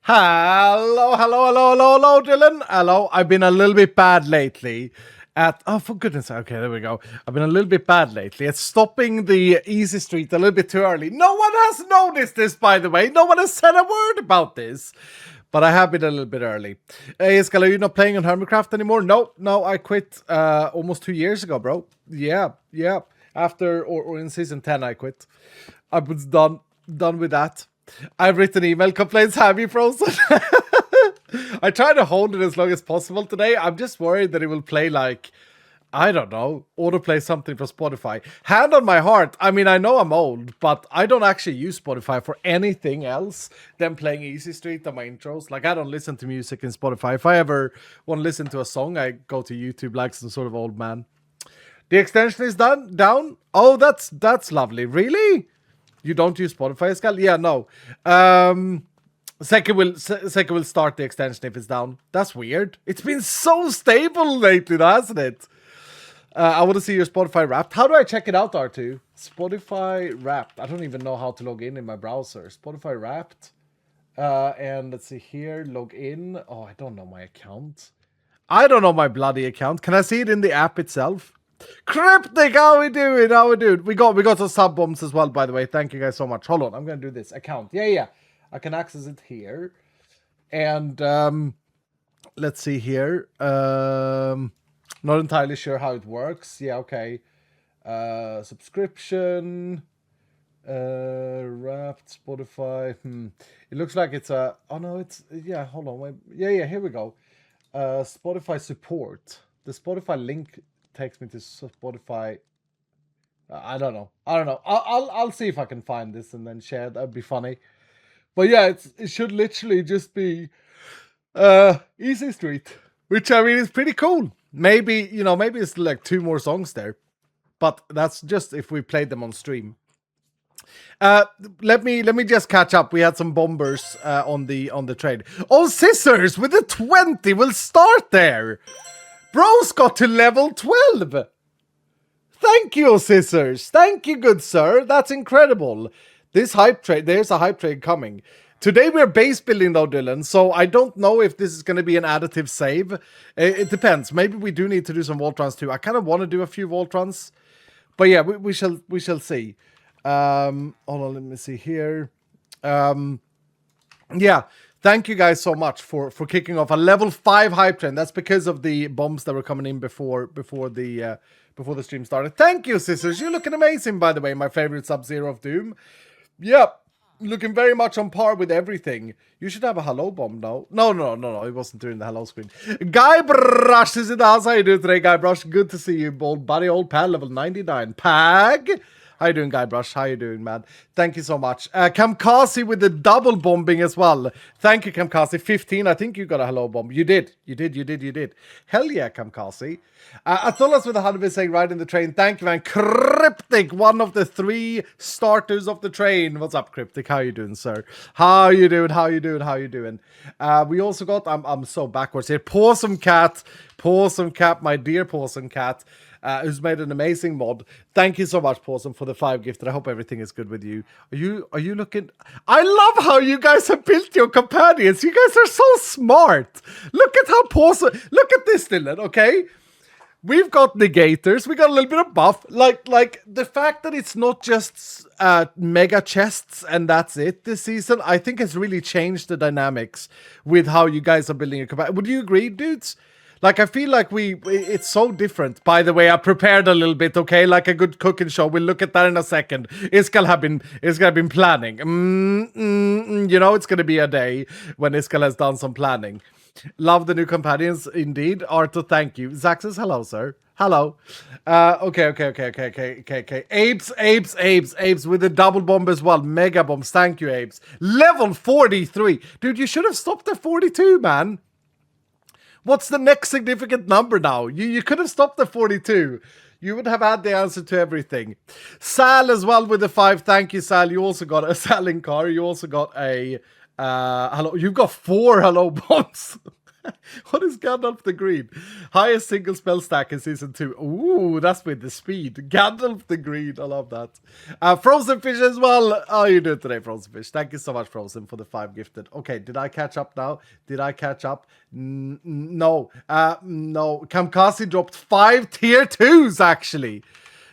Hello, Dylan. Hello. I've been a little bit bad lately for goodness sake. Okay, there we go. I've been a little bit bad lately at stopping the easy street a little bit too early. No one has noticed this, by the way. No one has said a word about this. But I have been a little bit early. Hey, Iskal, are you not playing on Hermitcraft anymore? No, I quit almost 2 years ago, bro. Yeah. After or in season 10, I quit. I was done with that. I've written email complaints. Have you frozen? I try to hold it as long as possible today. I'm just worried that it will play like, I don't know, autoplay something from Spotify. Hand on my heart. I mean, I know I'm old, but I don't actually use Spotify for anything else than playing Easy Street on my intros. Like, I don't listen to music in Spotify. If I ever want to listen to a song, I go to YouTube like some sort of old man. The extension is down. Oh, that's lovely. Really? You don't use Spotify, Skal? Yeah, no. Second will start the extension if it's down. That's weird. It's been so stable lately, hasn't it? I want to see your Spotify Wrapped. How do I check it out, R2? Spotify Wrapped. I don't even know how to log in my browser. Spotify Wrapped. And let's see here. Log in. Oh, I don't know my account. I don't know my bloody account. Can I see it in the app itself? Cryptic, how we doing? We got some sub bombs as well, by the way. Thank you guys so much. Hold on, I'm gonna do this account. Yeah. I can access it here. And let's see here. Not entirely sure how it works. Yeah, okay. Subscription. Wrapped Spotify. It looks like it's a. Oh no, it's yeah. Hold on, wait. Yeah. Here we go. Spotify support. The Spotify link takes me to Spotify. I don't know. I'll see if I can find this and then share. That'd be funny. But yeah, it should literally just be Easy Street, which I mean is pretty cool. Maybe it's like 2 more songs there, but that's just if we played them on stream. Let me just catch up. We had some bombers on the trade. Oh, Scissors with the 20. We'll start there. Bro's got to level 12. Thank you, Scissors. Thank you, good sir. That's incredible. This hype trade, there's a hype trade coming. Today we're base building though, Dylan, so I don't know if this is going to be an additive save. It depends. Maybe we do need to do some Voltrons too. I kind of want to do a few Voltrons. But yeah, we shall see. Hold on, let me see here. Yeah. Thank you guys so much for kicking off a level 5 hype train. That's because of the bombs that were coming in before the stream started. Thank you, Scissors. You're looking amazing, by the way. My favorite Sub-Zero of Doom. Yep. Looking very much on par with everything. You should have a hello bomb now. No. It wasn't doing the hello screen. Guybrush is in the house. How you doing today, Guybrush? Good to see you, old buddy. Old pal, level 99. Pag. How you doing, Guybrush? How you doing, man? Thank you so much. Kamkazi with the double bombing as well. Thank you, Kamkazi. 15. I think you got a hello bomb. You did. Hell yeah, Kamkazi. Atholas with 100 saying right in the train. Thank you, man. Cryptic, one of the 3 starters of the train. What's up, Cryptic? How you doing, sir? How you doing? We also got, I'm so backwards here. Possum Cat, my dear Possum Cat. Who's made an amazing mod. Thank you so much, Possum, for the 5 gifted. I hope everything is good with you. Are you looking? I love how you guys have built your companions. You guys are so smart. Look at how Possum. Look at this, Dylan. Okay, we've got negators. We got a little bit of buff. Like the fact that it's not just mega chests and that's it this season. I think has really changed the dynamics with how you guys are building your companion. Would you agree, dudes? Like, I feel like it's so different. By the way, I prepared a little bit, okay? Like a good cooking show. We'll look at that in a second. Iskal have been planning. You know, it's gonna be a day when Iskal has done some planning. Love the new companions, indeed. Arto, thank you. Zach says hello, sir. Hello. Okay. Apes with the double bomb as well. Mega bombs. Thank you, Apes. Level 43. Dude, you should have stopped at 42, man. What's the next significant number now? You could have stopped at 42. You would have had the answer to everything. Sal as well with the 5. Thank you, Sal. You also got a Sal in car. You also got a hello. You've got 4 hello bombs. What is Gandalf the Green? Highest single spell stack in season 2. Ooh, that's with the speed. Gandalf the Green. I love that. Frozen Fish as well. How are you doing today, Frozen Fish? Thank you so much, Frozen, for the 5 gifted. Okay, did I catch up now? Did I catch up? No. No. Kamkaze dropped 5 tier 2s, actually.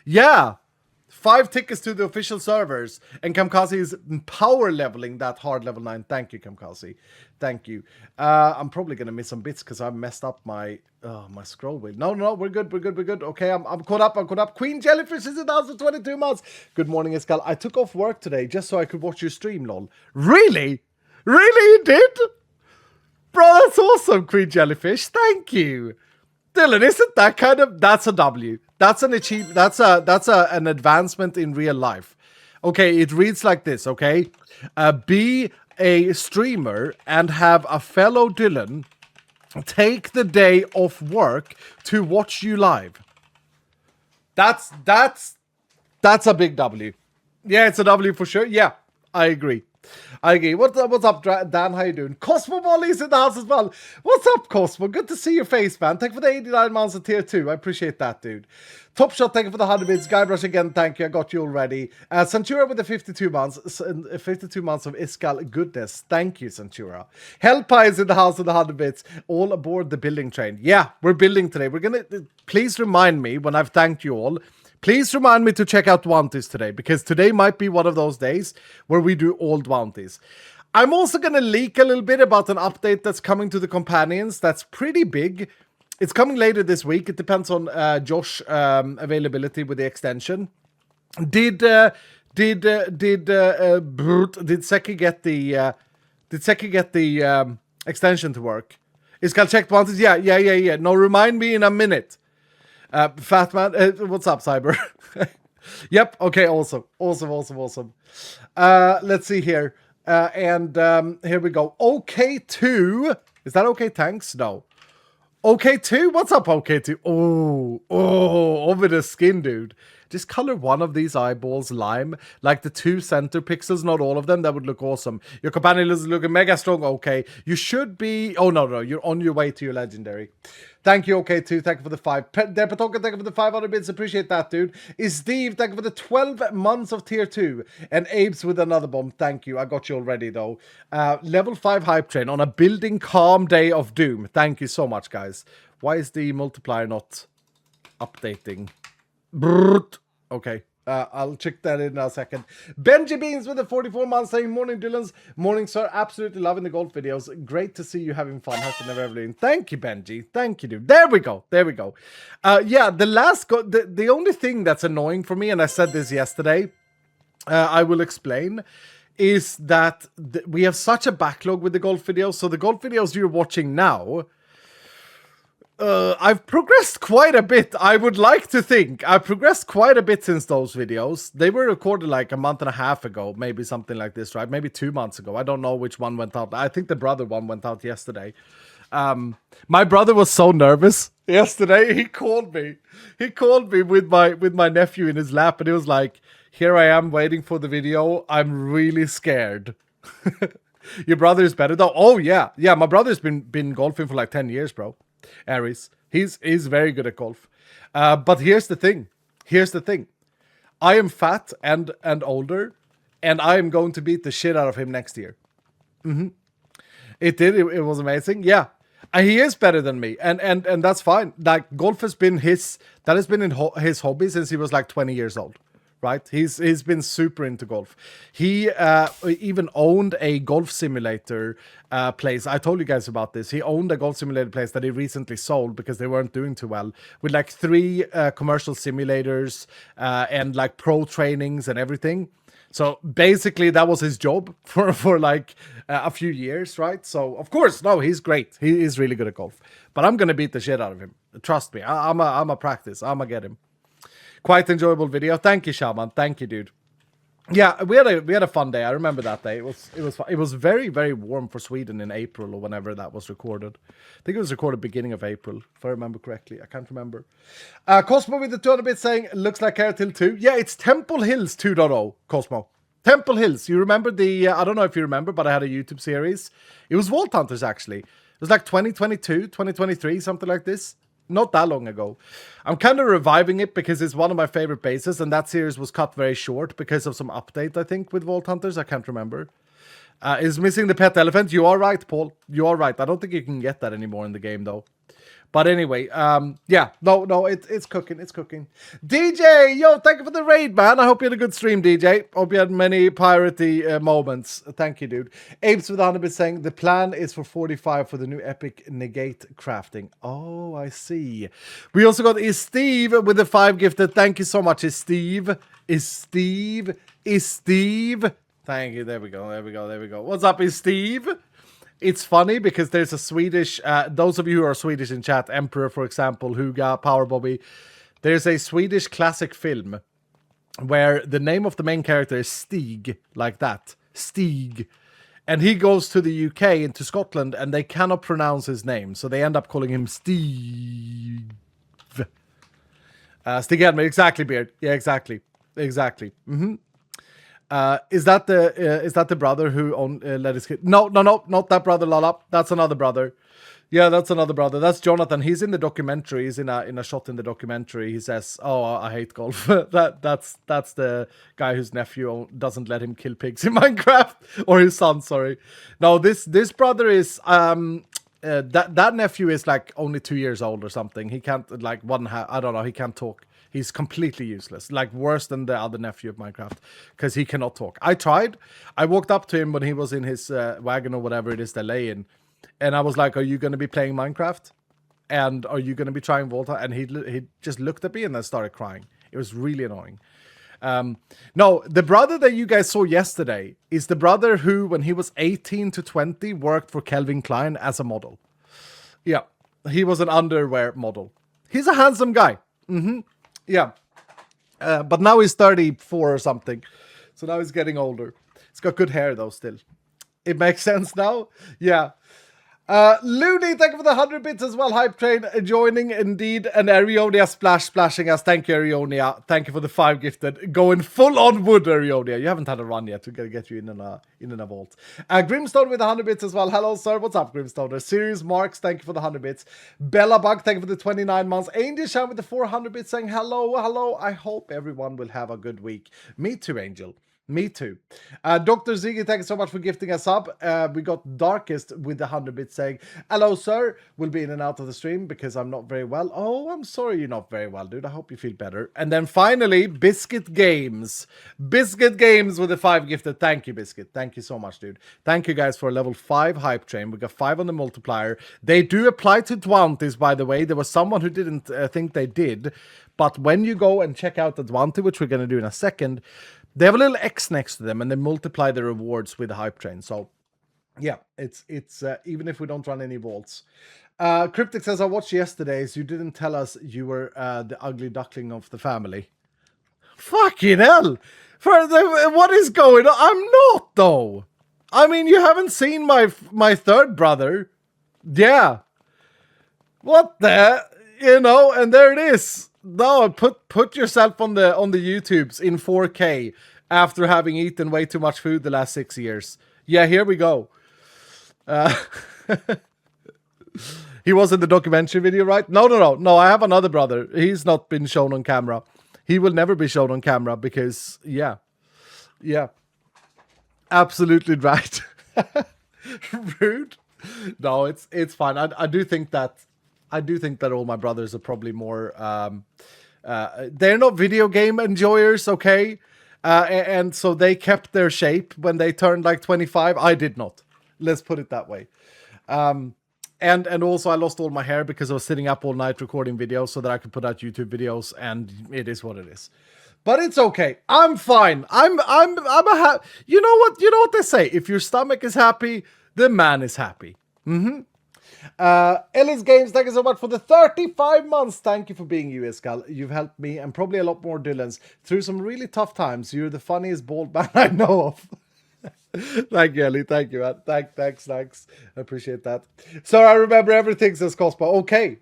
Yeah. 5 tickets to the official servers, and Kamkaze is power leveling that hard level 9. Thank you, Kamkaze. Thank you. I'm probably gonna miss some bits because I messed up my scroll wheel. No, we're good. Okay, I'm caught up. Queen Jellyfish is in the house for 22 months. Good morning, Iskal. I took off work today just so I could watch your stream, lol. Really? Really, you did? Bro, that's awesome, Queen Jellyfish. Thank you. Dylan, isn't that kind of... That's a W. That's an achievement. That's an advancement in real life. Okay, it reads like this, okay? Be a streamer and have a fellow Dylan take the day off work to watch you live. That's a big W. Yeah, it's a W for sure. Yeah, I agree. What's up, Dan? How you doing? Cosmo Molly's in the house as well. What's up, Cosmo? Good to see your face, man. Thank you for the 89 months of tier 2. I appreciate that, dude. Top Shot, thank you for the 100 bits. Guybrush again, thank you. I got you already. Centura with the 52 months. 52 months of Iskal goodness. Thank you, Centura. Hellpie is in the house with the 100 bits. All aboard the building train. Yeah, we're building today. We're gonna... Please remind me when I've thanked you all. Please remind me to check out Dwantis today, because today might be one of those days where we do all Dwantis. I'm also going to leak a little bit about an update that's coming to the companions that's pretty big. It's coming later this week. It depends on Josh availability with the extension. Did Seki get the extension to work? Is Cal check Dwantis? Yeah. No, remind me in a minute. Fat man, what's up, Cyber? Yep, okay, awesome. Let's see here. Here we go. OK2. Is that OK Tanks? No. OK2? What's up, OK2? Oh, over the skin, dude. Just color one of these eyeballs lime, like the 2 center pixels, not all of them. That would look awesome. Your companion is looking mega strong. Okay, you should be... Oh, no, you're on your way to your legendary. Thank you, OK2. Thank you for the 5. Depatoka, thank you for the 500 bits. Appreciate that, dude. Is Steve, thank you for the 12 months of tier 2. And Abe's with another bomb. Thank you. I got you already, though. Level 5 hype train on a building calm day of doom. Thank you so much, guys. Why is the multiplier not updating? Brrrt. Okay, I'll check that in a second. Benji Beans with the 44 months saying, morning, Dylan's. Morning, sir. Absolutely loving the golf videos. Great to see you having fun. Has to never ever been. Thank you, Benji. Thank you, dude. There we go. Yeah, the only thing that's annoying for me, and I said this yesterday, I will explain, is that we have such a backlog with the golf videos. So the golf videos you're watching now... I've progressed quite a bit. I would like to think I've progressed quite a bit since those videos. They were recorded like a month and a half ago, maybe something like this, right? Maybe 2 months ago. I don't know which one went out. I think the brother one went out yesterday. My brother was so nervous yesterday. He called me with my nephew in his lap, and he was like, "Here I am waiting for the video. I'm really scared." Your brother is better though. Oh yeah. My brother's been golfing for like 10 years, bro. Aries. He's very good at golf. But here's the thing. I am fat and older, and I am going to beat the shit out of him next year. It was amazing. Yeah. He is better than me, and that's fine. Like, golf has been his hobby since he was like 20 years old. Right, he's been super into golf. He even owned a golf simulator place. I told you guys about this. He owned a golf simulator place that he recently sold because they weren't doing too well, with like 3 commercial simulators and like pro trainings and everything. So basically, that was his job for like a few years, right? So of course, no, he's great. He is really good at golf. But I'm gonna beat the shit out of him. Trust me. I'm a practice. I'm gonna get him. Quite enjoyable video. Thank you, Shaman. Thank you, dude. Yeah, we had a fun day. I remember that day. It was fun. It was very, very warm for Sweden in April or whenever that was recorded. I think it was recorded beginning of April, if I remember correctly. I can't remember. Cosmo with the 200 bits saying, looks like Airtil 2. Yeah, it's Temple Hills 2.0, Cosmo. Temple Hills. You remember I don't know if you remember, but I had a YouTube series. It was Vault Hunters, actually. was like 2022, 2023, something like this. Not that long ago. I'm kind of reviving it because it's one of my favorite bases, and that series was cut very short because of some update, I think, with Vault Hunters. I can't remember. Is missing the pet elephant. You are right, Paul. You are right. I don't think you can get that anymore in the game, though. But anyway, yeah, no, it's cooking, it's cooking. DJ, yo, thank you for the raid, man. I hope you had a good stream, DJ. Hope you had many piratey moments. Thank you, dude. Apes with 100 saying, the plan is for 45 for the new epic negate crafting. Oh, I see. We also got Is Steve with the 5 gifted. Thank you so much, Is Steve. Is Steve. Thank you, there we go. What's up, Is Steve? It's funny because there's a Swedish, those of you who are Swedish in chat, Emperor, for example, Huga, Power Bobby, there's a Swedish classic film where the name of the main character is Stig, like that, Stig. And he goes to the UK, into Scotland, and they cannot pronounce his name, so they end up calling him Steve. Stig Edmund, exactly, Beard. Yeah, exactly. Mm-hmm. Is that the brother who let his kid? No, not that brother, Lala. That's another brother. Yeah, that's another brother. That's Jonathan. He's in the documentary. He's in a shot in the documentary. He says, "Oh, I hate golf." that's the guy whose nephew doesn't let him kill pigs in Minecraft, or his son. Sorry. No, this brother is that nephew is like only 2 years old or something. He can't I don't know. He can't talk. He's completely useless, like worse than the other nephew of Minecraft, because he cannot talk. I tried. I walked up to him when he was in his wagon or whatever it is they lay in, and I was like, "Are you going to be playing Minecraft? And are you going to be trying Volta?" And he just looked at me and then started crying. It was really annoying. No, the brother that you guys saw yesterday is the brother who, when he was 18 to 20, worked for Calvin Klein as a model. Yeah, he was an underwear model. He's a handsome guy. Mm-hmm. Yeah, but now he's 34 or something, so now he's getting older. He's got good hair though still. It makes sense now. Yeah. Looney, thank you for the 100 bits as well. Hype Train joining indeed, and Arionia splashing us. Thank you, Arionia. Thank you for the 5 gifted. Going full on wood, Arionia. You haven't had a run yet. We're gonna get you in a vault. Grimstone with the 100 bits as well. Hello, sir. What's up, Grimstone? Sirius Marks, thank you for the 100 bits. Bella Bug, thank you for the 29 months. Angel Shine with the 400 bits saying hello. I hope everyone will have a good week. Me too, Angel. Me too. Dr. Ziggy, thank you so much for gifting us up. We got Darkest with the 100 bits saying, hello, sir. We'll be in and out of the stream because I'm not very well. Oh, I'm sorry you're not very well, dude. I hope you feel better. And then finally, Biscuit Games. Biscuit Games with the 5 gifted. Thank you, Biscuit. Thank you so much, dude. Thank you guys for a level 5 hype train. We got 5 on the multiplier. They do apply to Dwantis, by the way. There was someone who didn't think they did. But when you go and check out the Dwanti, which we're going to do in a second, they have a little X next to them, and they multiply the rewards with the hype train. So, yeah, it's even if we don't run any vaults. Cryptic says, I watched yesterday's. You didn't tell us you were the ugly duckling of the family. Fucking hell! What is going on? I'm not, though. I mean, you haven't seen my third brother. Yeah. What the? You know, and there it is. No, put yourself on the YouTubes in 4K after having eaten way too much food the last 6 years. Yeah, here we go. He was in the documentary video, right? No. I have another brother. He's not been shown on camera. He will never be shown on camera because, yeah. Absolutely right. Rude. No, it's fine. I do think that all my brothers are probably more they're not video game enjoyers, okay? And so they kept their shape when they turned like 25. I did not. Let's put it that way. And also I lost all my hair because I was sitting up all night recording videos so that I could put out YouTube videos, and it is what it is. But it's okay. I'm fine. I'm you know what they say? If your stomach is happy, the man is happy. Mm-hmm. Ellis Games, thank you so much for the 35 months. Thank you for being you, Iskal. You've helped me and probably a lot more Dylans through some really tough times. You're the funniest bald man I know of. Thank you, Ellie. Thank you, man. Thanks. I appreciate that. So I remember everything, says Cospa.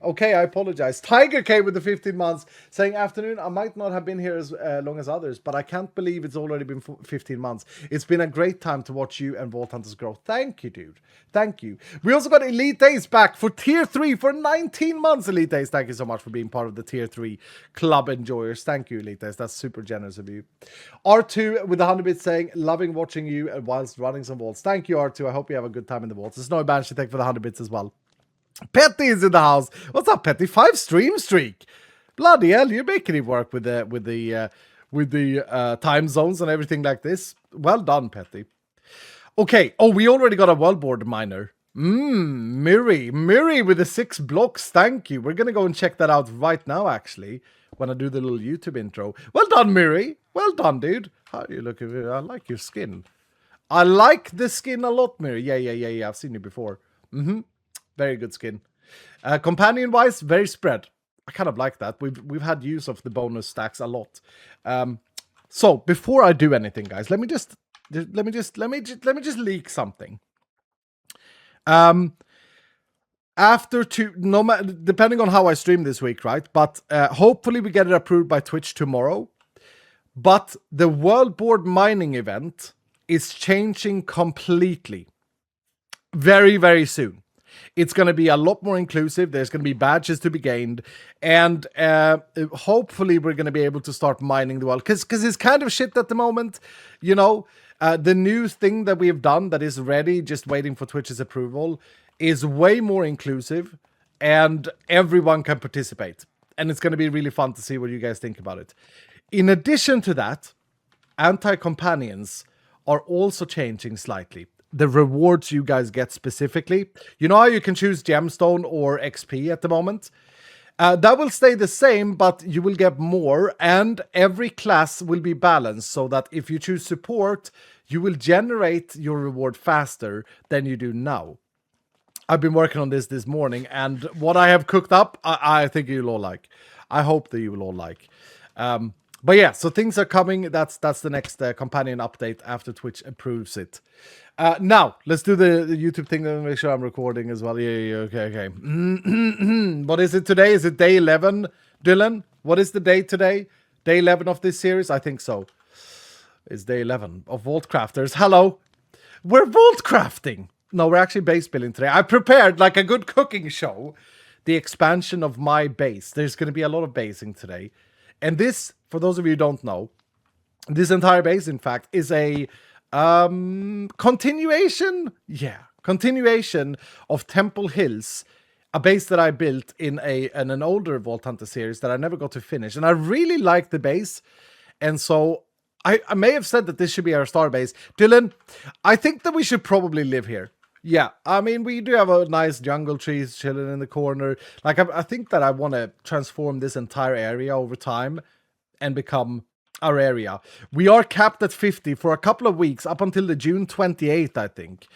Okay, I apologize. Tiger came with the 15 months, saying, afternoon, I might not have been here as long as others, but I can't believe it's already been 15 months. It's been a great time to watch you and Vault Hunters grow. Thank you, dude. Thank you. We also got Elite Days back for Tier 3 for 19 months, Elite Days. Thank you so much for being part of the Tier 3 club enjoyers. Thank you, Elite Days. That's super generous of you. R2 with the 100 bits saying, loving watching you and whilst running some vaults. Thank you, R2. I hope you have a good time in the vaults. There's no Banshee thank for the 100 bits as well. Petty is in the house. What's up, Petty? 5 stream streak. Bloody hell, you're making it work with the time zones and everything like this. Well done, Petty. Okay. Oh, we already got a wellboard miner. Miri with the 6 blocks. Thank you. We're gonna go and check that out right now, actually, when I do the little YouTube intro. Well done, Miri. Well done, dude. How are you looking? I like your skin. I like the skin a lot, Miri. Yeah. I've seen you before. Very good skin. Companion-wise, very spread. I kind of like that. We've had use of the bonus stacks a lot. So before I do anything, guys, let me just leak something. Depending on how I stream this week, right? But hopefully we get it approved by Twitch tomorrow. But the World Board mining event is changing completely. Very, very soon. It's going to be a lot more inclusive. There's going to be badges to be gained. And hopefully we're going to be able to start mining the world. Because it's kind of shit at the moment. You know, the new thing that we have done that is ready, just waiting for Twitch's approval, is way more inclusive. And everyone can participate. And it's going to be really fun to see what you guys think about it. In addition to that, anti-companions are also changing slightly. The rewards you guys get specifically. You know how you can choose gemstone or XP at the moment? That will stay the same, but you will get more, and every class will be balanced so that if you choose support, you will generate your reward faster than you do now. I've been working on this morning, and what I have cooked up, I think you'll all like. I hope that you will all like. But yeah, so things are coming. That's the next companion update after Twitch approves it. Now, let's do the YouTube thing and make sure I'm recording as well. Yeah, okay. What is it today? Is it day 11, Dylan? What is the day today? Day 11 of this series? I think so. It's day 11 of Vault Crafters. Hello. We're Vault Crafting. No, we're actually base building today. I prepared, like a good cooking show, the expansion of my base. There's going to be a lot of basing today. And this, for those of you who don't know, this entire base, in fact, is a continuation of Temple Hills, a base that I built in an older Vault Hunter series that I never got to finish. And I really like the base. And so I may have said that this should be our star base. Dylan, I think that we should probably live here. Yeah, I mean, we do have a nice jungle trees chilling in the corner. Like, I think that I want to transform this entire area over time and become our area. We are capped at 50 for a couple of weeks, up until the June 28th, I think.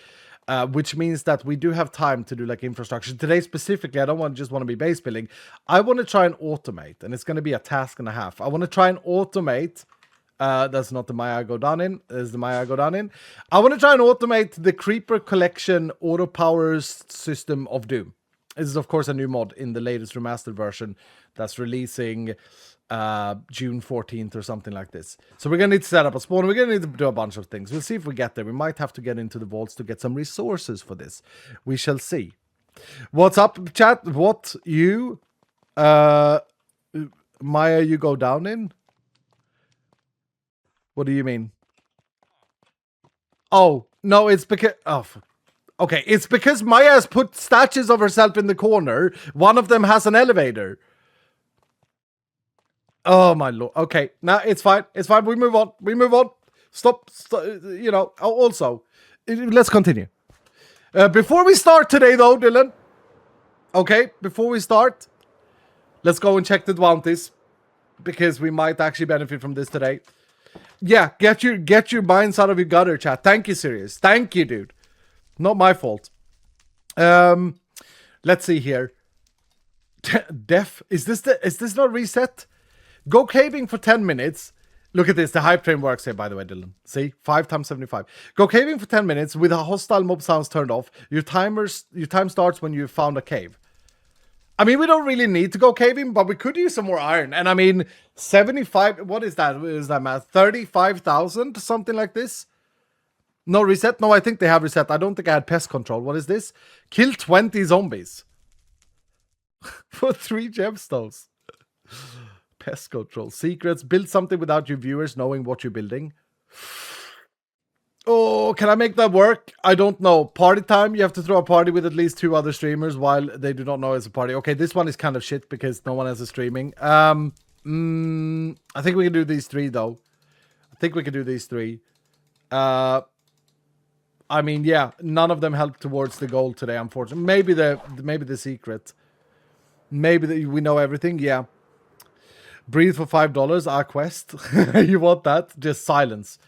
Which means that we do have time to do, like, infrastructure. Today, specifically, I don't just want to be base building. I want to try and automate, and it's going to be a task and a half. I want to try and automate... that's not the Maya I go down in. There's the Maya I go down in. I want to try and automate the Creeper Collection Auto Powers system of Doom. This is, of course, a new mod in the latest remastered version that's releasing June 14th or something like this. So we're going to need to set up a spawn. We're going to need to do a bunch of things. We'll see if we get there. We might have to get into the vaults to get some resources for this. We shall see. What's up, chat? What you... Maya you go down in? What do you mean? Oh, no, it's because... Oh, okay, it's because Maya has put statues of herself in the corner. One of them has an elevator. Oh, my lord. Okay, now it's fine. It's fine. We move on. We move on. Stop. You know, also, let's continue. Before we start today, though, Dylan. Okay, before we start, let's go and check the bounties. Because we might actually benefit from this today. Yeah, get your minds out of your gutter, chat. Thank you, Sirius. Thank you, dude. Not my fault. Let's see here. Def, is this not reset? Go caving for 10 minutes. Look at this. The hype train works here, by the way, Dylan. See? 5 times 75. Go caving for 10 minutes with a hostile mob sounds turned off. Your time starts when you found a cave. I mean, we don't really need to go caving, but we could use some more iron. And I mean, 75... What is that? Is that math? 35,000? Something like this? No reset? No, I think they have reset. I don't think I had pest control. What is this? Kill 20 zombies. For 3 gemstones. Pest control. Secrets. Build something without your viewers knowing what you're building. Oh, can I make that work? I don't know. Party time. You have to throw a party with at least 2 other streamers while they do not know it's a party. Okay, this one is kind of shit because no one else is streaming. I think we can do these 3 though. I think we can do these 3. I mean, yeah, none of them help towards the goal today, unfortunately. Maybe the secret. Maybe we know everything. Yeah. Breathe for $5. Our quest. You want that? Just silence.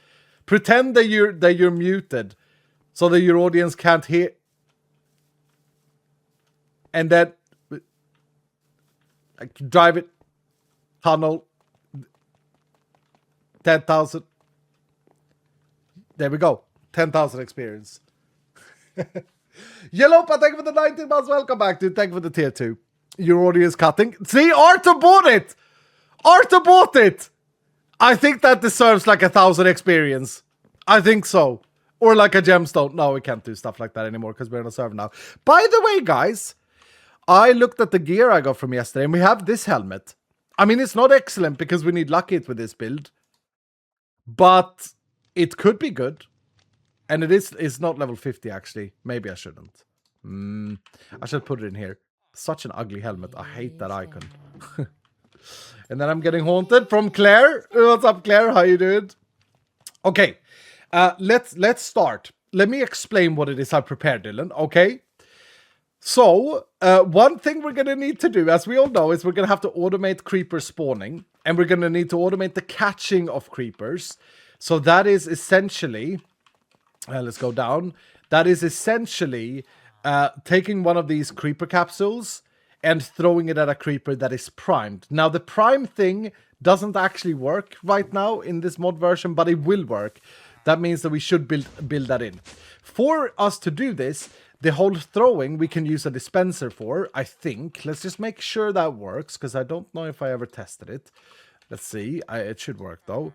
Pretend that you're muted, so that your audience can't hear. And then drive it. Tunnel. 10,000. There we go. 10,000 experience. Yellowpa, thank you for the 19 months. Welcome back, dude. Thank you for the tier 2. Your audience cutting. See, Arthur bought it. Arthur bought it. I think that deserves like 1,000 experience. I think so. Or like a gemstone. No, we can't do stuff like that anymore because we're on a server now. By the way, guys, I looked at the gear I got from yesterday and we have this helmet. I mean, it's not excellent because we need lucky hit with this build. But it could be good. And it's not level 50 actually. Maybe I shouldn't. I should put it in here. Such an ugly helmet. I hate that icon. And then I'm getting haunted from Claire. What's up, Claire? How you doing? Okay. Let's start. Let me explain what it is I prepared, Dylan. Okay. So, one thing we're going to need to do, as we all know, is we're going to have to automate creeper spawning. And we're going to need to automate the catching of creepers. So that is essentially... let's go down. That is essentially taking one of these creeper capsules and throwing it at a creeper that is primed. Now, the prime thing doesn't actually work right now in this mod version, but it will work. That means that we should build that in. For us to do this, the whole throwing we can use a dispenser for, I think. Let's just make sure that works, because I don't know if I ever tested it. Let's see. It should work, though.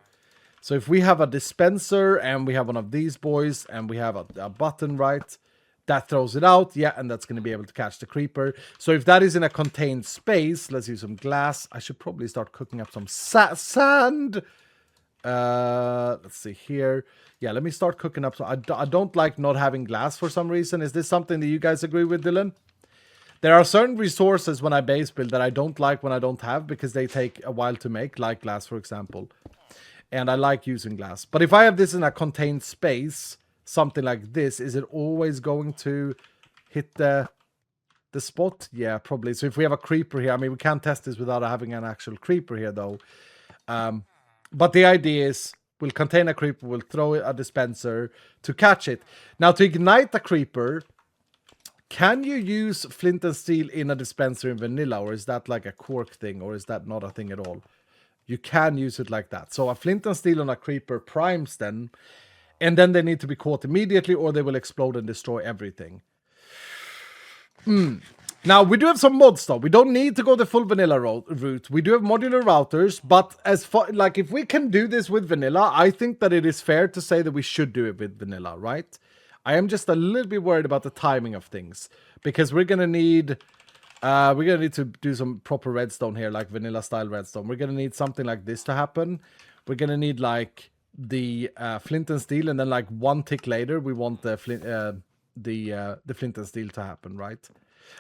So if we have a dispenser and we have one of these boys and we have a button, right, that throws it out. Yeah, and that's going to be able to catch the creeper. So if that is in a contained space, let's use some glass. I should probably start cooking up some sand. Let's see here. Yeah, let me start cooking up. So I don't like not having glass for some reason. Is this something that you guys agree with, Dylan? There are certain resources when I base build that I don't like when I don't have because they take a while to make, like glass, for example. And I like using glass. But if I have this in a contained space, something like this, is it always going to hit the spot? Yeah, probably. So if we have a creeper here, I mean, we can't test this without having an actual creeper here, though. But the idea is we'll contain a creeper, we'll throw a dispenser to catch it. Now, to ignite the creeper, can you use flint and steel in a dispenser in vanilla? Or is that like a quirk thing? Or is that not a thing at all? You can use it like that. So a flint and steel on a creeper primes them, and then they need to be caught immediately or they will explode and destroy everything. Now, we do have some mods though. We don't need to go the full vanilla route. We do have modular routers, but as far, like, if we can do this with vanilla, I think that it is fair to say that we should do it with vanilla, right? I am just a little bit worried about the timing of things, because we're gonna need to do some proper redstone here, like vanilla style redstone. We're gonna need something like this to happen. We're gonna need like the flint and steel, and then like one tick later we want the flint and steel to happen, right?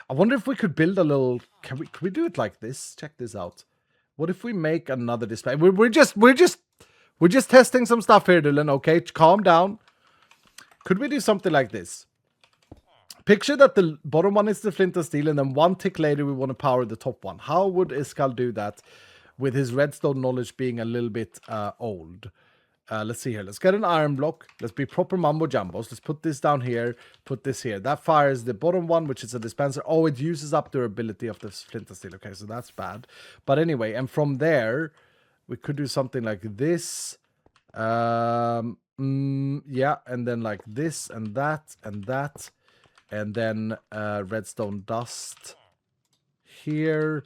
I wonder if we could build a little. Can we do it like this? Check this out. What if we make another display? We're just testing some stuff here, Dylan. Okay, calm down. Could we do something like this? Picture that the bottom one is the flint and steel, and then one tick later we want to power the top one. How would Iskal do that with his redstone knowledge being a little bit old? Let's see here. Let's get an iron block. Let's be proper mumbo jumbos. Let's put this down here. Put this here. That fires the bottom one, which is a dispenser. Oh, it uses up durability of the flint and steel. Okay, so that's bad. But anyway, and from there, We could do something like this. Yeah, and then like this and that and that. And then redstone dust here.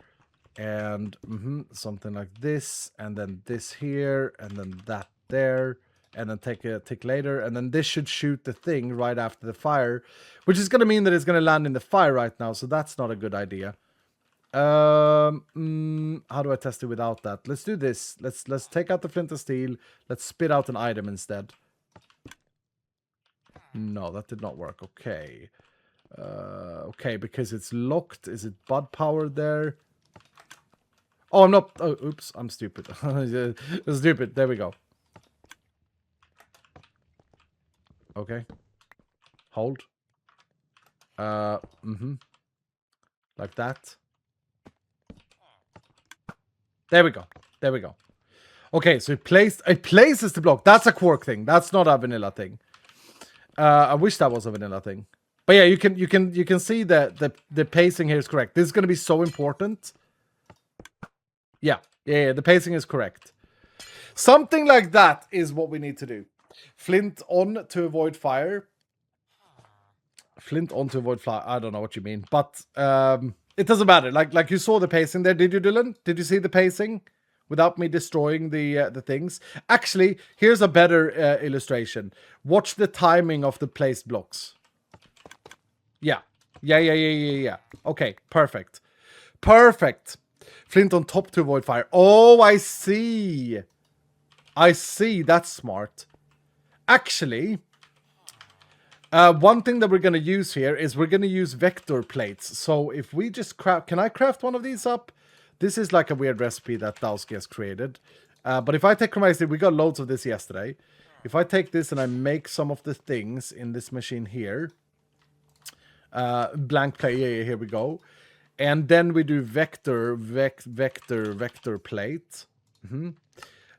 And something like this. And then this here. And then that there. And then take a tick later. And then this should shoot the thing right after the fire. Which is going to mean that it's going to land in the fire right now. So that's not a good idea. How do I test it without that? Let's do this. Let's take out the flint and steel. Let's spit out an item instead. No, that did not work. Okay. Okay, because it's locked. Is it bud power there? Oh, I'm not. Oh, oops. I'm stupid. Stupid. There we go. Okay. Hold. Like that. There we go. There we go. Okay, so it places the block. That's a Quark thing. That's not a vanilla thing. I wish that was a vanilla thing. But yeah, you can see that the pacing here is correct. This is going to be so important. Yeah, the pacing is correct. Something like that is what we need to do. Flint on to avoid fire. Flint on to avoid fire. I don't know what you mean, but it doesn't matter. Like you saw the pacing there, did you, Dylan? Did you see the pacing without me destroying the things? Actually, here's a better illustration. Watch the timing of the placed blocks. Yeah. Okay, perfect. Perfect. Flint on top to avoid fire. Oh, I see. I see. That's smart. Actually, one thing that we're going to use here is we're going to use vector plates. So if we just craft... Can I craft one of these up? This is like a weird recipe that Dowski has created. But if I take chromatic, we got loads of this yesterday. If I take this and I make some of the things in this machine here. Blank plate, yeah, here we go. And then we do vector plate.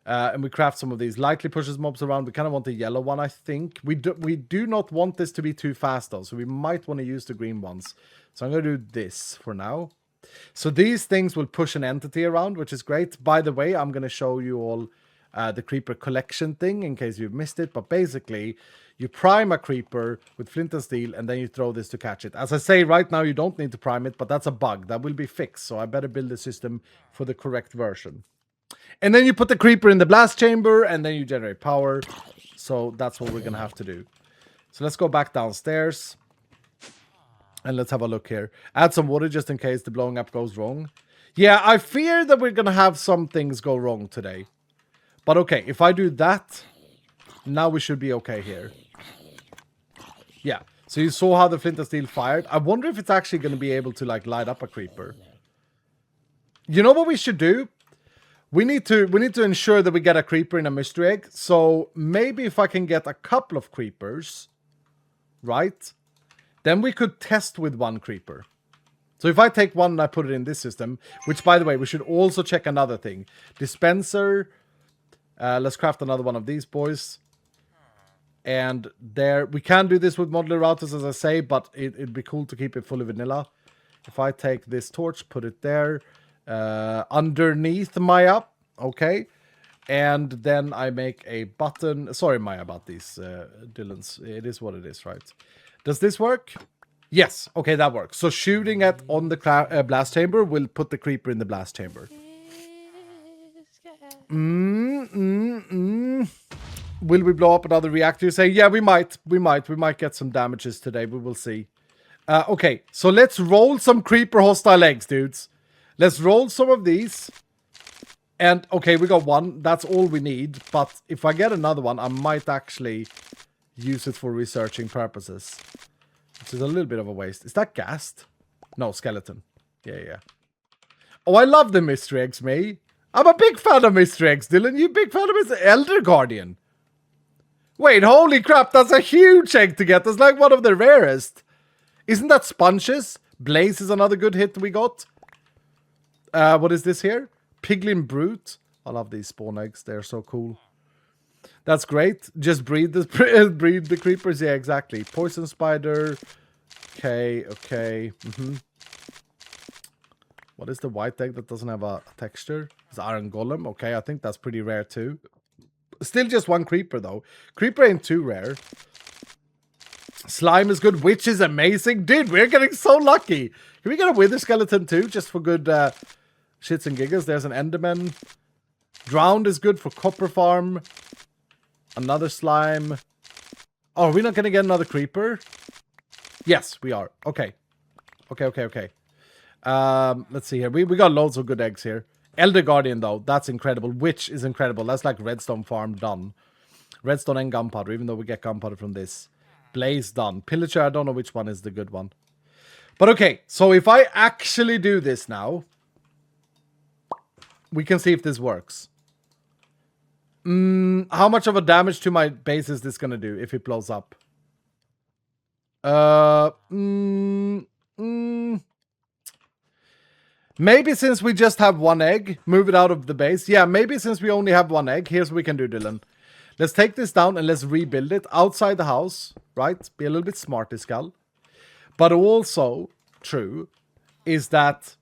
And we craft some of these. Lightly pushes mobs around. We kind of want the yellow one, I think. We do not want this to be too fast, though. So we might want to use the green ones. So I'm going to do this for now. So these things will push an entity around, which is great. By the way, I'm going to show you all the creeper collection thing in case you've missed it. But basically, you prime a creeper with flint and steel, and then you throw this to catch it. As I say, right now, you don't need to prime it, but that's a bug. That will be fixed. So I better build a system for the correct version. And then you put the creeper in the blast chamber, and then you generate power. So that's what we're going to have to do. So let's go back downstairs. And let's have a look here. Add some water just in case the blowing up goes wrong. Yeah, I fear that we're going to have some things go wrong today. But okay, if I do that, now we should be okay here. Yeah, so you saw how the flint and steel fired. I wonder if it's actually going to be able to like light up a creeper. You know what we should do? We need to ensure that we get a creeper in a mystery egg. So maybe if I can get a couple of creepers, right? Then we could test with one creeper. So if I take one and I put it in this system, which by the way, we should also check another thing. Dispenser. Let's craft another one of these boys. And there, we can do this with modular routers, as I say, but it'd be cool to keep it fully vanilla. If I take this torch, put it there, underneath Maya, okay. And then I make a button. Sorry, Maya, about these Dylan's. It is what it is, right? Does this work? Yes. Okay, that works. So shooting at on the blast chamber will put the creeper in the blast chamber. Will we blow up another reactor? You say, yeah, we might. We might get some damages today. We will see. Okay, so let's roll some creeper hostile eggs, dudes. Let's roll some of these. And, okay, we got one. That's all we need. But if I get another one, I might actually use it for researching purposes. Which is a little bit of a waste. Is that gassed? No, skeleton. Yeah. Oh, I love the mystery eggs, me. I'm a big fan of mystery eggs, Dylan. You big fan of mystery Elder Guardian. Wait, holy crap, that's a huge egg to get. That's like one of the rarest. Isn't that sponges? Blaze is another good hit we got. What is this here? Piglin Brute. I love these spawn eggs. They're so cool. That's great. Just breed the creepers. Yeah, exactly. Poison spider. Okay. What is the white egg that doesn't have a texture? It's iron golem. Okay, I think that's pretty rare too. Still just one creeper though. Creeper ain't too rare. Slime is good. Witch is amazing. Dude, we're getting so lucky. Can we get a wither skeleton too? Just for good shits and giggles. There's an enderman. Drowned is good for copper farm. Another slime. Oh, are we not going to get another creeper? Yes, we are. Okay. Okay. Let's see here. We got loads of good eggs here. Elder Guardian, though. That's incredible. Witch is incredible. That's like redstone farm done. Redstone and gunpowder, even though we get gunpowder from this. Blaze done. Pillager, I don't know which one is the good one. But okay, so if I actually do this now, we can see if this works. How much of a damage to my base is this going to do if it blows up? Maybe since we just have one egg, move it out of the base. Yeah, maybe since we only have one egg. Here's what we can do, Dylan. Let's take this down and let's rebuild it outside the house, right? Be a little bit smart, this skull. But also, true, is that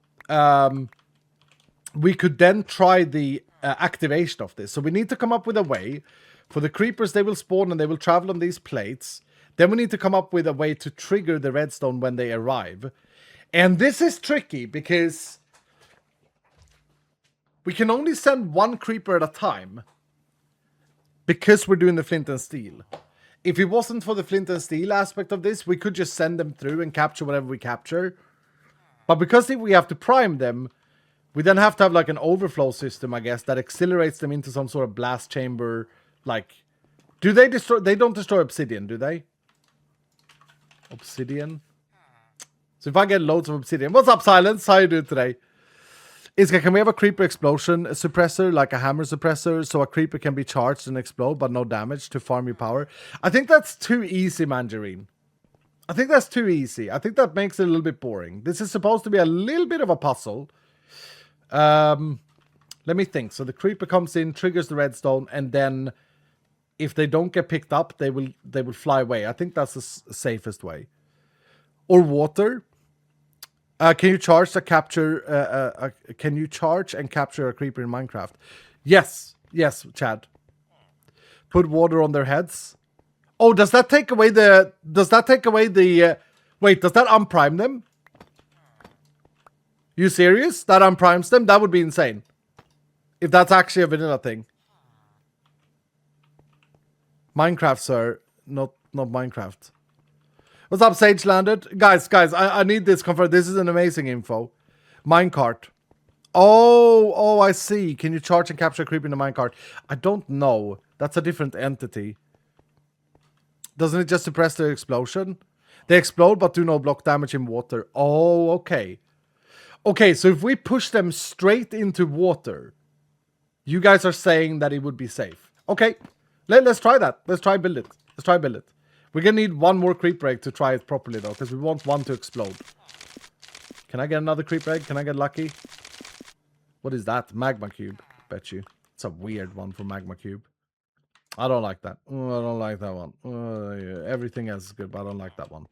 we could then try the activation of this. So we need to come up with a way. For the creepers, they will spawn and they will travel on these plates. Then we need to come up with a way to trigger the redstone when they arrive. And this is tricky because we can only send one creeper at a time. Because we're doing the flint and steel. If it wasn't for the flint and steel aspect of this, we could just send them through and capture whatever we capture. But because if we have to prime them, we then have to have like an overflow system, I guess, that accelerates them into some sort of blast chamber. Like, do they destroy? They don't destroy obsidian, do they? Obsidian. So if I get loads of obsidian. What's up, Silence? How you doing today? Iska, can we have a creeper explosion suppressor, like a hammer suppressor, so a creeper can be charged and explode, but no damage to farm your power? I think that's too easy, Mandarine. I think that's too easy. I think that makes it a little bit boring. This is supposed to be a little bit of a puzzle. Let me think. So the creeper comes in, triggers the redstone, and then if they don't get picked up, they will fly away. I think that's the safest way. Or water. Can you charge and capture a creeper in Minecraft? Yes, Chad. Put water on their heads. Oh, does that take away the? Wait, does that unprime them? You serious? That unprimes them? That would be insane. If that's actually a vanilla thing. Minecraft, sir, not Minecraft. What's up, Sage Landed? Guys, I need this confirmed. This is an amazing info. Minecart. Oh, I see. Can you charge and capture a creeper in the minecart? I don't know. That's a different entity. Doesn't it just suppress their explosion? They explode but do no block damage in water. Oh, okay. Okay, so if we push them straight into water, you guys are saying that it would be safe. Okay, let's try that. Let's try build it. We're gonna need one more creeper egg to try it properly though, because we want one to explode. Can I get another creeper egg? Can I get lucky? What is that? Magma cube. Bet you. It's a weird one for magma cube. I don't like that. I don't like that one. Yeah. Everything else is good, but I don't like that one.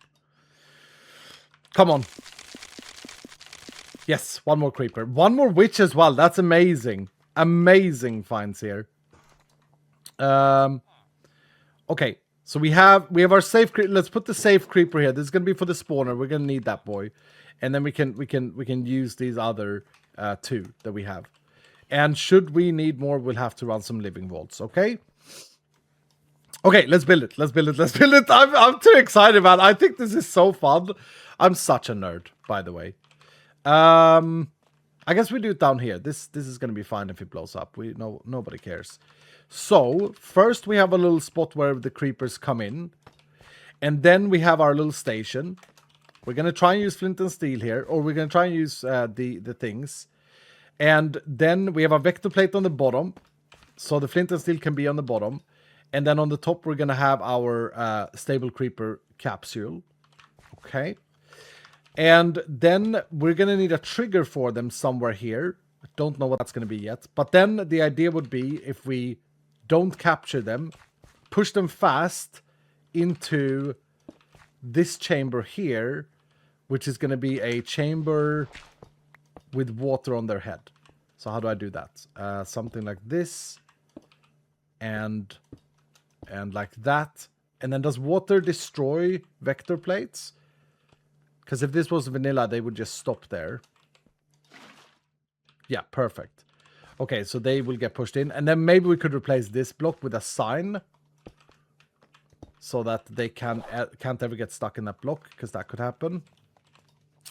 Come on. Yes, one more creeper. One more witch as well. That's amazing. Amazing finds here. Okay. So we have our safe creeper. Let's put the safe creeper here. This is gonna be for the spawner. We're gonna need that boy, and then we can use these other two that we have. And should we need more, we'll have to run some living vaults. Okay. Okay, let's build it. I'm too excited, man. I think this is so fun. I'm such a nerd, by the way. I guess we do it down here. This is gonna be fine if it blows up. Nobody cares. So, first we have a little spot where the creepers come in. And then we have our little station. We're going to try and use flint and steel here. Or we're going to try and use the things. And then we have a vector plate on the bottom. So the flint and steel can be on the bottom. And then on the top we're going to have our stable creeper capsule. Okay. And then we're going to need a trigger for them somewhere here. I don't know what that's going to be yet. But then the idea would be if we don't capture them, push them fast into this chamber here, which is going to be a chamber with water on their head. So how do I do that? Something like this. And like that. And then does water destroy vector plates? Because if this was vanilla, they would just stop there. Yeah, perfect. Okay, so they will get pushed in. And then maybe we could replace this block with a sign. So that they can't ever get stuck in that block, because that could happen.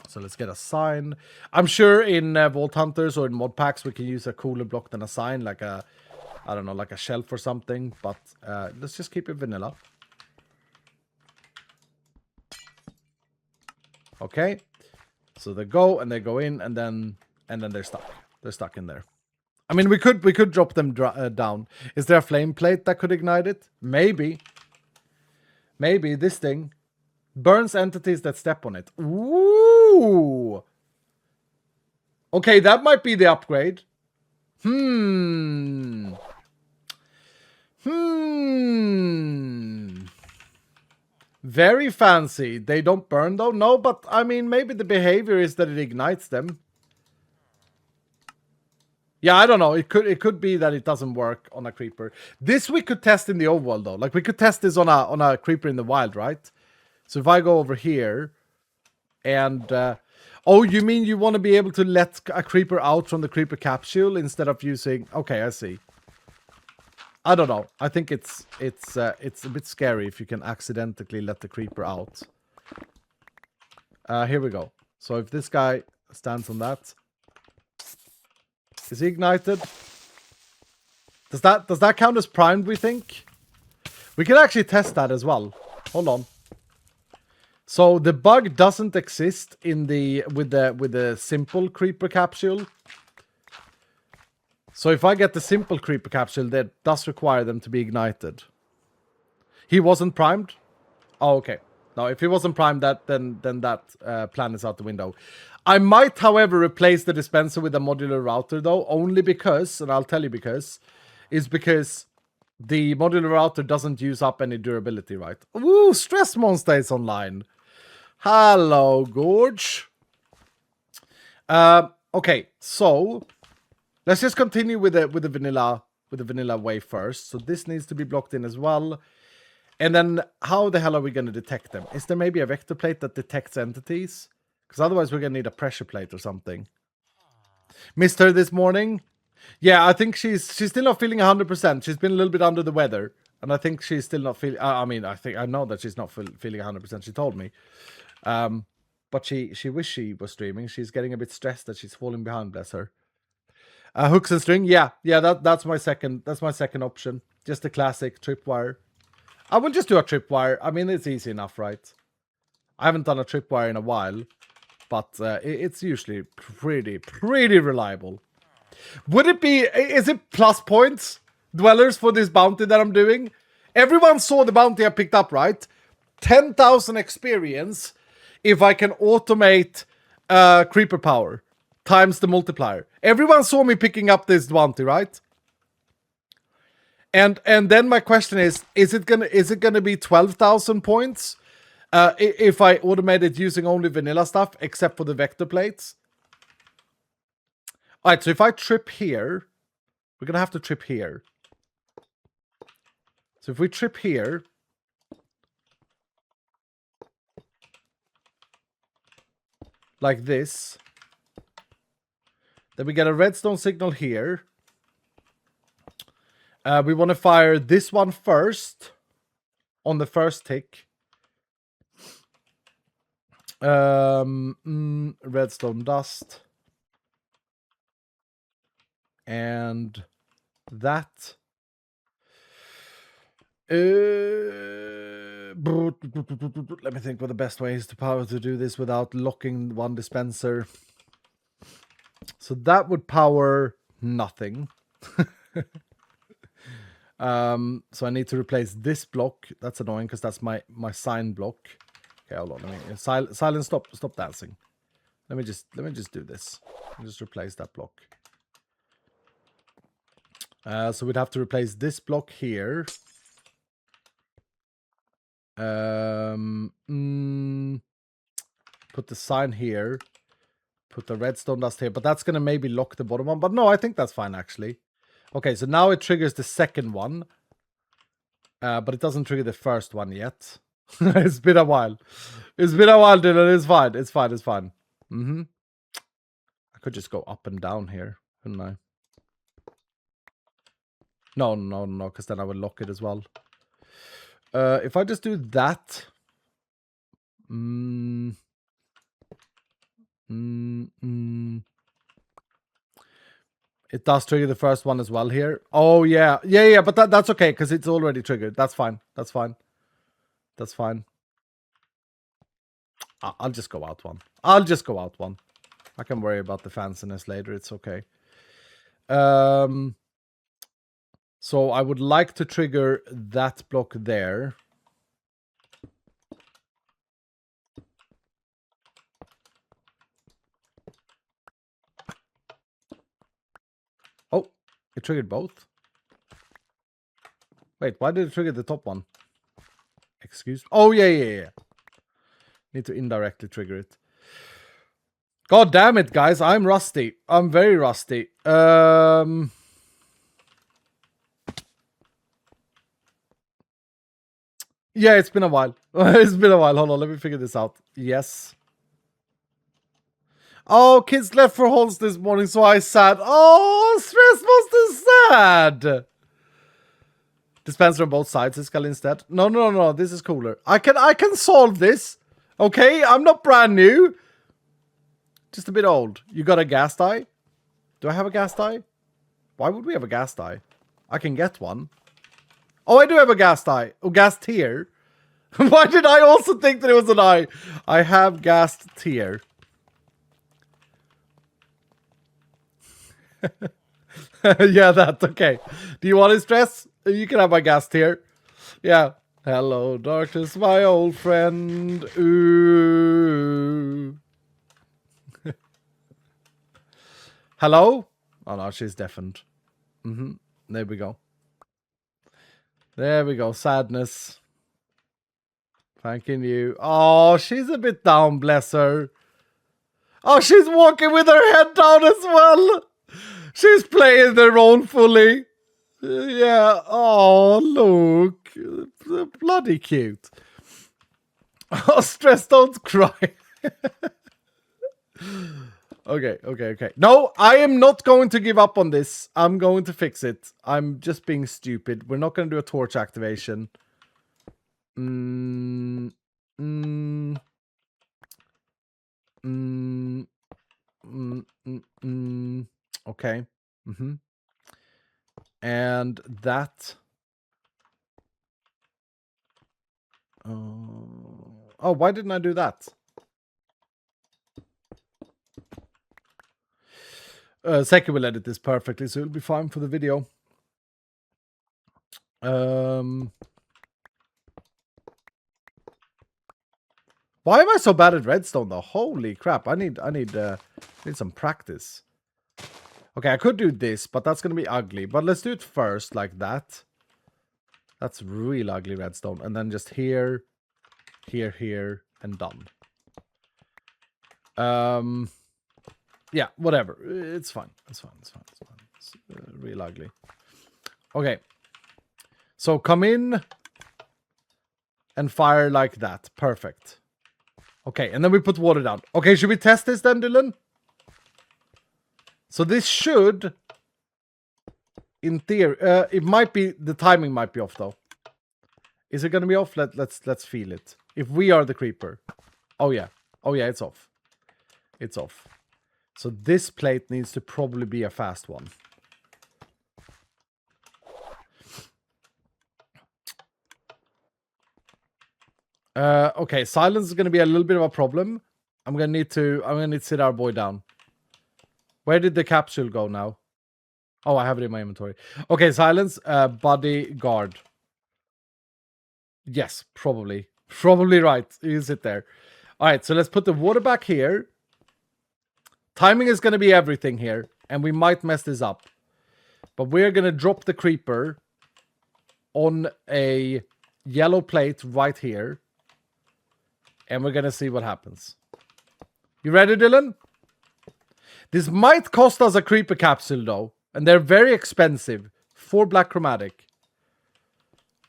So let's get a sign. I'm sure in Vault Hunters or in mod packs we can use a cooler block than a sign, like a, I don't know, like a shelf or something. But let's just keep it vanilla. Okay. So they go and they go in, and then they're stuck. They're stuck in there. I mean, we could drop them down. Is there a flame plate that could ignite it? Maybe. Maybe this thing burns entities that step on it. Ooh. Okay, that might be the upgrade. Very fancy. They don't burn though? No, but I mean, maybe the behavior is that it ignites them. Yeah, I don't know. It could be that it doesn't work on a creeper. This we could test in the overworld though. Like we could test this on a creeper in the wild, right? So if I go over here and oh, you mean you want to be able to let a creeper out from the creeper capsule instead of using... Okay, I see. I don't know. I think it's a bit scary if you can accidentally let the creeper out. Here we go. So if this guy stands on that, is he ignited? Does that count as primed, we think? We can actually test that as well. Hold on. So the bug doesn't exist in with the simple creeper capsule. So if I get the simple creeper capsule, that does require them to be ignited. He wasn't primed? Oh, okay. No, if he wasn't primed, then that plan is out the window. I might, however, replace the dispenser with a modular router, though, only because, and I'll tell you because, is because the modular router doesn't use up any durability, right? Ooh, Stress Monster is online. Hello, Gorge. Okay, so let's just continue with the vanilla way first. So this needs to be blocked in as well. And then how the hell are we going to detect them? Is there maybe a vector plate that detects entities? Because otherwise we're going to need a pressure plate or something. Missed her this morning. Yeah, I think she's still not feeling 100%. She's been a little bit under the weather. And I think she's still not feeling... I mean, I know that she's not feeling 100%. She told me. But she wished she was streaming. She's getting a bit stressed that she's falling behind, bless her. Hooks and string. Yeah, that's my second option. Just a classic tripwire. I will just do a tripwire. I mean, it's easy enough, right? I haven't done a tripwire in a while, but it's usually pretty reliable. Would it be... Is it plus points, dwellers, for this bounty that I'm doing? Everyone saw the bounty I picked up, right? 10,000 experience if I can automate creeper power times the multiplier. Everyone saw me picking up this bounty, right? And then my question is it gonna be 12,000 points if I automate it using only vanilla stuff except for the vector plates? All right, so if I trip here, we're gonna have to trip here. So if we trip here, like this, then we get a redstone signal here. We want to fire this one first on the first tick. Redstone dust. And that. Let me think what the best way is to do this without locking one dispenser. So that would power nothing. So I need to replace this block. That's annoying because that's my sign block. Okay, hold on. Let me silence. Stop dancing. Let me just do this. Just replace that block. So we'd have to replace this block here. Put the sign here. Put the redstone dust here, but that's going to maybe lock the bottom one. But no, I think that's fine, actually. Okay, so now it triggers the second one. But it doesn't trigger the first one yet. It's been a while. It's been a while, Dylan. It's fine. It's fine. It's fine. Mm-hmm. I could just go up and down here, couldn't I? No, because then I would lock it as well. If I just do that... It does trigger the first one as well here. Oh, yeah. Yeah, but that's okay, because it's already triggered. That's fine. That's fine. That's fine. I'll just go out one. I'll just go out one. I can worry about the fanciness later. It's okay. So I would like to trigger that block there. Oh, it triggered both. Wait, why did it trigger the top one? Excuse? Oh, yeah. Need to indirectly trigger it. God damn it, guys. I'm rusty. I'm very rusty. Yeah, it's been a while. It's been a while. Hold on, let me figure this out. Yes. Oh, kids left for halls this morning, so I sad. Oh, stress was sad. Dispenser on both sides, Iskal instead. No. This is cooler. I can solve this. Okay, I'm not brand new. Just a bit old. You got a gas dye? Do I have a gas dye? Why would we have a gas dye? I can get one. Oh, I do have a gas dye. Oh, gas tier. Why did I also think that it was an eye? I have gas tier. Yeah, that's okay. Do you want to stress? You can have my gas tier. Yeah. Hello, darkness, my old friend. Ooh. Hello? Oh no, she's deafened. There we go. There we go. Sadness. Thanking you. Oh, she's a bit down, bless her. Oh, she's walking with her head down as well. She's playing the role fully. Yeah. Oh, look. Bloody cute. Oh, stress, don't cry. Okay. No, I am not going to give up on this. I'm going to fix it. I'm just being stupid. We're not going to do a torch activation. Okay. And that... Oh, why didn't I do that? Seki will edit this perfectly, so it'll be fine for the video. Why am I so bad at redstone though? Holy crap! I need some practice. Okay, I could do this, but that's gonna be ugly. But let's do it first, like that. That's real ugly redstone, and then just here, and done. Yeah, whatever. It's fine. It's real ugly. Okay. So come in and fire like that. Perfect. Okay, and then we put water down. Okay, should we test this then, Dylan? So this should, in theory, it might be, the timing might be off though. Is it gonna be off? Let's feel it. If we are the creeper. Oh yeah, it's off. It's off. So this plate needs to probably be a fast one. Okay, silence is gonna be a little bit of a problem. I'm gonna need to sit our boy down. Where did the capsule go now? Oh, I have it in my inventory. Okay, silence, bodyguard. Yes, probably. Probably right. You sit there. Alright, so let's put the water back here. Timing is gonna be everything here, and we might mess this up. But we're gonna drop the creeper on a yellow plate right here. And we're gonna see what happens. You ready, Dylan? This might cost us a creeper capsule though, and they're very expensive. 4 black chromatic.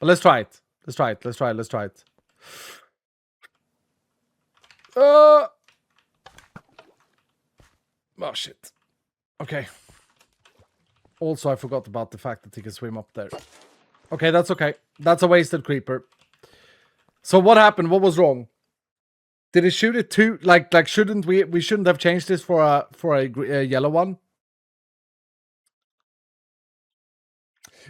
But let's try it. Let's try it. Let's try it. Let's try it. Oh shit. Okay. Also, I forgot about the fact that he can swim up there. Okay, that's okay. That's a wasted creeper. So what happened? What was wrong? Did it shoot it too? Like shouldn't we shouldn't have changed this for a yellow one?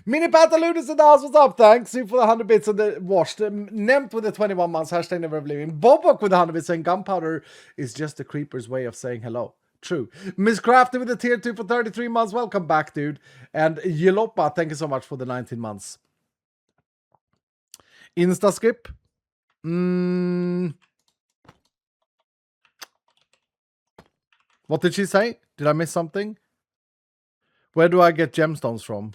Mini Pantaloon is in the house. What's up? Thanks you for the 100 bits and the washed. Nemp with the 21 months. Hashtag never believing. Bobok with the 100 bits saying gunpowder is just the creeper's way of saying hello. True. Miss Crafty with the tier 2 for 33 months. Welcome back, dude. And Yelopa, thank you so much for the 19 months. Insta skip. What did she say? Did I miss something? Where do I get gemstones from?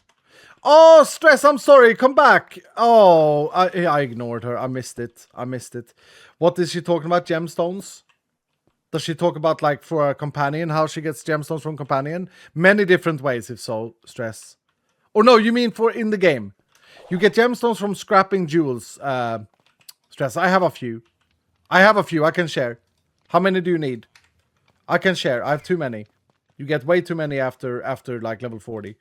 Oh, Stress, I'm sorry. Come back. Oh, I ignored her. I missed it. What is she talking about? Gemstones? Does she talk about, like, for a companion, how she gets gemstones from companion? Many different ways, if so, Stress. Or no, you mean for in the game. You get gemstones from scrapping jewels, Stress. I have a few. I can share. How many do you need? I can share. I have too many. You get way too many after like level 40.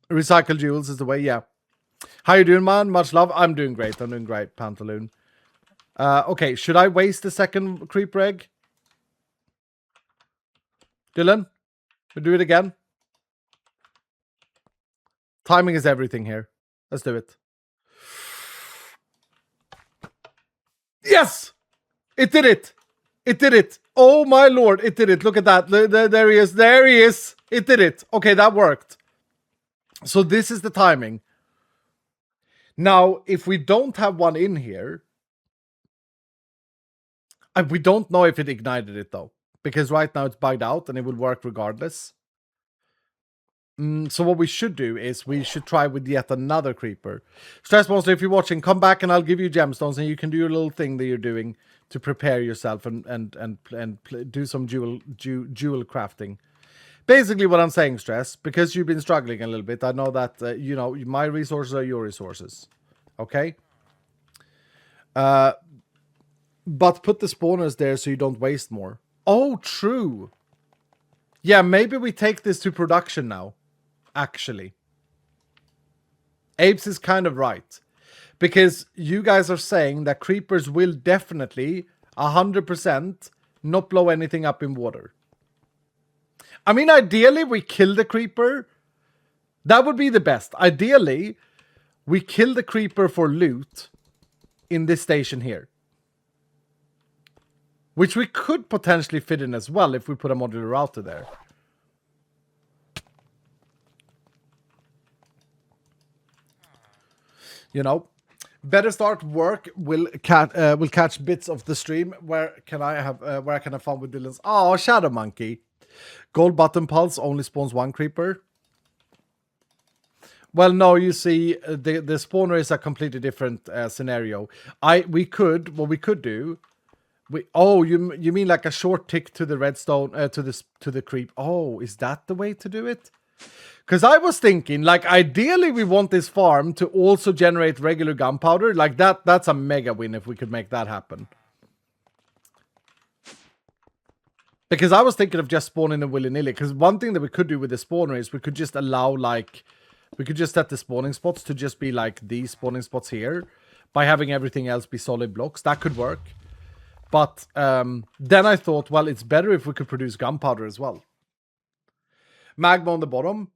Recycle jewels is the way, yeah. How you doing, man? Much love. I'm doing great, Pantaloon. Okay, should I waste the second creeper egg? Dylan? We'll do it again. Timing is everything here. Let's do it. Yes! It did it! It did it! Oh my lord, it did it. Look at that. There he is. There he is. It did it. Okay, that worked. So this is the timing. Now, if we don't have one in here, we don't know if it ignited it though, because right now it's bugged out and it will work regardless. So what we should do is we should try with yet another creeper. Stress Monster, if you're watching, come back and I'll give you gemstones and you can do your little thing that you're doing to prepare yourself and do some jewel crafting. Basically what I'm saying, Stress, because you've been struggling a little bit, I know that, you know, my resources are your resources. Okay? But put the spawners there so you don't waste more. Oh, true. Yeah, maybe we take this to production now. Actually. Apes is kind of right. Because you guys are saying that creepers will definitely, 100%, not blow anything up in water. I mean, ideally, we kill the creeper. That would be the best. Ideally, we kill the creeper for loot in this station here. Which we could potentially fit in as well if we put a modular router there. You know, better start work will catch bits of the stream. Where can I have fun with Dylan's? Oh, Shadow Monkey. Gold button pulse only spawns one creeper. Well, no, you see, the spawner is a completely different scenario. What we could do. You mean like a short tick to the redstone to the creep? Oh, is that the way to do it? Because I was thinking, like, ideally we want this farm to also generate regular gunpowder. Like, that's a mega win if we could make that happen. Because I was thinking of just spawning a willy-nilly. Because one thing that we could do with the spawner is we could just allow, like... We could just set the spawning spots to just be, like, these spawning spots here. By having everything else be solid blocks. That could work. But then I thought, well, it's better if we could produce gunpowder as well. Magma on the bottom.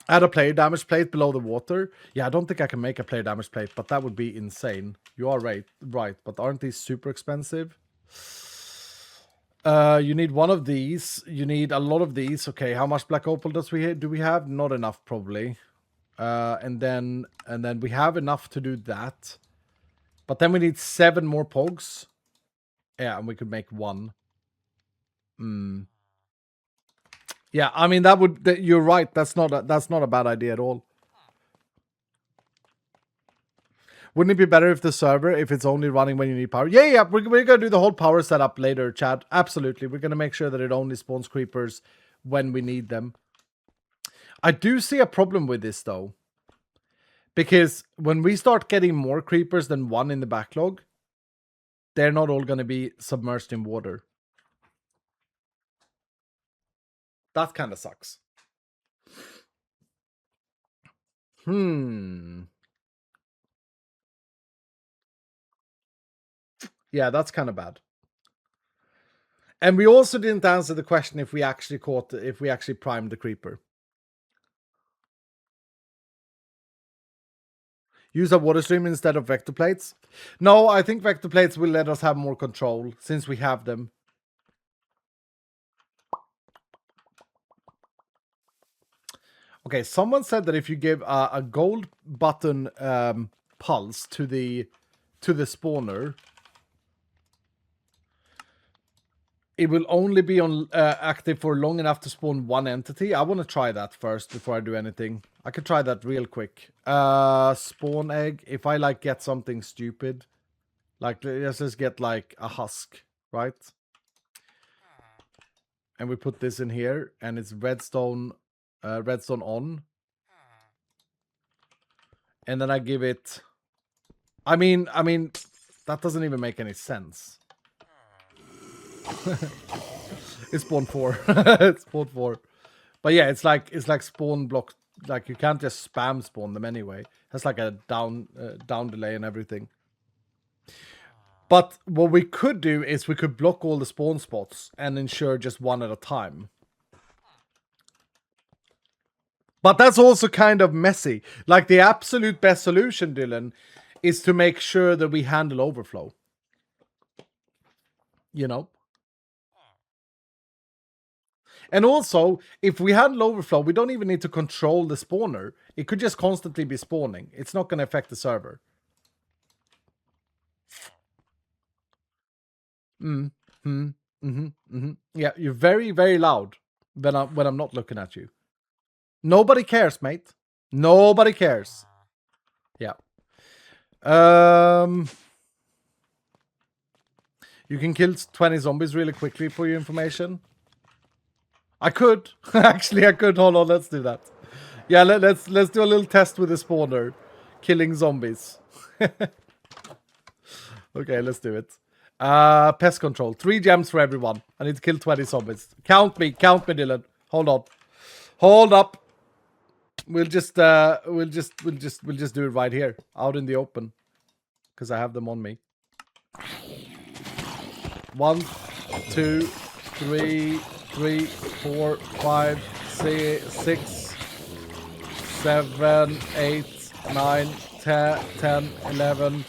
Add a player damage plate below the water. Yeah, I don't think I can make a player damage plate, but that would be insane. You are right, but aren't these super expensive? You need one of these. You need a lot of these. Okay, how much black opal do we have? Not enough, probably. And then we have enough to do that. But then we need 7 more pogs. Yeah, and we could make 1. Yeah, I mean you're right. That's not a bad idea at all. Wouldn't it be better if the server, if it's only running when you need power? Yeah, we're going to do the whole power setup later, Chad. Absolutely. We're going to make sure that it only spawns creepers when we need them. I do see a problem with this, though. Because when we start getting more creepers than one in the backlog, they're not all going to be submerged in water. That kind of sucks. Yeah, that's kind of bad. And we also didn't answer the question if we actually primed the creeper. Use a water stream instead of vector plates? No, I think vector plates will let us have more control since we have them. Okay, someone said that if you give a gold button pulse to the spawner, it will only be on active for long enough to spawn one entity. I want to try that first before I do anything. I could try that real quick. Spawn egg. If I like get something stupid, like let's just get like a husk, right? And we put this in here, and it's redstone on. And then I give it. I mean, that doesn't even make any sense. It's spawn 4. It's spawn 4. But yeah, it's like spawn block. Like you can't just spam spawn them anyway. That's like a down delay and everything. But what we could do is we could block all the spawn spots and ensure just one at a time. But that's also kind of messy. Like the absolute best solution, Dylan, is to make sure that we handle overflow. You know? And also, if we handle overflow, we don't even need to control the spawner. It could just constantly be spawning. It's not going to affect the server. Yeah, you're very, very loud when I'm not looking at you. Nobody cares, mate. Nobody cares. Yeah. You can kill 20 zombies really quickly for your information. I could. Actually, I could. Hold on, let's do that. Yeah, let's do a little test with the spawner. Killing zombies. Okay, let's do it. Pest control. 3 gems for everyone. I need to kill 20 zombies. Count me, Dylan. Hold on. Hold up. We'll just do it right here, out in the open, because I have them on me. 1, 2, 3, 4, 5, 6, 7, 8, 9, 10, 11,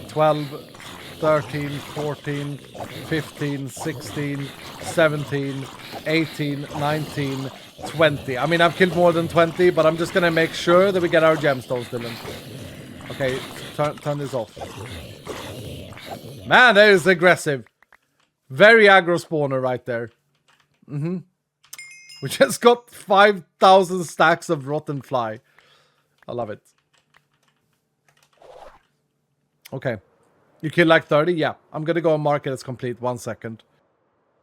12, 13, 14, 15, 16, 17, 18, 19, 20. I mean, I've killed more than 20, but I'm just gonna make sure that we get our gemstones, Dylan. Okay, turn this off. Man, that is aggressive. Very aggro spawner right there. We just got 5,000 stacks of rotten fly. I love it. Okay. You kill like 30? Yeah. I'm gonna go and mark it as complete. 1 second.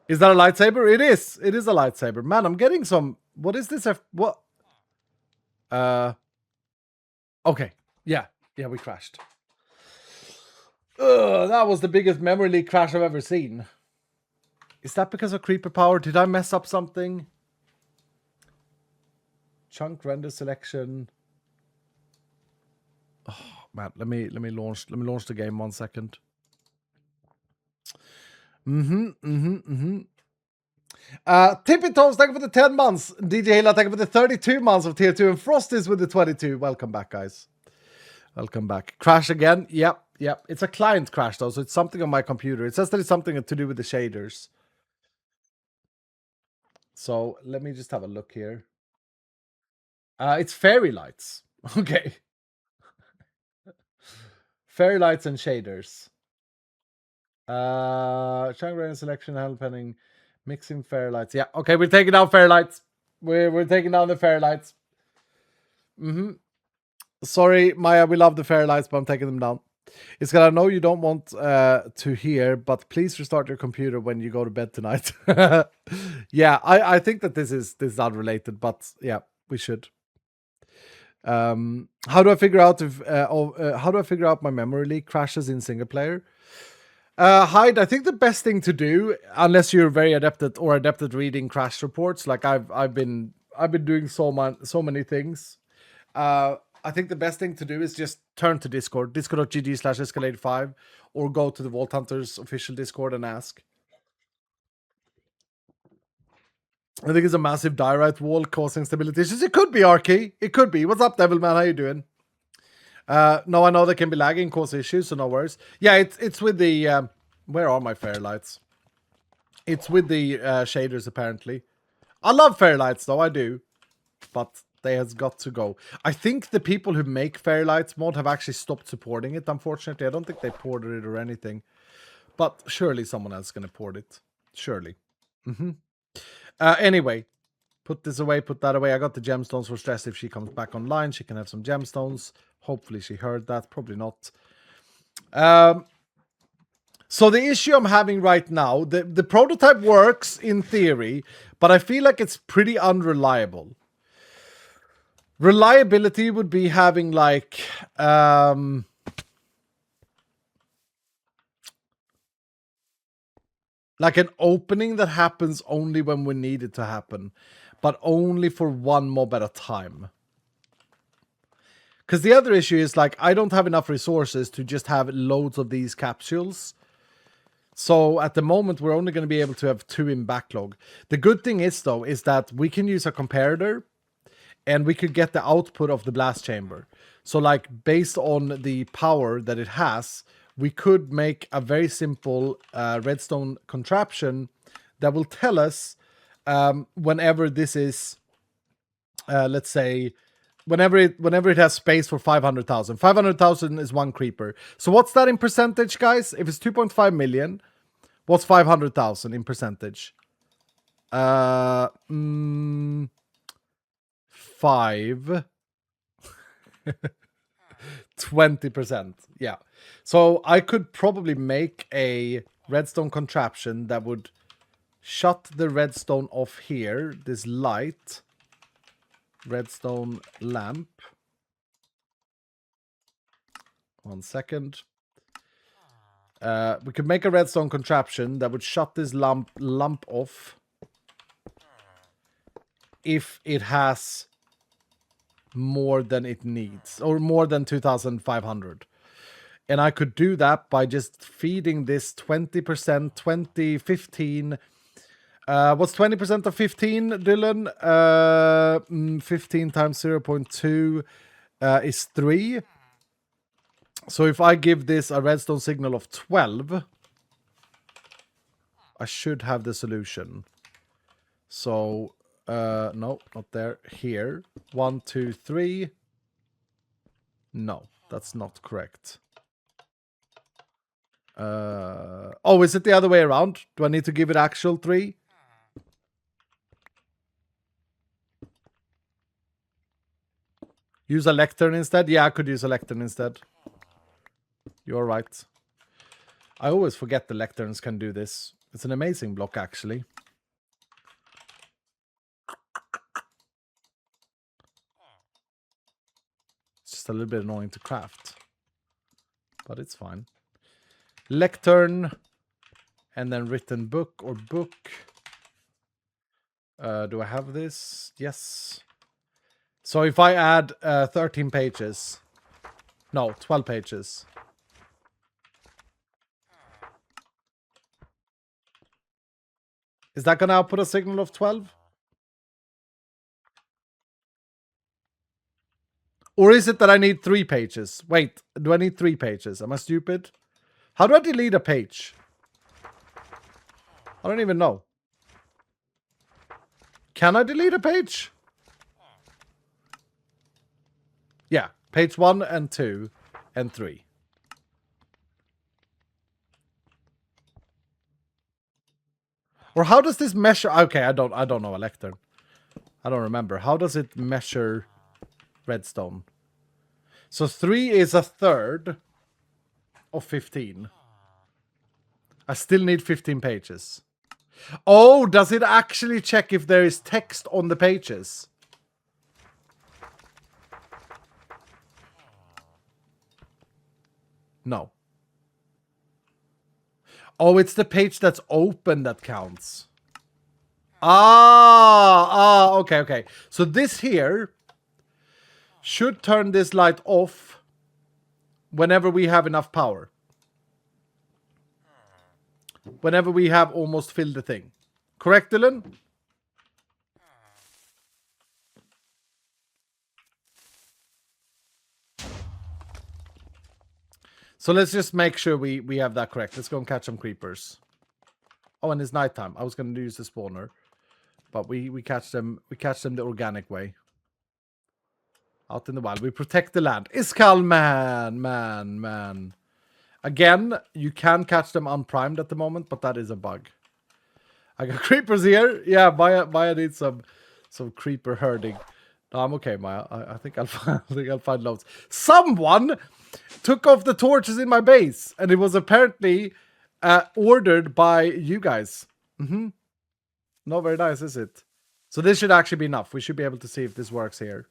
Is that a lightsaber? It is. It is a lightsaber. Man, I'm getting some... What is this? What? Okay. Yeah. Yeah, we crashed. That was the biggest memory leak crash I've ever seen. Is that because of creeper power? Did I mess up something? Chunk render selection. Oh man, let me launch the game 1 second. Tippy Toes, thank you for the 10 months. DJ Hila, thank you for the 32 months of tier 2. And Frosty's with the 22. Welcome back, guys. Welcome back. Crash again. Yep. It's a client crash, though, so it's something on my computer. It says that it's something to do with the shaders. So let me just have a look here. It's fairy lights. Okay. Fairy lights and shaders. Chunk render selection, handle pending. Mixing fairy lights. Yeah, okay, we're taking down fairy lights. We're taking down the fairy lights. Sorry, Maya, we love the fairy lights, but I'm taking them down. It's gonna know you don't want to hear, but please restart your computer when you go to bed tonight. Yeah, I think that this is unrelated, but yeah, we should. How do I figure out if how do I figure out my memory leak crashes in single player? Hyde, I think the best thing to do, unless you're very adept at reading crash reports, like I've been doing so many things. I think the best thing to do is just turn to Discord, discord.gg/escalade5, or go to the Vault Hunters official Discord and ask. I think it's a massive diorite wall causing stability issues. It could be, Arky. It could be. What's up, Devilman? How you doing? No, I know they can be lagging, cause issues, so no worries. Yeah, it's with the... where are my Fairlights? It's with the shaders, apparently. I love Fairlights, though. I do. But they has got to go. I think the people who make Fairlights mod have actually stopped supporting it, unfortunately. I don't think they ported it or anything. But surely someone else is going to port it. Surely. Anyway, put this away, put that away. I got the gemstones for Stress. If she comes back online, she can have some gemstones. Hopefully she heard that. Probably not. So the issue I'm having right now, the prototype works in theory, but I feel like it's pretty unreliable. Reliability would be having like an opening that happens only when we need it to happen, but only for one mob at a time. Because the other issue is, like, I don't have enough resources to just have loads of these capsules. So at the moment, we're only going to be able to have 2 in backlog. The good thing is, though, is that we can use a comparator and we could get the output of the blast chamber. So, like, based on the power that it has, we could make a very simple redstone contraption that will tell us whenever this is, let's say, whenever it has space for 500,000. 500,000 is 1 creeper. So what's that in percentage, guys? If it's 2.5 million, what's 500,000 in percentage? 5. 20%. Yeah. So I could probably make a redstone contraption that would shut the redstone off here, this light. Redstone lamp. 1 second. We could make a redstone contraption that would shut this lamp off if it has more than it needs, or more than 2,500. And I could do that by just feeding this 20%, 20, 15. What's 20% of 15, Dylan? 15 times 0.2 is 3. So if I give this a redstone signal of 12, I should have the solution. So, no, not there. Here. 1, 2, 3. No, that's not correct. Oh, is it the other way around? Do I need to give it actual 3? Use a lectern instead? Yeah, I could use a lectern instead. You're right. I always forget the lecterns can do this. It's an amazing block, actually. It's just a little bit annoying to craft. But it's fine. Lectern. And then written book or book. Do I have this? Yes. So if I add 13 pages. No, 12 pages. Is that going to output a signal of 12? Or is it that I need 3 pages? Wait, do I need 3 pages? Am I stupid? How do I delete a page? I don't even know. Can I delete a page? Yeah, page 1 and 2 and 3. Or how does this measure? Okay, I don't know a lectern. I don't remember. How does it measure redstone? So 3 is a third. of 15. I still need 15 pages. Oh, does it actually check if there is text on the pages? No. Oh, it's the page that's open that counts. Okay. So this here should turn this light off whenever we have enough power. Whenever we have almost filled the thing. Correct, Dylan? So let's just make sure we have that correct. Let's go and catch some creepers. Oh, and it's nighttime. I was going to use the spawner. But we catch them the organic way. Out in the wild. We protect the land. Iskal, man. Again, you can catch them unprimed at the moment, but that is a bug. I got creepers here. Yeah, Maya needs some creeper herding. No, I'm okay, Maya. I think I'll find loads. Someone took off the torches in my base, and it was apparently ordered by you guys. Not very nice, is it? So this should actually be enough. We should be able to see if this works here.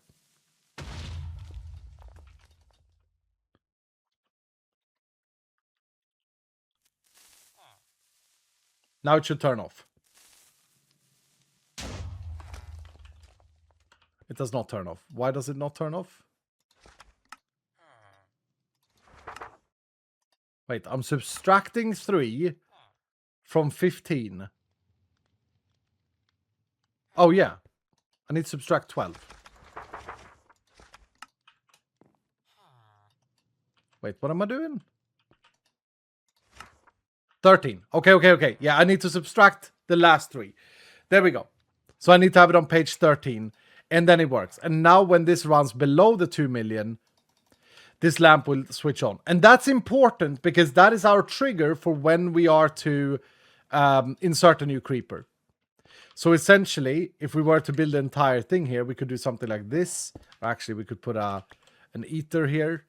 Now it should turn off. It does not turn off. Why does it not turn off? Wait, I'm subtracting 3 from 15. Oh, yeah. I need to subtract 12. Wait, what am I doing? 13. Okay. Yeah, I need to subtract the last 3. There we go. So I need to have it on page 13. And then it works. And now when this runs below the 2 million, this lamp will switch on. And that's important because that is our trigger for when we are to insert a new creeper. So essentially, if we were to build the entire thing here, we could do something like this. Or actually, we could put an eater here.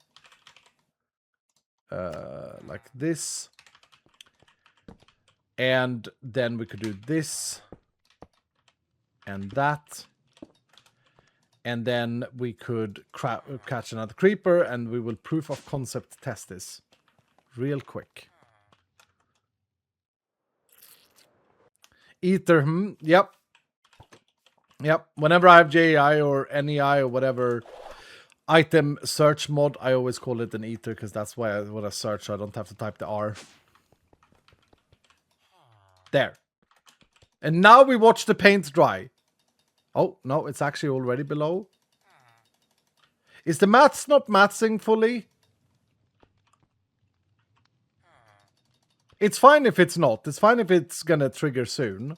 Like this. And then we could do this. And that. And then we could catch another creeper, and we will proof of concept test this real quick. Ether, yep. Whenever I have JI or NEI or whatever item search mod, I always call it an ether because that's what I search. So I don't have to type the R. There. And now we watch the paint dry. Oh, no, it's actually already below. Is the maths not mathsing fully? It's fine if it's not. It's fine if it's gonna trigger soon.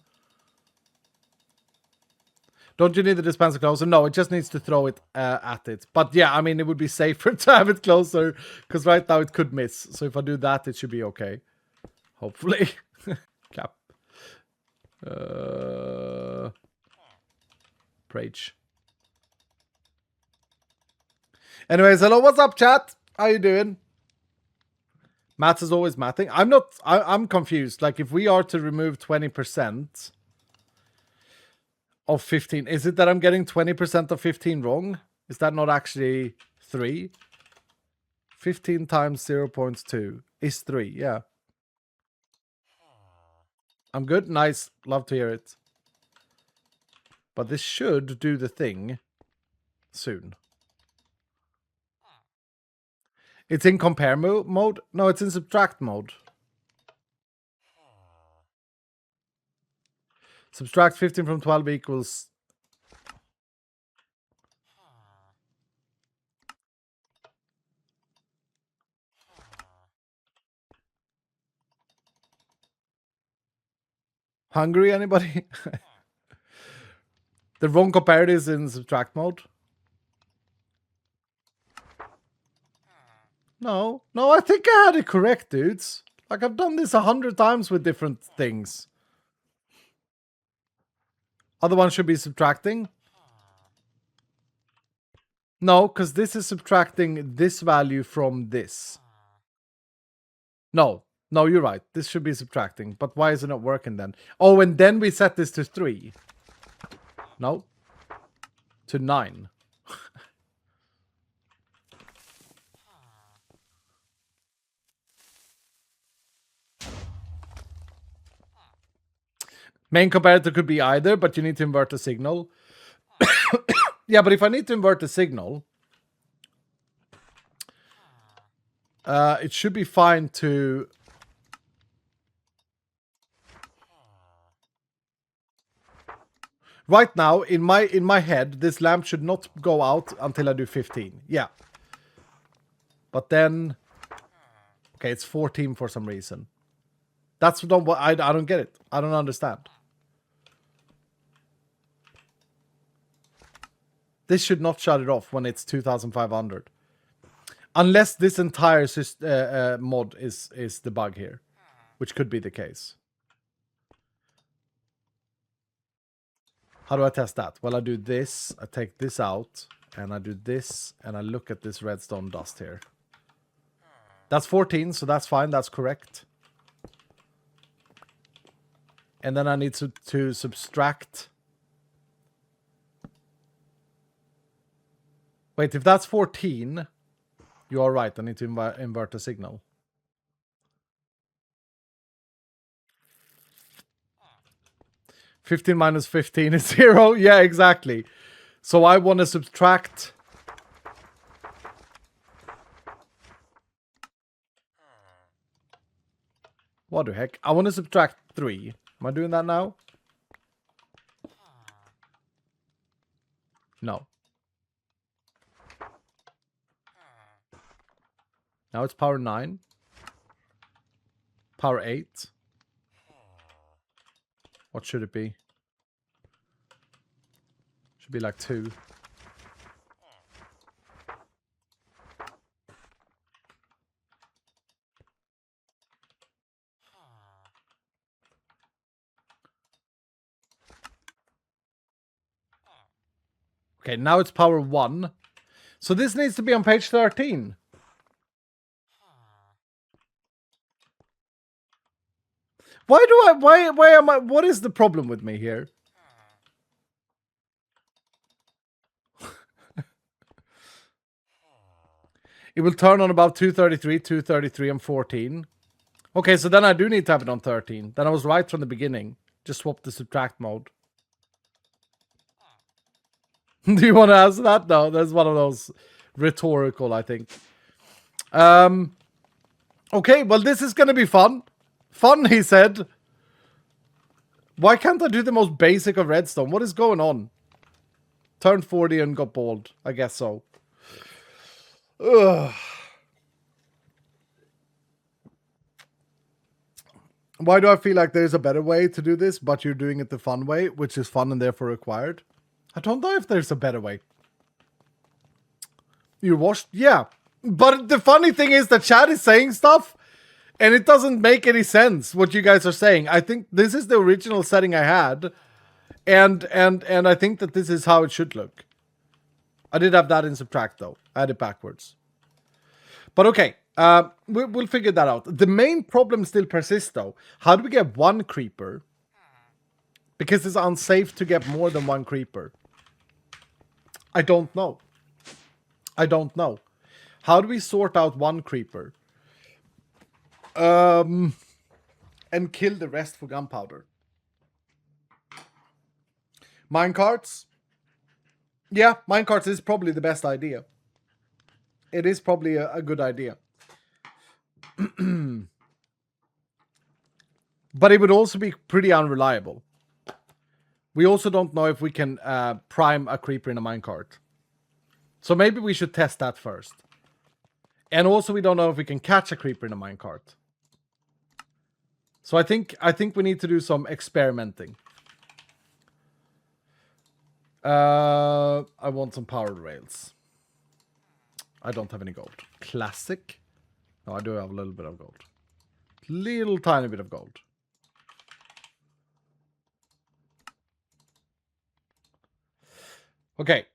Don't you need the dispenser closer? No, it just needs to throw it at it. But yeah, I mean, it would be safer to have it closer because right now it could miss. So if I do that, it should be okay. Hopefully. Cap. Prage. Anyways, hello, what's up, chat? How you doing? Maths is always mathing. I'm confused. Like, if we are to remove 20% of 15, is it that I'm getting 20% of 15 wrong? Is that not actually 3? 15 times 0.2 is 3, yeah. I'm good, nice, love to hear it. But this should do the thing soon. It's in compare mode? No, it's in subtract mode. Subtract 15 from 12 equals... Hungry, anybody? The wrong compare is in subtract mode. No, I think I had it correct, dudes. Like, I've done this 100 times with different things. Other one should be subtracting. No, because this is subtracting this value from this. No, no, you're right. This should be subtracting. But why is it not working then? Oh, and then we set this to 3. No. To 9. Main comparator could be either, but you need to invert the signal. Yeah, but if I need to invert the signal, it should be fine to... Right now, in my head, this lamp should not go out until I do 15. Yeah. But then... Okay, it's 14 for some reason. That's not what... I don't get it. I don't understand. This should not shut it off when it's 2,500. Unless this entire mod is the bug here. Which could be the case. How do I test that? Well, I do this, I take this out, and I do this, and I look at this redstone dust here. That's 14, so that's fine, that's correct. And then I need to subtract... Wait, if that's 14, you are right, I need to invert the signal. (15 minus 15 is 0. Yeah, exactly. So I want to subtract... What the heck? I want to subtract 3. Am I doing that now? No. Now it's power 9. Power 8. What should it be? Should be like 2. Okay, now it's power 1. So this needs to be on page 13. Why am I, what is the problem with me here? It will turn on about 233, 233, and 14. Okay, so then I do need to have it on 13. Then I was right from the beginning. Just swap the subtract mode. Do you want to answer that? No, that's one of those rhetorical, I think. Okay, well, this is going to be fun. Fun, he said. Why can't I do the most basic of redstone? What is going on? Turned 40 and got bald. I guess so. Ugh. Why do I feel like there's a better way to do this, but you're doing it the fun way, which is fun and therefore required? I don't know if there's a better way. You watched? Yeah. But the funny thing is that chat is saying stuff and it doesn't make any sense what you guys are saying. I think this is the original setting I had. And I think that this is how it should look. I did have that in subtract though. I had it backwards. But okay. We'll figure that out. The main problem still persists though. How do we get 1 creeper? Because it's unsafe to get more than 1 creeper. I don't know. I don't know. How do we sort out 1 creeper? And kill the rest for gunpowder. Minecarts? Yeah, minecarts is probably the best idea. It is probably a good idea. But it would also be pretty unreliable. We also don't know if we can prime a creeper in a minecart. So maybe we should test that first. And also we don't know if we can catch a creeper in a minecart. So I think we need to do some experimenting. I want some powered rails. I don't have any gold. Classic. No, I do have a little bit of gold. Little tiny bit of gold. Okay.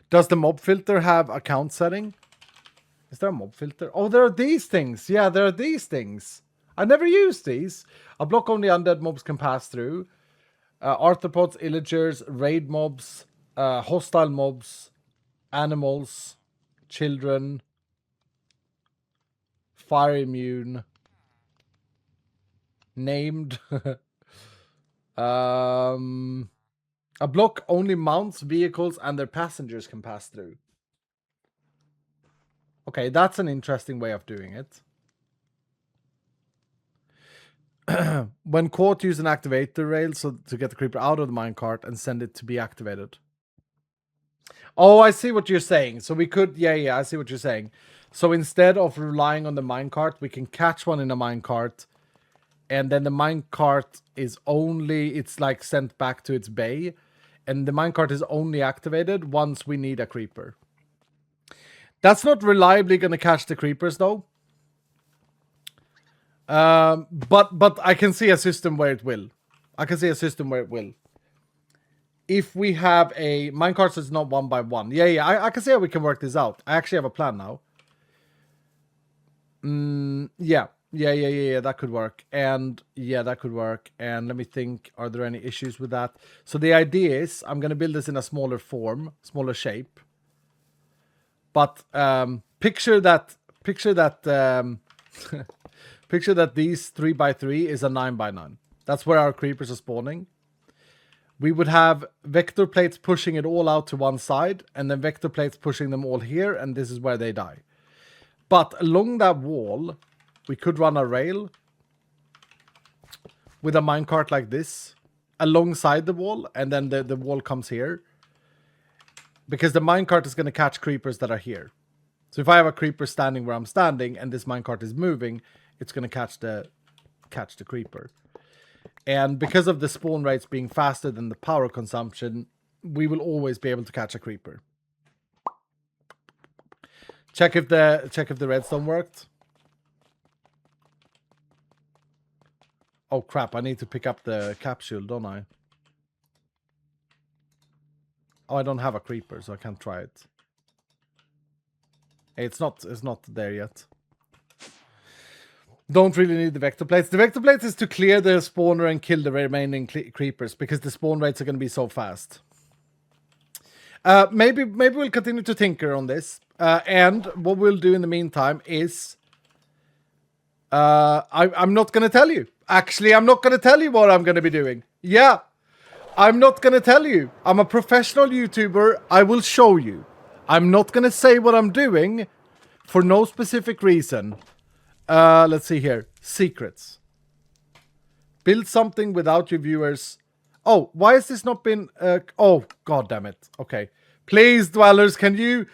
Does the mob filter have account setting? Is there a mob filter? Oh, there are these things. Yeah, there are these things. I never used these. A block only undead mobs can pass through. Arthropods, illagers, raid mobs, hostile mobs, animals, children, fire immune, named. A block only mounts vehicles and their passengers can pass through. Okay, that's an interesting way of doing it. When caught, use an activator rail so to get the creeper out of the minecart and send it to be activated. Oh, I see what you're saying. So we could, yeah, I see what you're saying. So instead of relying on the minecart, we can catch one in a minecart, and then the minecart is only, it's like sent back to its bay, and the minecart is only activated once we need a creeper. That's not reliably going to catch the creepers, though. But I can see a system where it will. If we have a minecart that's not 1 by 1. Yeah, I can see how we can work this out. I actually have a plan now. Yeah, that could work. And yeah, that could work. And let me think, are there any issues with that? So the idea is I'm going to build this in a smaller form, smaller shape. But picture that picture that these 3 by 3 is a 9 by 9. That's where our creepers are spawning. We would have vector plates pushing it all out to one side, and then vector plates pushing them all here, and this is where they die. But along that wall, we could run a rail with a minecart like this alongside the wall, and then the wall comes here. Because the minecart is going to catch creepers that are here. So if I have a creeper standing where I'm standing, and this minecart is moving, it's going to catch the creeper. And because of the spawn rates being faster than the power consumption, we will always be able to catch a creeper. Check if the redstone worked. Oh crap, I need to pick up the capsule, don't I? Oh, I don't have a creeper, so I can't try it. It's not there yet. Don't really need the vector plates. The vector plates is to clear the spawner and kill the remaining creepers, because the spawn rates are going to be so fast. Maybe we'll continue to tinker on this. And what we'll do in the meantime is... I'm not going to tell you. Actually, I'm not going to tell you what I'm going to be doing. Yeah, I'm not going to tell you. I'm a professional YouTuber. I will show you. I'm not going to say what I'm doing for no specific reason. Let's see here. Secrets. Build something without your viewers. Oh, why has this not been... oh, god damn it. Okay. Please, dwellers, can you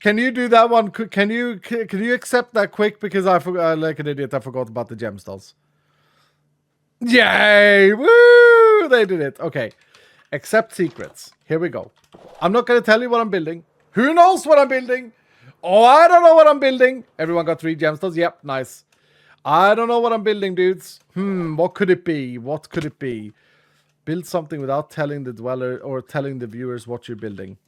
do that one? Can you accept that quick? Because I forgot, like an idiot, I forgot about the gemstones. Yay! Woo! They did it. Okay. Accept secrets. Here we go. I'm not going to tell you what I'm building. Who knows what I'm building? Oh, I don't know what I'm building. Everyone got 3 gemstones? Yep, nice. I don't know what I'm building, dudes. What could it be? What could it be? Build something without telling the dweller or telling the viewers what you're building.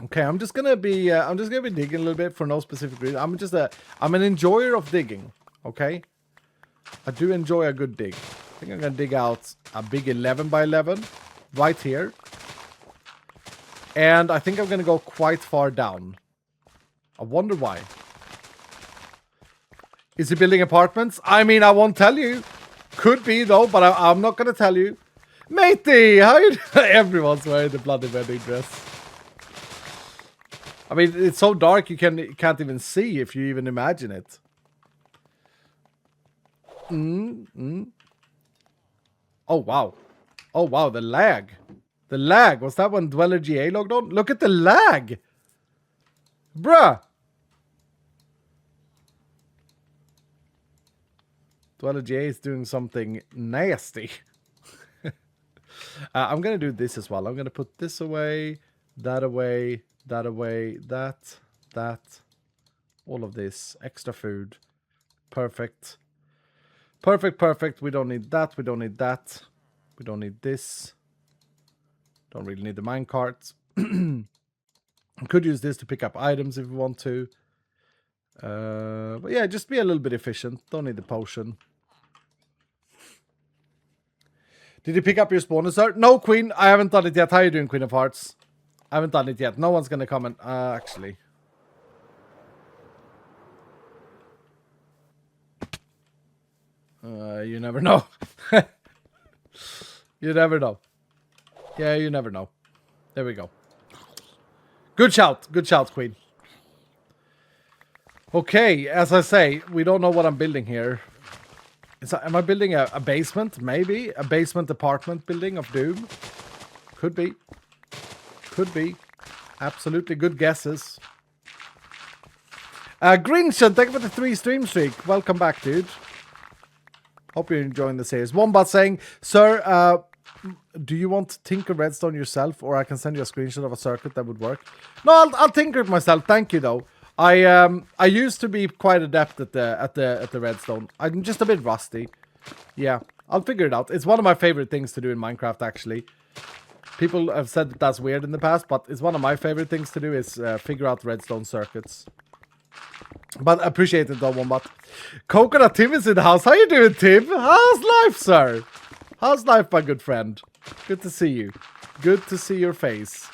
Okay, I'm just gonna be digging a little bit for no specific reason. I'm an enjoyer of digging. Okay, I do enjoy a good dig. I think I'm gonna dig out a big 11 by 11 right here, and I think I'm gonna go quite far down. I wonder why. Is he building apartments? I mean, I won't tell you. Could be though, but I'm not gonna tell you. Matey, how you doing? Everyone's wearing the bloody wedding dress. I mean, it's so dark you can't even see if you even imagine it. Oh wow. Oh wow, the lag. The lag. Was that when Dweller GA logged on? Look at the lag. Bruh. Dweller GA is doing something nasty. I'm going to do this as well. I'm going to put this away, that away, that away, that, all of this. Extra food. Perfect. Perfect, perfect. We don't need that. We don't need that. We don't need this. Don't really need the minecart. Could use this to pick up items if we want to. But yeah, just be a little bit efficient. Don't need the potion. Did you pick up your spawner, sir? No, Queen. I haven't done it yet. How are you doing, Queen of Hearts? I haven't done it yet. No one's gonna comment. Actually. You never know. You never know. Yeah, you never know. There we go. Good shout. Good shout, Queen. Okay, as I say, we don't know what I'm building here. Am I building a basement? Maybe. A basement apartment building of Doom? Could be. Could be. Absolutely good guesses. Grinchen, thank you for the 3 stream streak. Welcome back, dude. Hope you're enjoying the series. Wombat saying, sir, do you want to tinker redstone yourself, or I can send you a screenshot of a circuit that would work? No, I'll tinker it myself. Thank you, though. I used to be quite adept at the redstone. I'm just a bit rusty. Yeah, I'll figure it out. It's one of my favorite things to do in Minecraft, actually. People have said that that's weird in the past, but it's one of my favorite things to do is figure out redstone circuits. But appreciate it though, Wombat. Coconut Tim is in the house. How you doing, Tim? How's life, sir? How's life, my good friend? Good to see you. Good to see your face.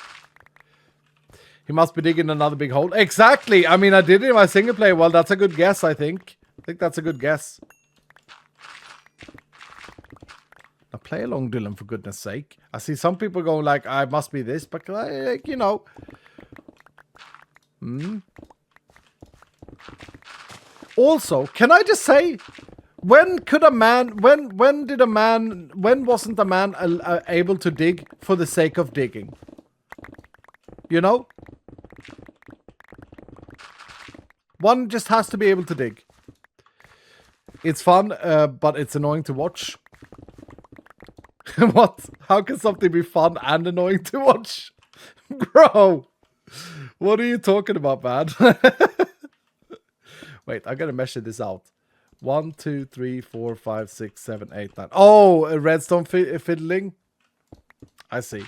He must be digging another big hole. Exactly. I mean, I did it in my single player. Well, that's a good guess, I think. I think that's a good guess. Now play along, Dylan, for goodness sake. I see some people going like, I must be this, but like, you know. Also, can I just say, when wasn't a man able to dig for the sake of digging? You know? One just has to be able to dig. It's fun, but it's annoying to watch. What? How can something be fun and annoying to watch? Bro! What are you talking about, man? Wait, I gotta measure this out. 1, 2, 3, 4, 5, 6, 7, 8, 9. Oh, a redstone fiddling. I see.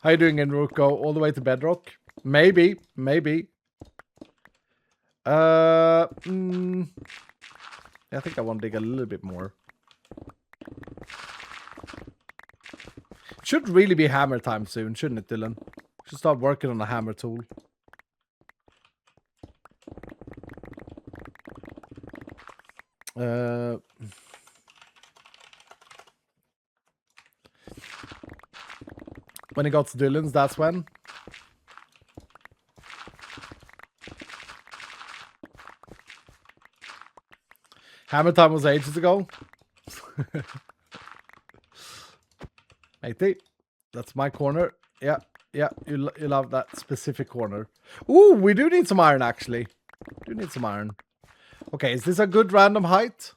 How you doing, Enruko? All the way to bedrock? Maybe. I think I want to dig a little bit more. Should really be hammer time soon, shouldn't it, Dylan? Should start working on a hammer tool. When it got to Dylan's, that's when. Hammer time was ages ago. Matey, that's my corner. Yeah, you love that specific corner. Ooh, we do need some iron, actually. Do need some iron. Okay, is this a good random height?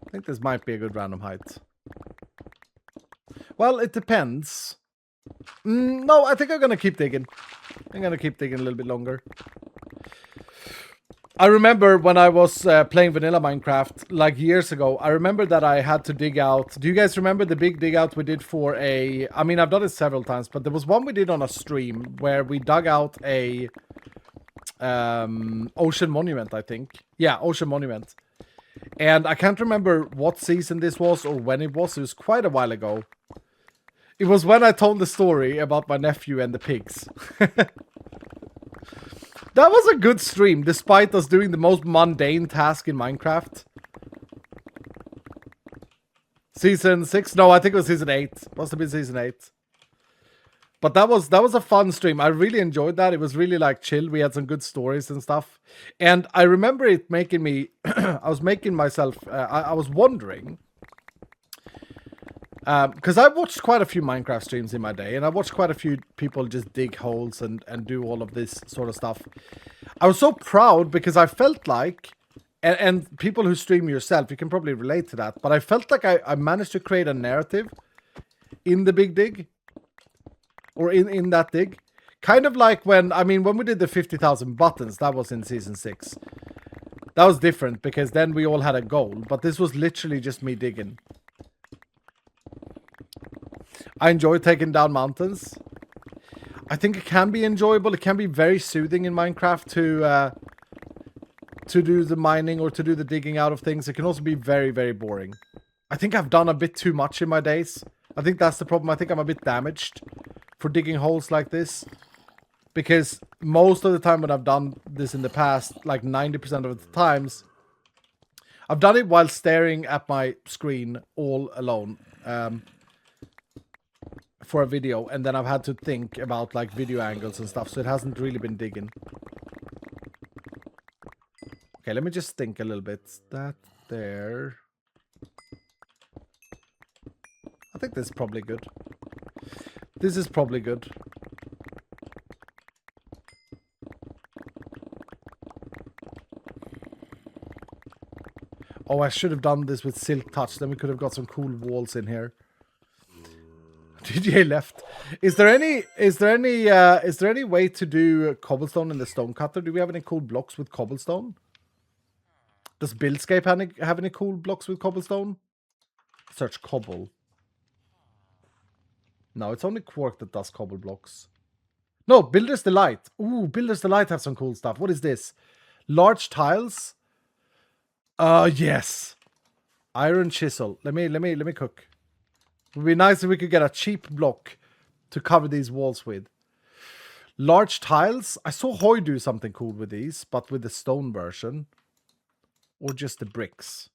I think this might be a good random height. Well, it depends. No, I think I'm gonna keep digging. I'm gonna keep digging a little bit longer. I remember when I was playing vanilla Minecraft, like years ago, I remember that I had to dig out. Do you guys remember the big dig out we did for a... I mean, I've done it several times, but there was one we did on a stream where we dug out a ocean monument, I think. Yeah, ocean monument. And I can't remember what season this was or when it was. It was quite a while ago. It was when I told the story about my nephew and the pigs. That was a good stream, despite us doing the most mundane task in Minecraft. Season 6? No, I think it was season 8. Must have been season 8. But that was a fun stream. I really enjoyed that. It was really like chill. We had some good stories and stuff. And I remember it making me... I was making myself... I was wondering... Because I watched quite a few Minecraft streams in my day, and I watched quite a few people just dig holes and do all of this sort of stuff. I was so proud because I felt like, and people who stream yourself, you can probably relate to that, but I felt like I managed to create a narrative in the big dig, or in that dig. Kind of like when we did the 50,000 buttons, that was in season 6. That was different because then we all had a goal, but this was literally just me digging. I enjoy taking down mountains. I think it can be enjoyable. It can be very soothing in Minecraft to do the mining or to do the digging out of things. It can also be very, very boring. I think I've done a bit too much in my days. I think that's the problem. I think I'm a bit damaged for digging holes like this. Because most of the time when I've done this in the past, like 90% of the times, I've done it while staring at my screen all alone for a video. And then I've had to think about like video angles and stuff. So it hasn't really been digging. Okay, let me just think a little bit. That there. I think this is probably good. This is probably good. Oh, I should have done this with Silk Touch. Then we could have got some cool walls in here. DJ left. Is there any way to do cobblestone in the stone cutter? Do we have any cool blocks with cobblestone? Does Buildscape have any cool blocks with cobblestone? Search cobble. No, it's only Quark that does cobble blocks. No, Builder's Delight. Ooh, Builder's Delight have some cool stuff. What is this? Large tiles. Yes. Iron chisel. Let me cook. It would be nice if we could get a cheap block to cover these walls with. Large tiles. I saw Hoy do something cool with these, but with the stone version. Or just the bricks.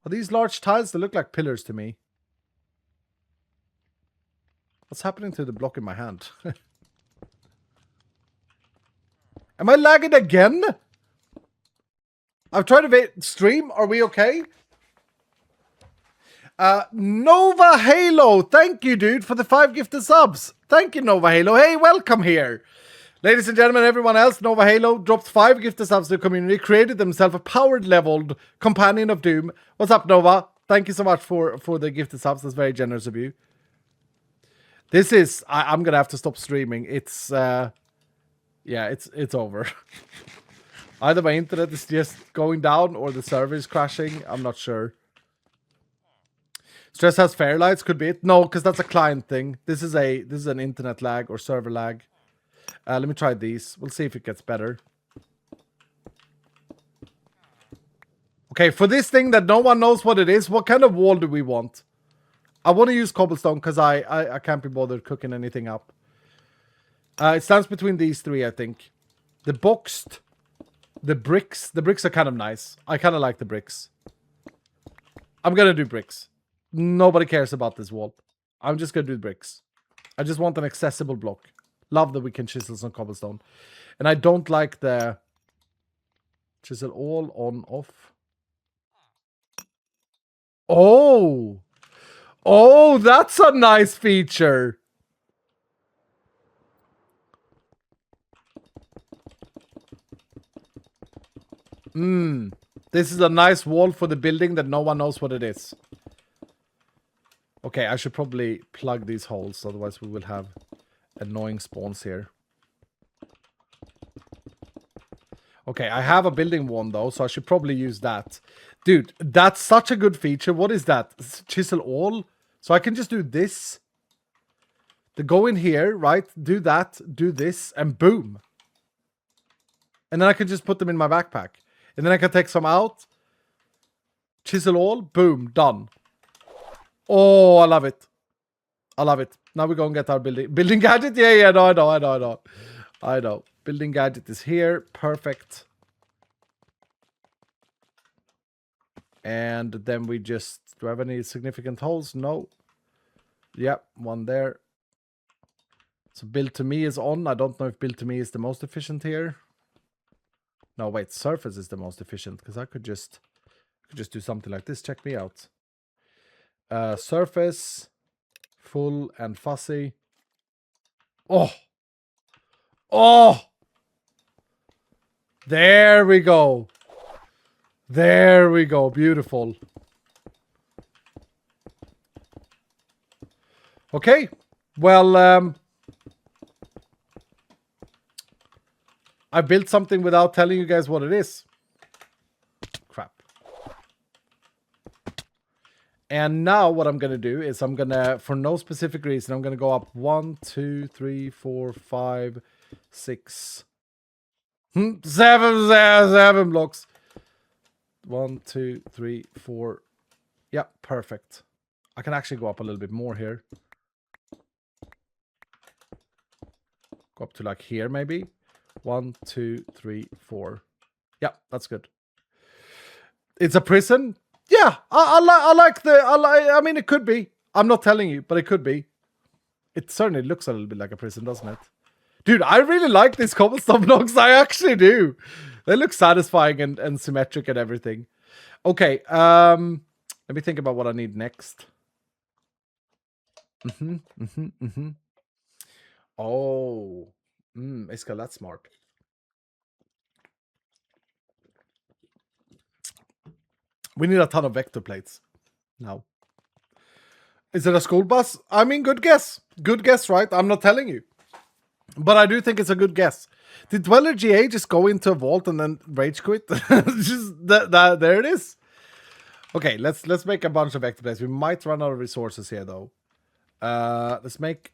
Are these large tiles? They look like pillars to me. What's happening to the block in my hand? Am I lagging again? I've tried to stream. Are we okay? Nova Halo. Thank you, dude, for the 5 gifted subs. Thank you, Nova Halo. Hey, welcome here. Ladies and gentlemen, everyone else, Nova Halo dropped 5 gifted subs to the community, created themselves a powered leveled companion of doom. What's up, Nova? Thank you so much for the gifted subs. That's very generous of you. This is... I'm going to have to stop streaming. It's... yeah, it's over. Either my internet is just going down or the server is crashing. I'm not sure. Stress has fairlights. Could be it. No, because that's a client thing. This is an internet lag or server lag. Let me try these. We'll see if it gets better. Okay, for this thing that no one knows what it is, what kind of wall do we want? I want to use cobblestone because I can't be bothered cooking anything up. It stands between these 3, I think. The boxed, the bricks. The bricks are kind of nice. I kind of like the bricks. I'm going to do bricks. Nobody cares about this wall. I'm just going to do bricks. I just want an accessible block. Love that we can chisel some cobblestone. And I don't like the chisel all on off. Oh! Oh, that's a nice feature. This is a nice wall for the building that no one knows what it is. Okay, I should probably plug these holes, otherwise we will have annoying spawns here. Okay, I have a building one though, so I should probably use that. Dude, that's such a good feature. What is that? It's chisel all? So I can just do this. To go in here, right? Do that, do this, and boom. And then I can just put them in my backpack. And then I can take some out. Chisel all, boom, done. Oh, I love it. I love it. Now we go and get our building gadget. Yeah, no, I know. Building gadget is here. Perfect. And then we just... Do I have any significant holes? No. Yep, one there. So build to me is on. I don't know if build to me is the most efficient here. No, wait. Surface is the most efficient. Because I could just do something like this. Check me out. Surface... Full and fussy. Oh! Oh! There we go. There we go. Beautiful. Okay. Well, I built something without telling you guys what it is. Crap. And now what I'm going to do is I'm going to, for no specific reason, I'm going to go up 1, 2, 3, 4, 5, 6, 7 blocks. 1, 2, 3, 4. Yeah, perfect. I can actually go up a little bit more here. Go up to like here, maybe. 1, 2, 3, 4. Yeah, that's good. It's a prison. Yeah, I like the. I mean, it could be. I'm not telling you, but it could be. It certainly looks a little bit like a prison, doesn't it? Dude, I really like these cobblestone blocks. I actually do. They look satisfying and symmetric and everything. Okay, let me think about what I need next. Oh, Iska, that's smart. We need a ton of vector plates now. Is it a school bus? I mean, good guess. Good guess, right? I'm not telling you. But I do think it's a good guess. Did Dweller GA just go into a vault and then rage quit? Just there it is. Okay, let's make a bunch of vector plates. We might run out of resources here though. Let's get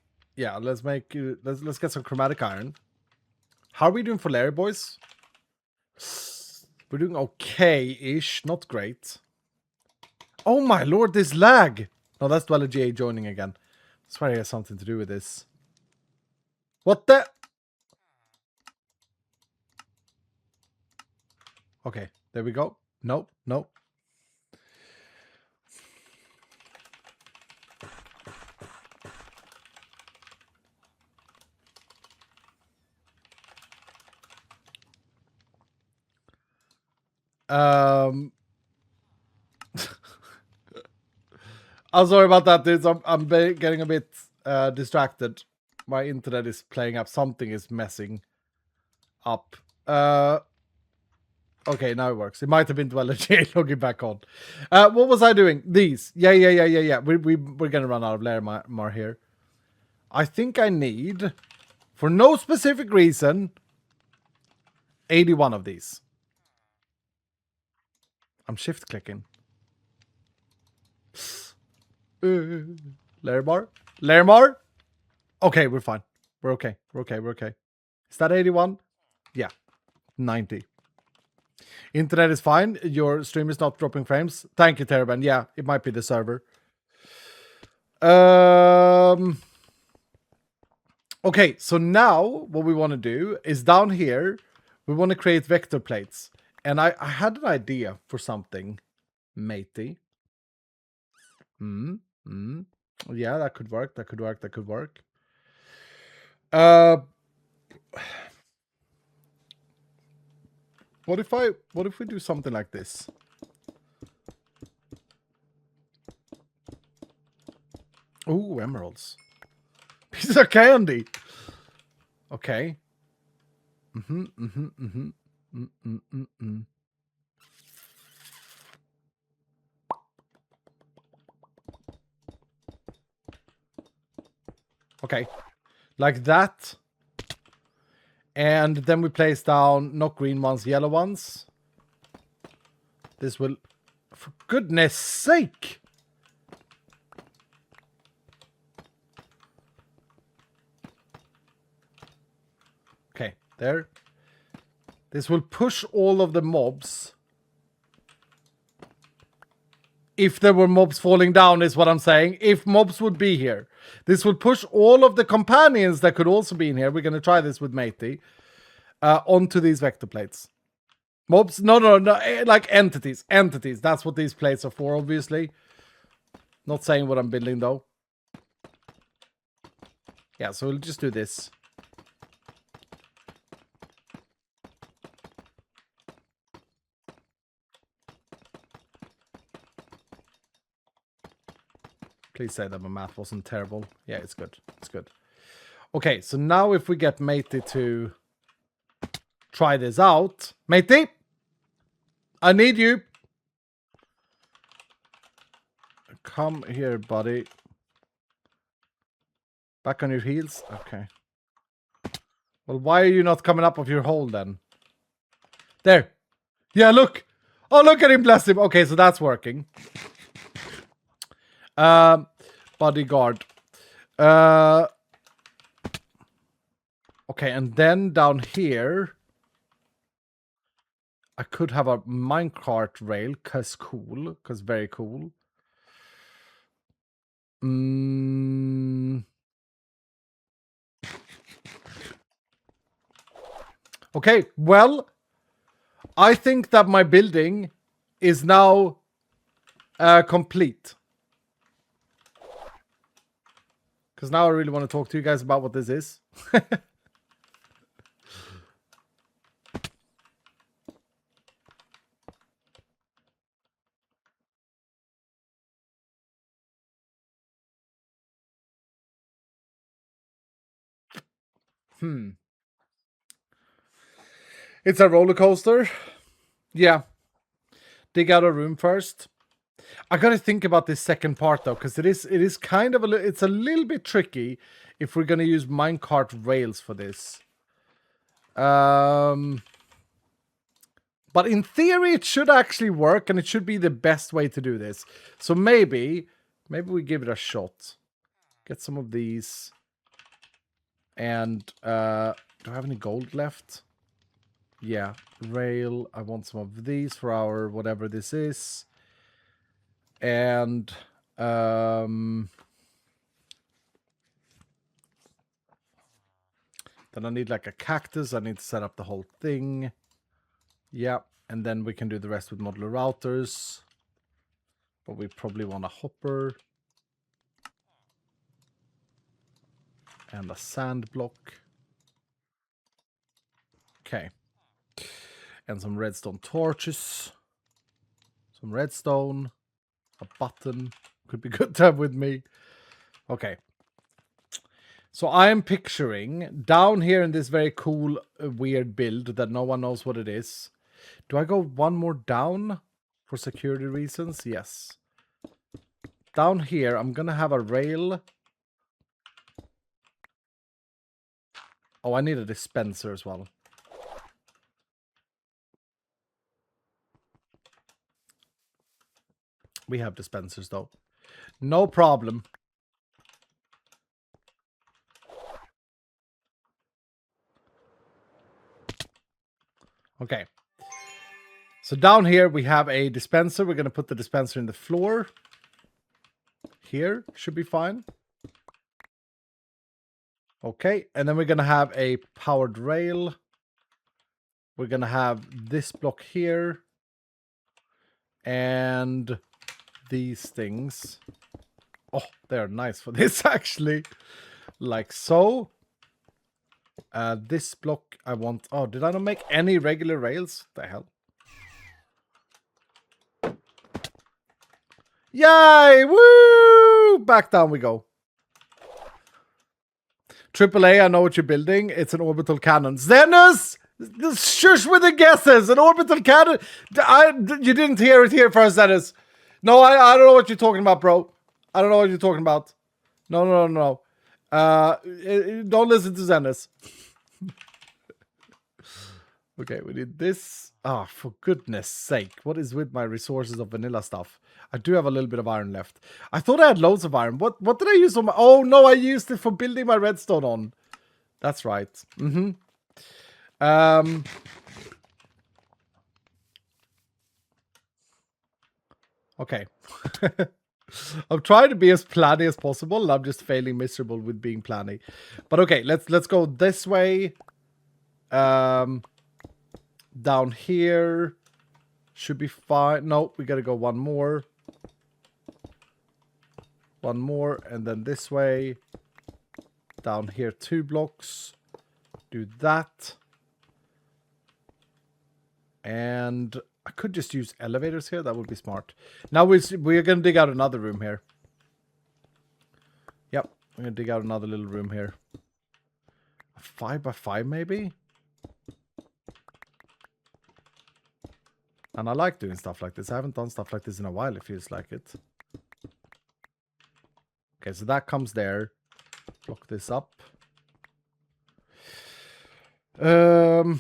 some chromatic iron. How are we doing for Larry boys? We're doing okay-ish, not great. Oh my lord, this lag! No, that's Dweller GA joining again. I swear he has something to do with this. What the? Okay, there we go. Nope, nope. I'm sorry about that, dudes. I'm getting a bit distracted. My internet is playing up. Something is messing up. Okay, now it works. It might have been Dweller J logging back on. What was I doing? These. Yeah. We're gonna run out of Larimar here. I think I need, for no specific reason, 81 of these. I'm shift clicking. Larimar? Okay, we're fine. We're okay. Is that 81? Yeah. 90. Internet is fine. Your stream is not dropping frames. Thank you, Teraban. Yeah, it might be the server. Okay, so now what we want to do is down here, we want to create vector plates. And I had an idea for something, matey. Yeah, that could work. What if we do something like this? Ooh, emeralds. Piece of candy. Okay. Okay. Like that. And then we place down not green ones, yellow ones. This will, for goodness sake. Okay, there. This will push all of the mobs. If there were mobs falling down is what I'm saying. If mobs would be here. This will push all of the companions that could also be in here. We're going to try this with Matey. Onto these vector plates. Mobs? No. Like entities. Entities. That's what these plates are for, obviously. Not saying what I'm building, though. Yeah, so we'll just do this. Please say that my math wasn't terrible. Yeah, it's good. Okay, so now if we get Matey to try this out. Matey! I need you. Come here, buddy. Back on your heels? Okay. Well, why are you not coming up of your hole then? There. Yeah, look. Oh, look at him, bless him. Okay, so that's working. Bodyguard. Okay, and then down here, I could have a minecart rail, cause cool, cause very cool. Okay, well, I think that my building is now complete. Because now I really want to talk to you guys about what this is. It's a roller coaster. Yeah. Dig out a room first. I gotta think about this second part though, because it is kind of it's a little bit tricky if we're gonna use minecart rails for this. But in theory, it should actually work, and it should be the best way to do this. So maybe we give it a shot. Get some of these. And do I have any gold left? Yeah, rail. I want some of these for our whatever this is. And then I need like a cactus. I need to set up the whole thing. Yeah, and then we can do the rest with modular routers. But we probably want a hopper. And a sand block. Okay. And some redstone torches. Some redstone. A button. Could be good to have with me. Okay. So I am picturing down here in this very cool, weird build that no one knows what it is. Do I go one more down for security reasons? Yes. Down here, I'm going to have a rail. Oh, I need a dispenser as well. We have dispensers though. No problem. Okay. So down here we have a dispenser. We're going to put the dispenser in the floor. Here should be fine. Okay. And then we're going to have a powered rail. We're going to have this block here. And these things. Oh, they're nice for this actually. Like so. This block I want. Oh, did I not make any regular rails? The hell? Yay! Woo! Back down we go. AAA, I know what you're building. It's an orbital cannon. Zenus! Shush with the guesses! An orbital cannon! You didn't hear it here first, Zenus. No, I don't know what you're talking about, bro. I don't know what you're talking about. No. Don't listen to Zenus. Okay, we did this. Ah, for goodness sake. What is with my resources of vanilla stuff? I do have a little bit of iron left. I thought I had loads of iron. What did I use on my... Oh, no, I used it for building my redstone on. That's right. Okay. I'm trying to be as planny as possible, and I'm just failing miserable with being planny. But okay, let's go this way. Down here should be fine. Nope, we gotta go one more. One more, and then this way. Down here, 2 blocks. Do that. And I could just use elevators here. That would be smart. Now we're going to dig out another room here. Yep. I'm going to dig out another little room here. A 5x5 maybe? And I like doing stuff like this. I haven't done stuff like this in a while. It feels like it. Okay, so that comes there. Block this up. Where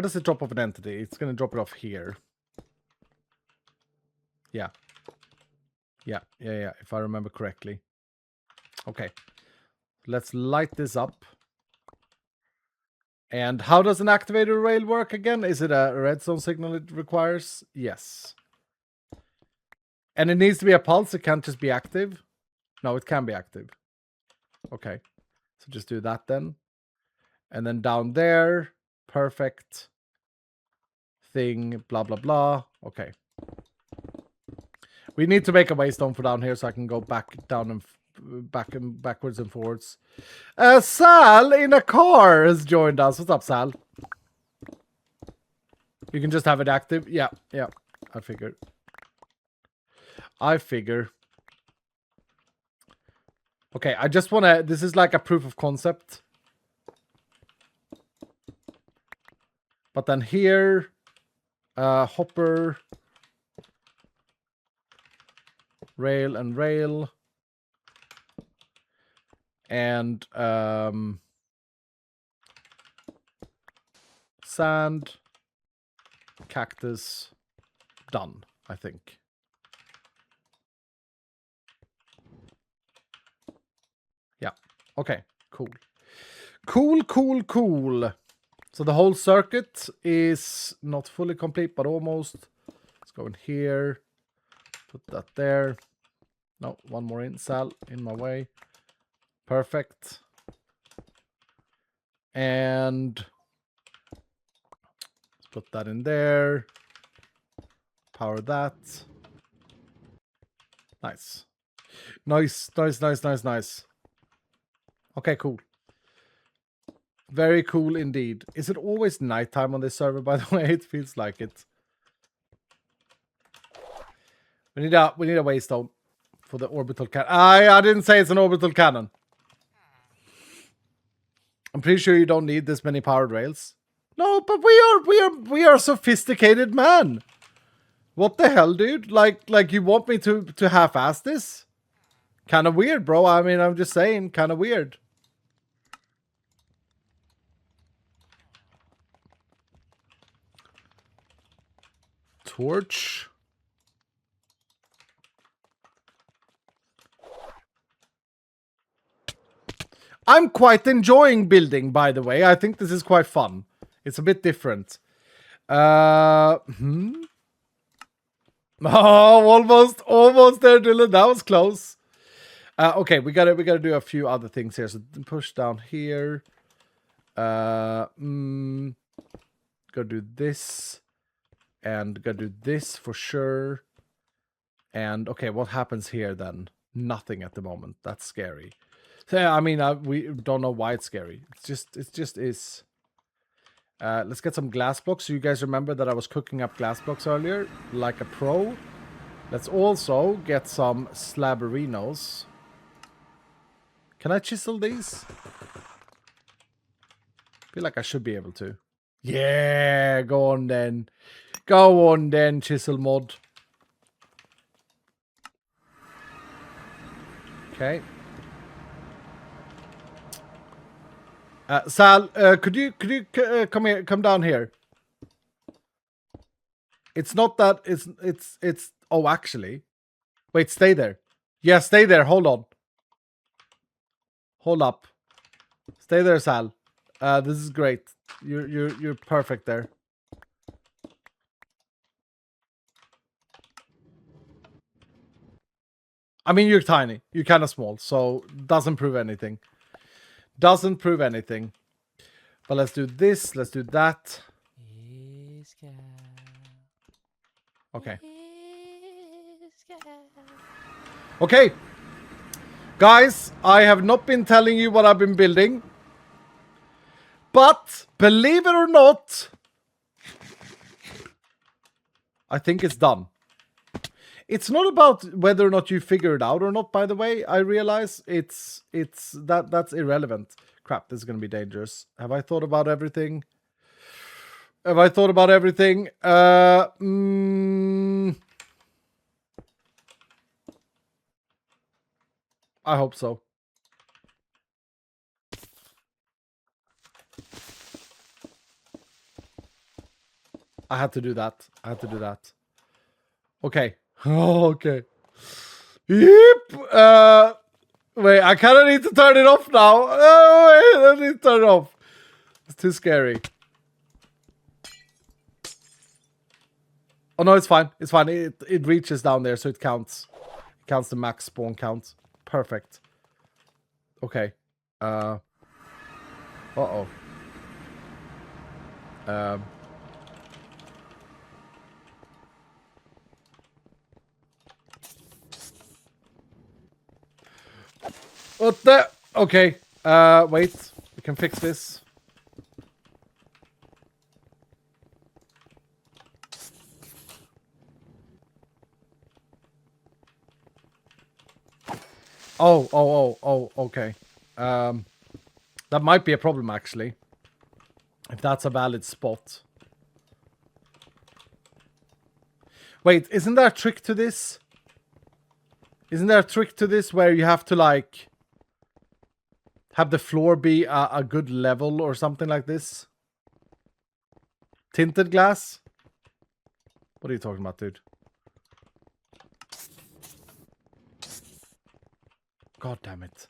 does it drop off an entity? It's going to drop it off here. Yeah. Yeah, if I remember correctly. Okay. Let's light this up. And how does an activator rail work again? Is it a redstone signal it requires? Yes. And it needs to be a pulse. It can't just be active. No, it can be active. Okay. So just do that then. And then down there. Perfect. Thing. Blah, blah, blah. Okay. We need to make a waystone for down here so I can go back down and backwards and forwards. Sal in a car has joined us. What's up, Sal? You can just have it active. Yeah. I figured. Okay, I just want to... This is like a proof of concept. But then here... hopper... Rail and rail. And... sand. Cactus. Done, I think. Yeah. Okay. Cool. Cool. So the whole circuit is not fully complete, but almost. Let's go in here. Put that there. No, one more in. Sal, in my way. Perfect. And let's put that in there. Power that. Nice. Nice. Okay, cool. Very cool indeed. Is it always nighttime on this server, by the way? It feels like it. We need a waystone for the orbital cannon. I didn't say it's an orbital cannon. I'm pretty sure you don't need this many powered rails. No, but we are sophisticated man. What the hell, dude? Like you want me to half-ass this? Kind of weird, bro. I mean, I'm just saying, kind of weird. Torch. I'm quite enjoying building, by the way. I think this is quite fun. It's a bit different. Oh, almost there, Dylan. That was close. Okay, we gotta do a few other things here. So push down here. Go do this. And go do this for sure. And okay, what happens here then? Nothing at the moment. That's scary. So, I mean, we don't know why it's scary. It just is. Let's get some glass blocks. So you guys remember that I was cooking up glass blocks earlier, like a pro. Let's also get some slabberinos. Can I chisel these? I feel like I should be able to. Yeah, go on then. Go on then, chisel mod. Okay. Sal, could you come down here? It's not that it's oh, actually. Wait, stay there. Yeah, stay there. Hold on. Hold up. Stay there, Sal. This is great. You're perfect there. I mean, you're tiny. You're kind of small, so doesn't prove anything. Doesn't prove anything. But let's do this. Let's do that. Okay. Okay. Guys, I have not been telling you what I've been building. But, believe it or not, I think it's done. It's not about whether or not you figure it out or not, by the way. I realize that's irrelevant. Crap, this is going to be dangerous. Have I thought about everything? I hope so. I had to do that. Okay. Oh, okay. Yep. Wait, I kind of need to turn it off now. Oh, wait, I need to turn it off. It's too scary. Oh, no, it's fine. It's fine. It reaches down there, so it counts. It counts the max spawn count. Perfect. Okay. Uh-oh. What the? Okay. Wait. We can fix this. Oh, okay. That might be a problem, actually. If that's a valid spot. Wait, isn't there a trick to this? Isn't there a trick to this where you have to, like, have the floor be a good level or something like this? Tinted glass? What are you talking about, dude? God damn it.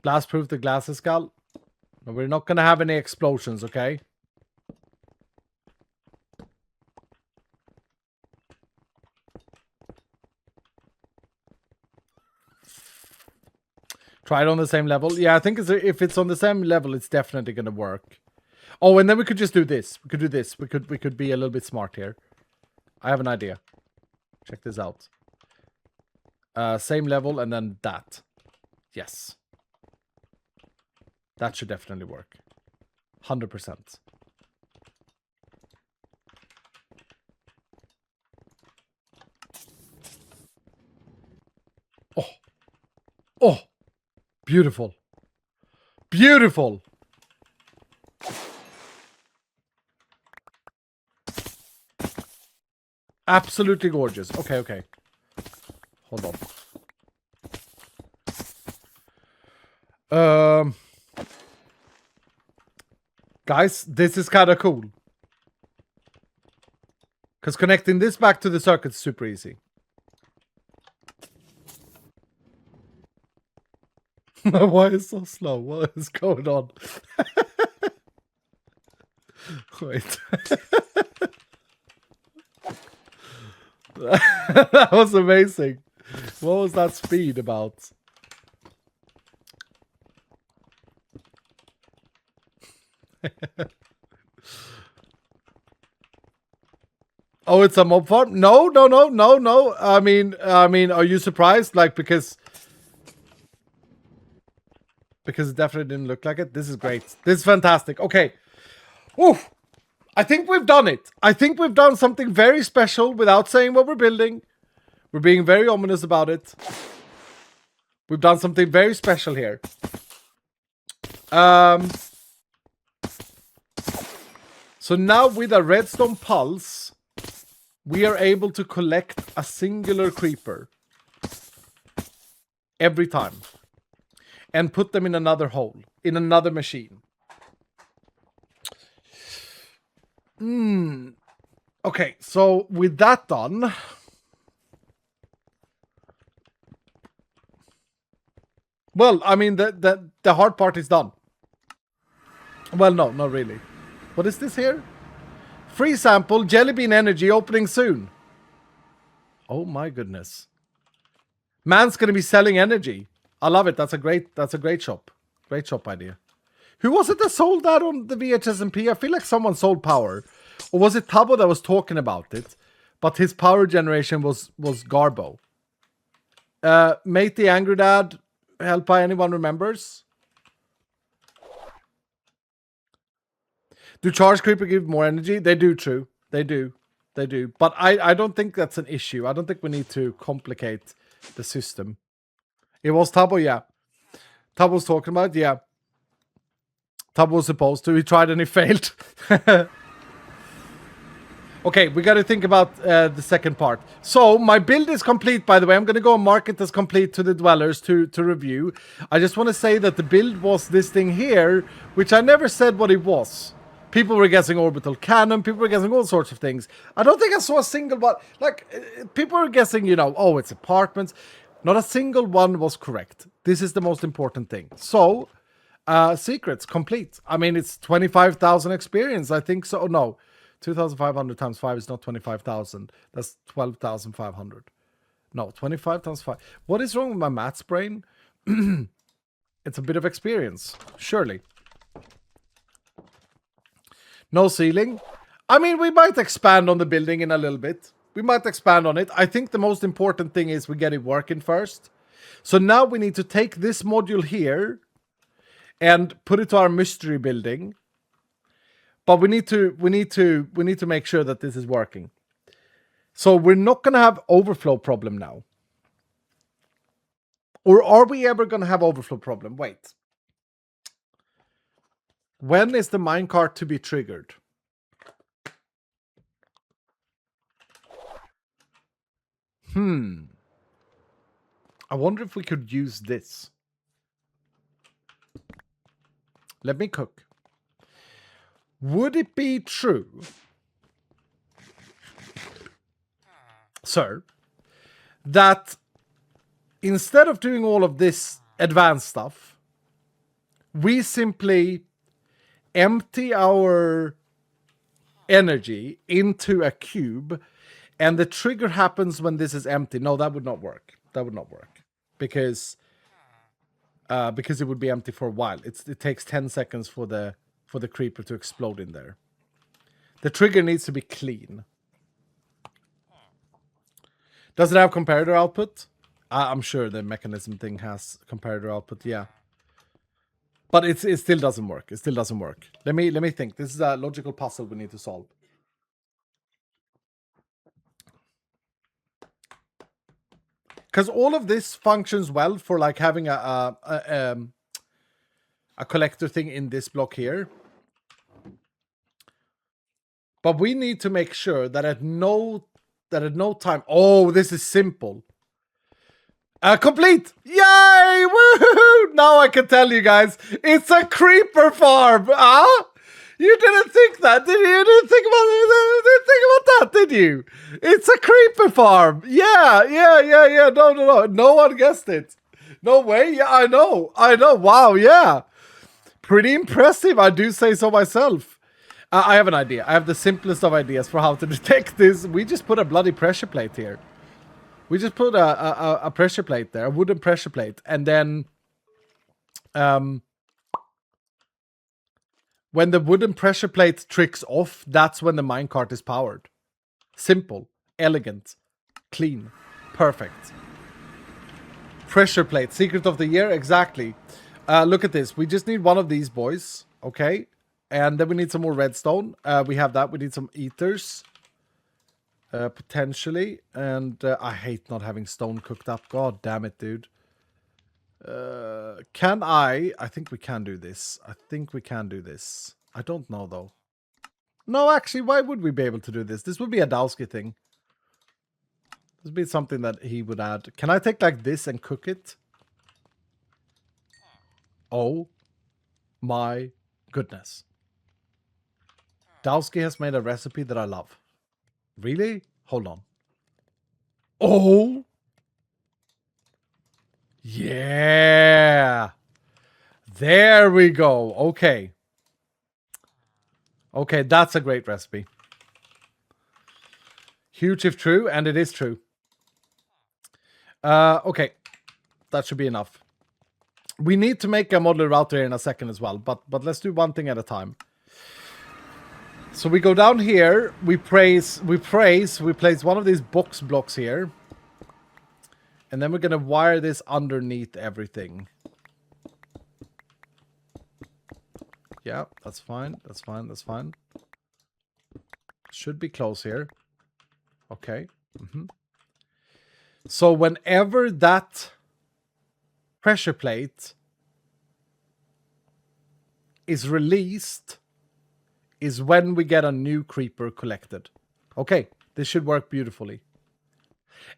Blast-proof the glass skull? No, we're not gonna have any explosions, okay? Try it on the same level. Yeah, I think if it's on the same level, it's definitely gonna work. Oh, and then we could just do this. We could do this. We could be a little bit smart here. I have an idea. Check this out. Same level and then that. Yes. That should definitely work. 100%. Oh. Oh. Beautiful. Beautiful. Absolutely gorgeous. Okay, okay. Hold on. Guys, this is kind of cool. Because connecting this back to the circuit is super easy. Why is it so slow? What is going on? Wait. That was amazing. What was that speed about? Oh, it's a mob farm? No. I mean, are you surprised? Like, because it definitely didn't look like it. This is great. This is fantastic. Okay. Oof. I think we've done it. I think we've done something very special without saying what we're building. We're being very ominous about it. We've done something very special here. So now with a redstone pulse, we are able to collect a singular creeper every time and put them in another hole, in another machine. Okay, so with that done, well, I mean, the hard part is done. Well, no, not really. What is this here? Free sample, jelly bean energy, opening soon. Oh my goodness. Man's gonna be selling energy. I love it. That's a great shop. Great shop idea. Who was it that sold that on the VHSMP? I feel like someone sold power. Or was it Tabo that was talking about it? But his power generation was Garbo. Mate the Angry Dad, help by anyone remembers? Do charge creeper give more energy? They do, true. They do. But I don't think that's an issue. I don't think we need to complicate the system. It was Tabo, yeah. Tabo was talking about, yeah. Tabo was supposed to. He tried and he failed. Okay, we got to think about the second part. So my build is complete, by the way. I'm going to go and mark it as complete to the dwellers to review. I just want to say that the build was this thing here, which I never said what it was. People were guessing orbital cannon. People were guessing all sorts of things. I don't think I saw a single one. Like, people were guessing, you know, oh, it's apartments. Not a single one was correct. This is the most important thing. So, secrets, complete. I mean, it's 25,000 experience. I think so. No. 2,500 times 5 is not 25,000. That's 12,500. No, 25 times 5. What is wrong with my maths brain? It's a bit of experience, surely. No ceiling. I mean, we might expand on the building in a little bit. We might expand on it. I think the most important thing is we get it working first. So now we need to take this module here and put it to our mystery building. But we need to make sure that this is working. So we're not going to have overflow problem now. Or are we ever going to have overflow problem? Wait. When is the minecart to be triggered? I wonder if we could use this. Let me cook. Would it be true, sir, that instead of doing all of this advanced stuff, we simply empty our energy into a cube and the trigger happens when this is empty? No, that would not work. That would not work. Because it would be empty for a while. It takes 10 seconds for the creeper to explode in there. The trigger needs to be clean. Does it have comparator output? I'm sure the mechanism thing has comparator output, yeah. But it still doesn't work. It still doesn't work. Let me think. This is a logical puzzle we need to solve. Because all of this functions well for like having a collector thing in this block here. But we need to make sure that at no time... Oh, this is simple. Complete! Yay! Woohoo! Now I can tell you guys, it's a creeper farm! Huh? You didn't think that, did you? You didn't think about that, did you? It's a creeper farm! Yeah. No. No one guessed it. No way? Yeah, I know. Wow, yeah. Pretty impressive, I do say so myself. I have an idea. I have the simplest of ideas for how to detect this. We just put a bloody pressure plate here. We just put a pressure plate there, a wooden pressure plate, and then when the wooden pressure plate tricks off, that's when the minecart is powered. Simple, elegant, clean, perfect. Pressure plate, secret of the year, exactly. Look at this. We just need one of these boys, okay? And then we need some more redstone. We have that. We need some ethers. Potentially. And I hate not having stone cooked up. God damn it, dude. Can I think we can do this. I don't know, though. No, actually, why would we be able to do this? This would be a Dowski thing. This would be something that he would add. Can I take like this and cook it? Oh my goodness. Dowski has made a recipe that I love. Really? Hold on. Oh! Yeah! There we go. Okay. Okay, that's a great recipe. Huge if true, and it is true. Okay. That should be enough. We need to make a modular router here in a second as well, but let's do one thing at a time. So we go down here, we place one of these box blocks here. And then we're going to wire this underneath everything. Yeah, that's fine. That's fine. Should be close here. Okay. So whenever that pressure plate is released is when we get a new creeper collected. Okay, this should work beautifully.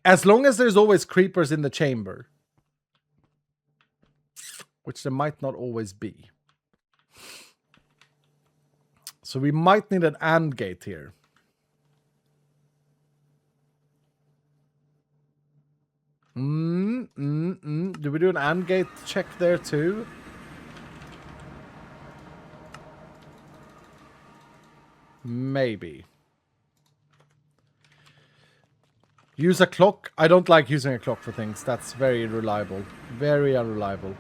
As long as there's always creepers in the chamber. Which there might not always be. So we might need an AND gate here. Do we do an AND gate check there too? Maybe. Use a clock. I don't like using a clock for things. That's very unreliable. Very unreliable.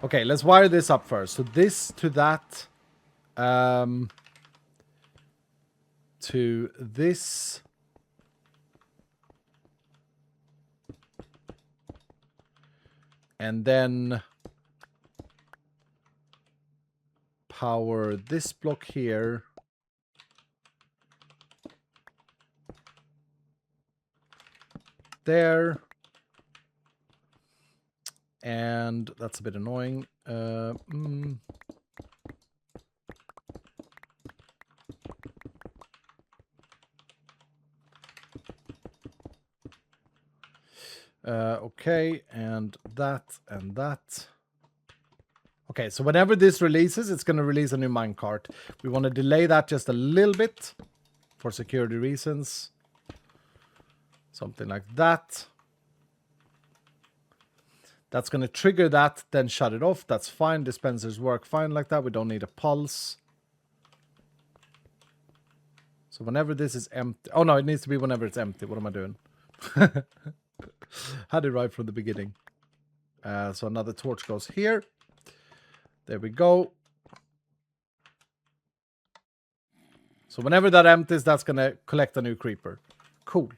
Okay, let's wire this up first. So this to that. To this. And then power this block here. There. And that's a bit annoying. Okay, and that and that. Okay, so whenever this releases, it's going to release a new minecart. We want to delay that just a little bit for security reasons. Something like that. That's going to trigger that, then shut it off. That's fine. Dispensers work fine like that. We don't need a pulse. So whenever this is empty... Oh, no, it needs to be whenever it's empty. What am I doing? Had it right from the beginning. So another torch goes here. There we go. So whenever that empties, that's going to collect a new creeper. Cool.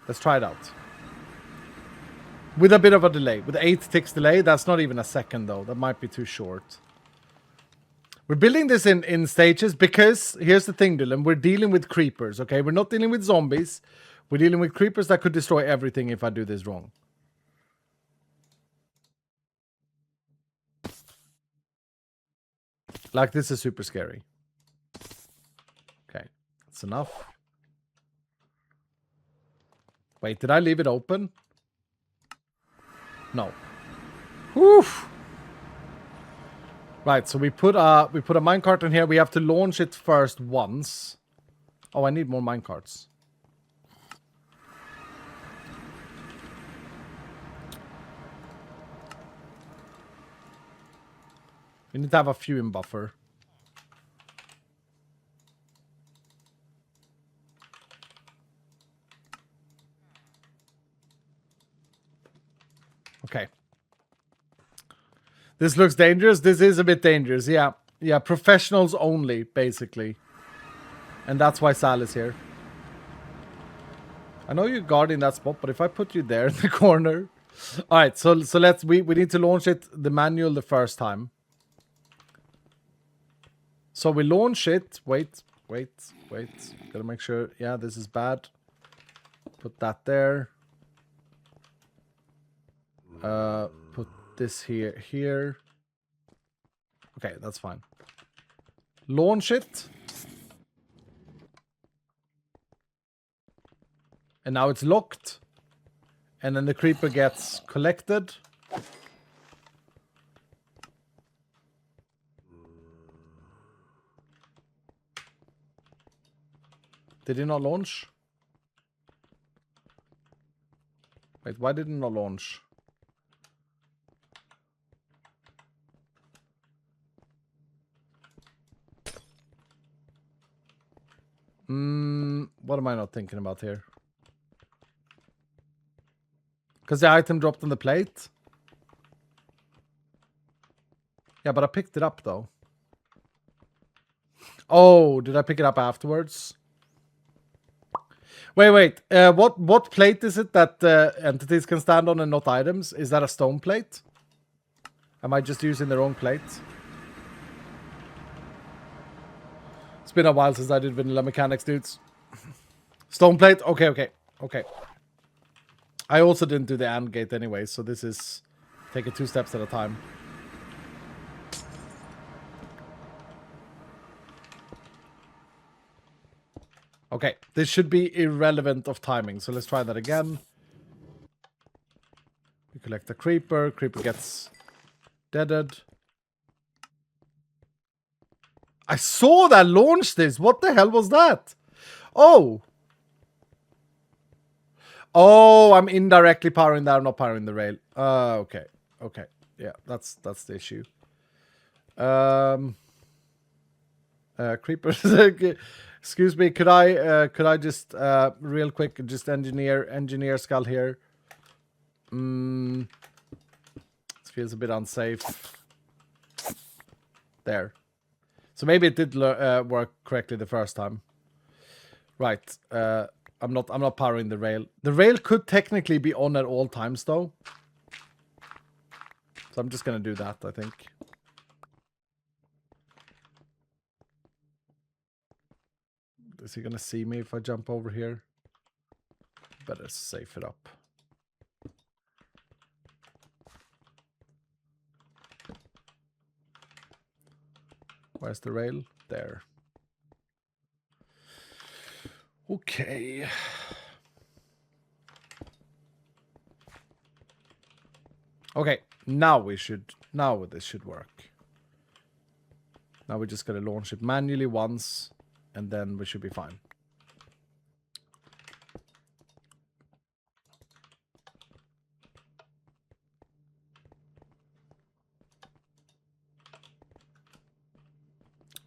Let's try it out. With a bit of a delay. With 8 ticks delay, that's not even a second though. That might be too short. We're building this in stages because, here's the thing, Dylan. We're dealing with creepers, okay? We're not dealing with zombies. We're dealing with creepers that could destroy everything if I do this wrong. Like, this is super scary. Okay, that's enough. Wait, did I leave it open? No. Whew. Right, so we put a minecart in here. We have to launch it first once. Oh, I need more minecarts. We need to have a few in buffer. Okay. This looks dangerous. This is a bit dangerous. Yeah. Yeah, professionals only, basically. And that's why Sal is here. I know you're guarding that spot, but if I put you there in the corner... Alright, so let's... We need to launch it, the manual, the first time. So we launch it. Wait. Gotta make sure. Yeah, this is bad. Put that there. Put this here. Okay, that's fine. Launch it. And now it's locked. And then the creeper gets collected. Did it not launch? Wait, why did it not launch? What am I not thinking about here? Because the item dropped on the plate? Yeah, but I picked it up though. Oh, did I pick it up afterwards? Wait. What plate is it that entities can stand on and not items? Is that a stone plate? Am I just using the wrong plate? It's been a while since I did vanilla mechanics, dudes. Stone plate? Okay. I also didn't do the AND gate anyway, so this is... Take it 2 steps at a time. Okay, this should be irrelevant of timing. So let's try that again. We collect the creeper. Creeper gets deaded. I saw that launch this. What the hell was that? Oh. Oh, I'm indirectly powering that. I'm not powering the rail. Okay. Okay. Yeah, that's the issue. Creepers. Excuse me. Could I just real quick just engineer skull here? This feels a bit unsafe. There. So maybe it did work correctly the first time. Right. I'm not powering the rail. The rail could technically be on at all times though. So I'm just gonna do that, I think. Is he gonna see me if I jump over here? Better safe it up. Where's the rail? There. Okay. Okay, now this should work. Now we're just gonna launch it manually once, and then we should be fine.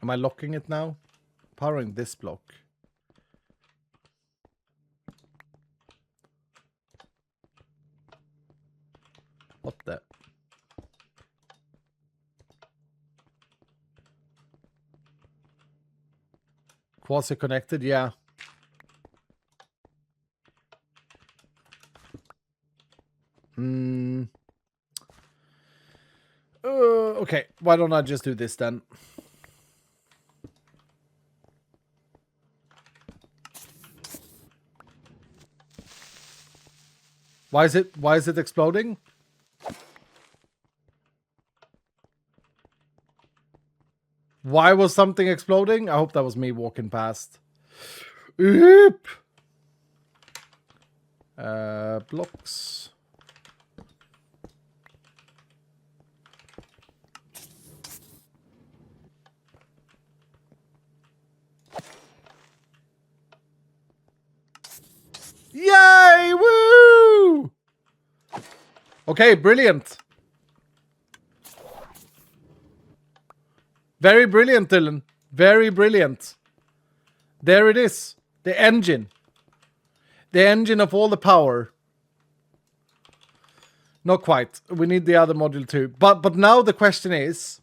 Am I locking it now? Powering this block. What the? Quasi-connected, yeah. Okay, why don't I just do this then? Why is it exploding? Why was something exploding? I hope that was me walking past. Oop! Blocks. Yay! Woo! Okay, brilliant. Very brilliant, Dylan. Very brilliant. There it is. The engine. The engine of all the power. Not quite. We need the other module too. But now the question is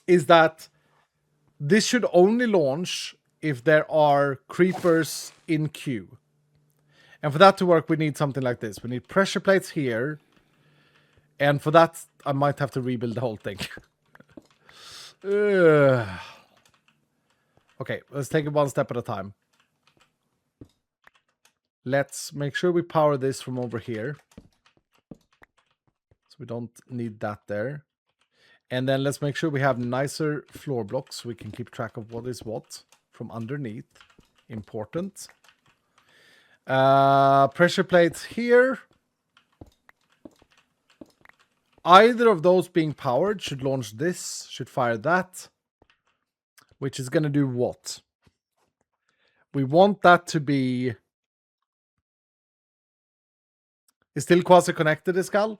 that this should only launch if there are creepers in queue. And for that to work, we need something like this. We need pressure plates here. And for that, I might have to rebuild the whole thing. Okay, let's take it one step at a time. Let's make sure we power this from over here. So we don't need that there. And then let's make sure we have nicer floor blocks so we can keep track of what is what from underneath. Important. Pressure plates here. Either of those being powered should launch this, should fire that. Which is going to do what? We want that to be... Is still quasi-connected, Iskal?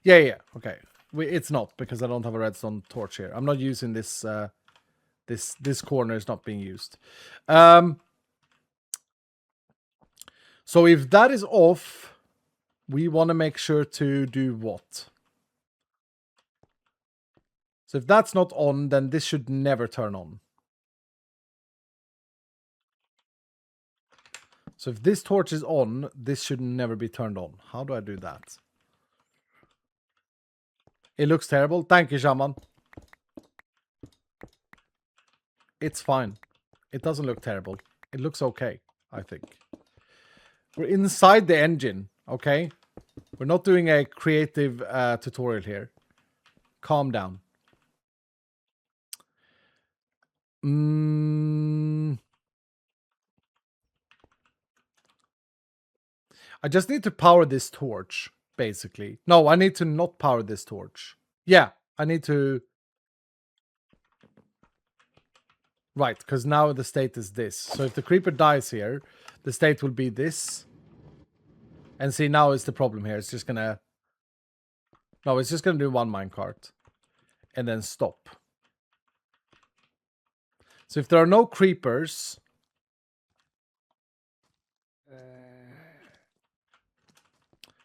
Yeah. Okay. It's not, because I don't have a redstone torch here. I'm not using this... This corner is not being used. So if that is off, we want to make sure to do what? So if that's not on, then this should never turn on. So if this torch is on, this should never be turned on. How do I do that? It looks terrible. Thank you, Shaman. It's fine. It doesn't look terrible. It looks okay, I think. We're inside the engine, okay? We're not doing a creative tutorial here. Calm down. I just need to power this torch, basically. No, I need to not power this torch. Yeah, I need to... Right, because now the state is this. So if the creeper dies here, the state will be this. And see, now is the problem here. It's just gonna... No, it's just gonna do one minecart. And then stop. So if there are no creepers...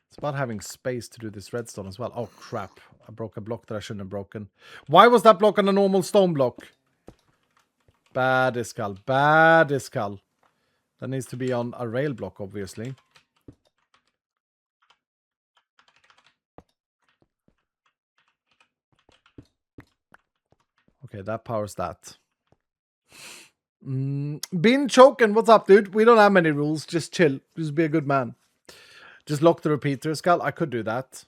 It's about having space to do this redstone as well. Oh, crap. I broke a block that I shouldn't have broken. Why was that block on a normal stone block? Bad Iskal. Bad Iskal. That needs to be on a rail block, obviously. Okay, that powers that. Been choking. What's up, dude? We don't have many rules. Just chill. Just be a good man. Just lock the repeater, Iskal. I could do that.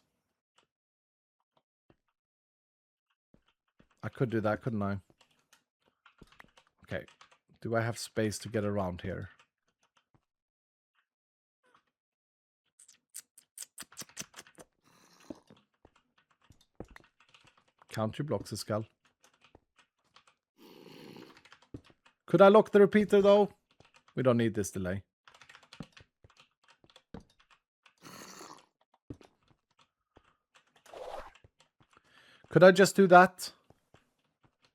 I could do that, couldn't I? Okay. Do I have space to get around here? Count your blocks, Iskal. Could I lock the repeater, though? We don't need this delay. Could I just do that?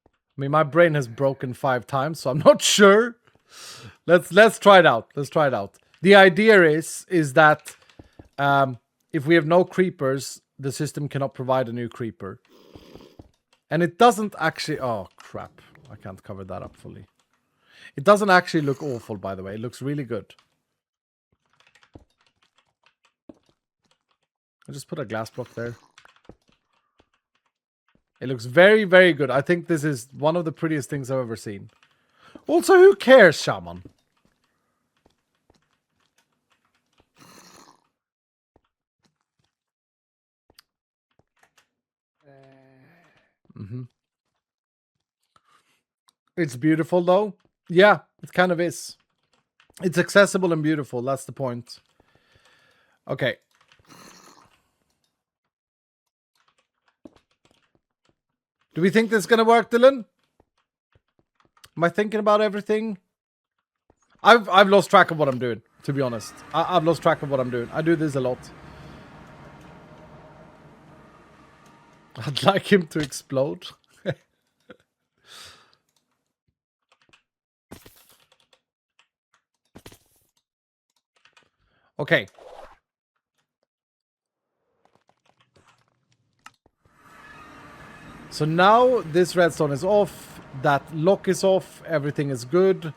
I mean, my brain has broken 5 times, so I'm not sure. Let's try it out. Let's try it out. The idea is that if we have no creepers, the system cannot provide a new creeper. And it doesn't actually... Oh, crap. I can't cover that up fully. It doesn't actually look awful, by the way. It looks really good. I'll just put a glass block there. It looks very, very good. I think this is one of the prettiest things I've ever seen. Also, who cares, Shaman? It's beautiful, though. Yeah, it kind of is. It's accessible and beautiful. That's the point. Okay. Do we think this is going to work, Dylan? Am I thinking about everything? I've lost track of what I'm doing, to be honest. I've lost track of what I'm doing. I do this a lot. I'd like him to explode. Okay. So now this redstone is off. That lock is off. Everything is good.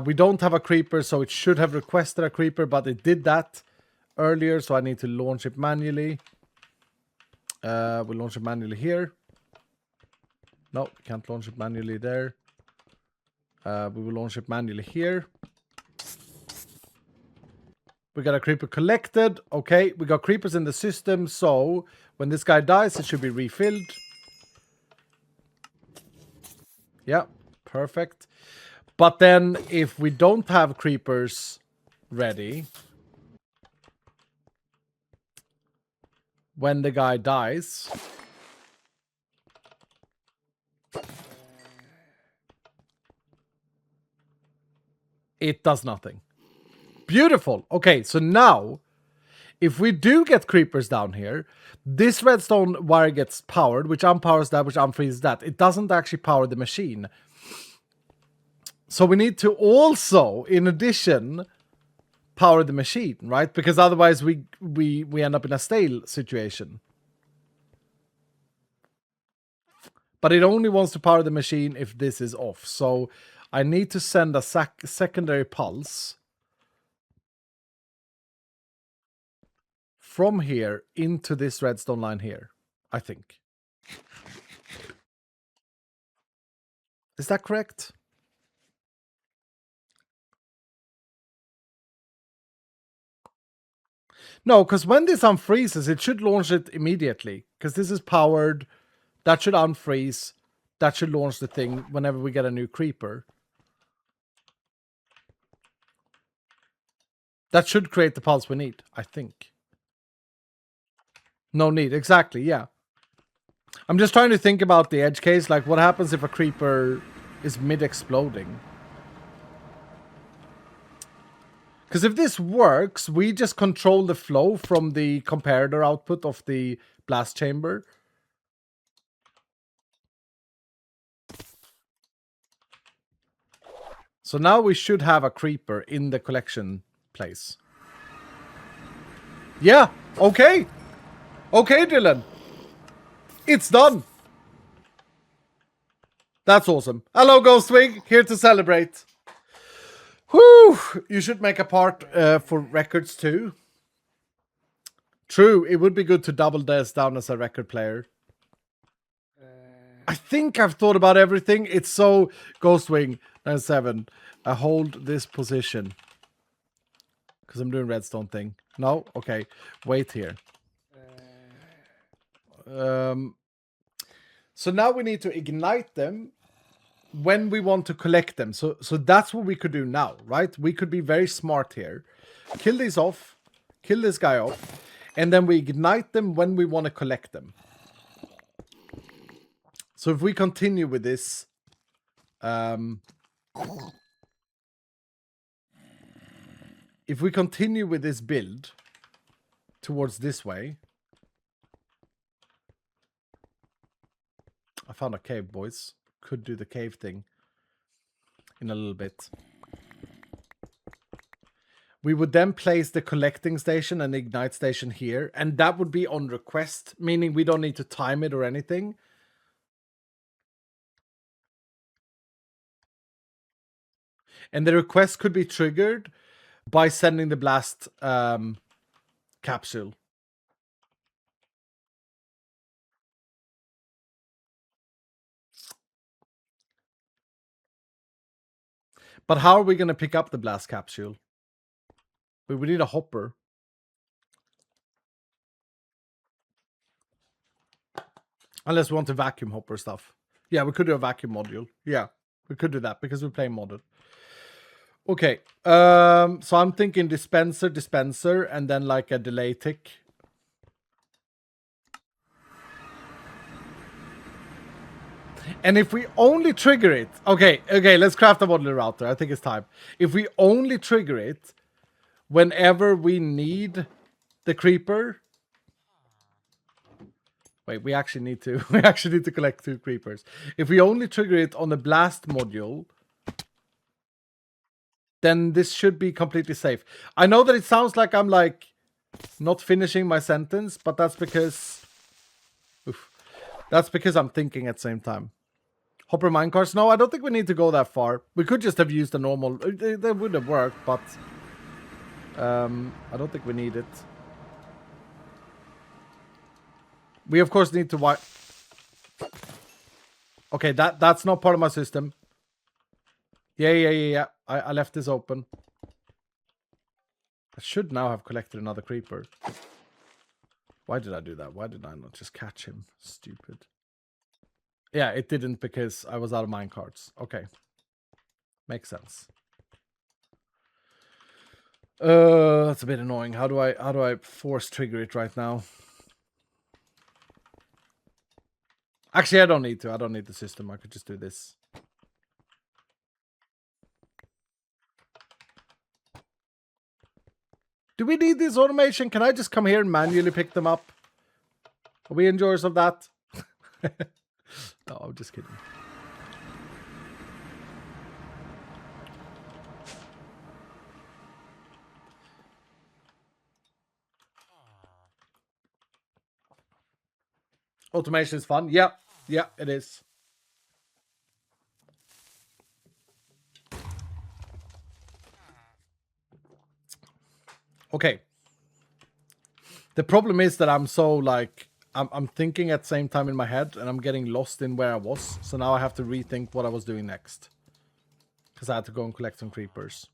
We don't have a creeper, so it should have requested a creeper, but it did that earlier, so I need to launch it manually. We'll launch it manually here. No, can't launch it manually there. We will launch it manually here. We got a creeper collected. Okay, we got creepers in the system, so when this guy dies, it should be refilled. Yeah, perfect. But then, if we don't have creepers ready, when the guy dies, it does nothing. Beautiful. Okay, so now, if we do get creepers down here, this redstone wire gets powered, which unpowers that, which unfreezes that. It doesn't actually power the machine. So we need to also, in addition, power the machine, right? Because otherwise we end up in a stale situation. But it only wants to power the machine if this is off. So I need to send a secondary pulse from here into this redstone line here, I think. Is that correct? No, because when this unfreezes, it should launch it immediately. Because this is powered. That should unfreeze. that should launch the thing whenever we get a new creeper. That should create the pulse we need, I think. No need, exactly, yeah. I'm just trying to think about the edge case, like what happens if a creeper is mid-exploding? Because if this works, we just control the flow from the comparator output of the blast chamber. So now we should have a creeper in the collection place. Yeah, okay. Okay, Dylan. It's done. That's awesome. Hello, Ghostwing. Here to celebrate. Whew. You should make a part for records too. True, it would be good to double this down as a record player. I think I've thought about everything. It's so Ghostwing 97. I hold this position. Because I'm doing redstone thing. No? Okay. Wait here. So now we need to ignite them when we want to collect them. So that's what we could do now, right? We could be very smart here. Kill these off. Kill this guy off. And then we ignite them when we want to collect them. So if we continue with this... if we continue with this build towards this way... I found a cave, boys. Could do the cave thing in a little bit. We would then place the collecting station and ignite station here. And that would be on request, meaning we don't need to time it or anything. And the request could be triggered by sending the blast capsule. But how are we going to pick up the blast capsule? We need a hopper. Unless we want to vacuum hopper stuff. Yeah, we could do a vacuum module. Yeah, we could do that because we're playing modded. Okay, so I'm thinking dispenser, and then like a delay tick. And if we only trigger it... Okay, let's craft a modular router. I think it's time. If we only trigger it whenever we need the creeper... Wait, we actually need to... we actually need to collect 2 creepers. If we only trigger it on the blast module... then this should be completely safe. I know that it sounds like I'm like not finishing my sentence, but that's because... Oof. That's because I'm thinking at the same time. Hopper minecarts? No, I don't think we need to go that far. We could just have used a normal... They would have worked, but... I don't think we need it. We, of course, need to... Okay, that's not part of my system. Yeah. I left this open. I should now have collected another creeper. Why did I do that? Why did I not just catch him? Stupid. Yeah, it didn't because I was out of minecarts. Okay. Makes sense. That's a bit annoying. How do I force trigger it right now? Actually, I don't need to. I don't need the system. I could just do this. Do we need this automation? Can I just come here and manually pick them up? Are we enjoyers of that? No, I'm just kidding. Automation is fun. Yeah, it is. Okay. The problem is that I'm so like... I'm thinking at the same time in my head, and I'm getting lost in where I was. So now I have to rethink what I was doing next. Because I had to go and collect some creepers.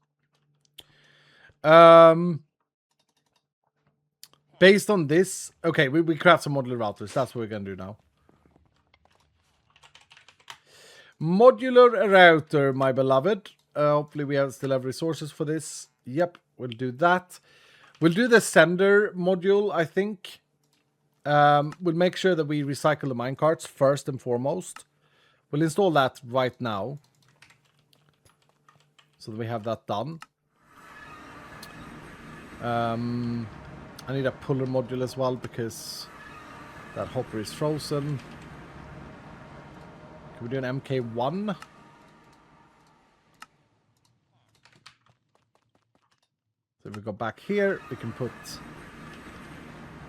Based on this... Okay, we craft some modular routers. That's what we're going to do now. Modular router, my beloved. Hopefully we still have resources for this. Yep, we'll do that. We'll do the sender module, I think. We'll make sure that we recycle the minecarts first and foremost. We'll install that right now. So that we have that done. I need a puller module as well because that hopper is frozen. Can we do an MK1? So if we go back here, we can put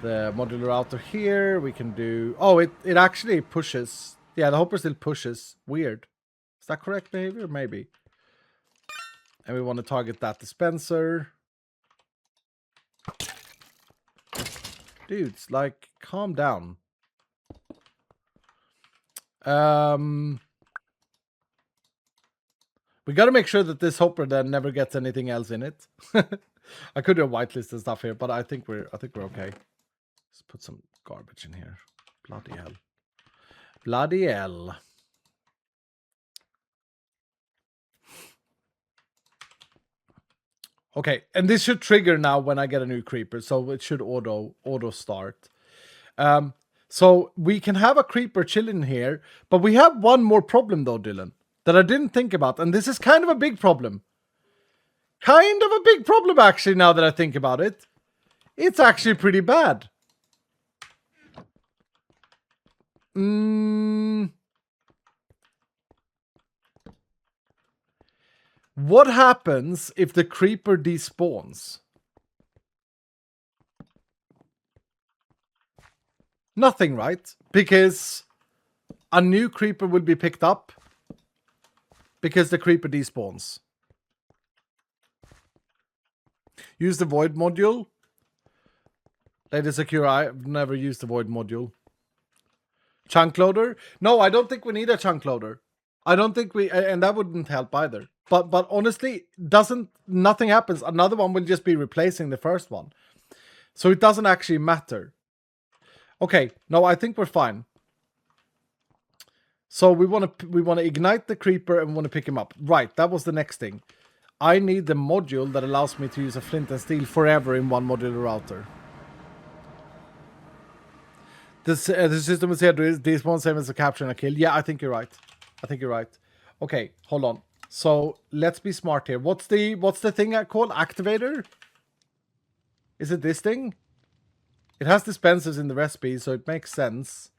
the modular router here. We can do... Oh, it actually pushes. Yeah, the hopper still pushes. Weird. Is that correct behavior? Maybe. And we want to target that dispenser. Dudes, like, calm down. We got to make sure that this hopper then never gets anything else in it. I could do a whitelist and stuff here, but I think we're okay. Let's put some garbage in here. Bloody hell. Bloody hell. Okay, and this should trigger now when I get a new creeper, so it should auto start. So we can have a creeper chilling here, but we have one more problem though, Dylan, that I didn't think about, and this is kind of a big problem. Kind of a big problem, actually, now that I think about it. It's actually pretty bad. What happens if the creeper despawns? Nothing, right? Because a new creeper will be picked up because the creeper despawns. Use the void module. Lady Secure, I've never used the void module. Chunk loader? No, I don't think we need a chunk loader. I don't think we... And that wouldn't help either. But honestly, nothing happens. Another one will just be replacing the first one. So it doesn't actually matter. Okay, no, I think we're fine. So we want to ignite the creeper and we want to pick him up. Right, that was the next thing. I need the module that allows me to use a flint and steel forever in one modular router. The system is here to despawn same as a capture and a kill. Yeah, I think you're right. Okay, hold on. So let's be smart here. What's the thing I call activator? Is it this thing? It has dispensers in the recipe, so it makes sense.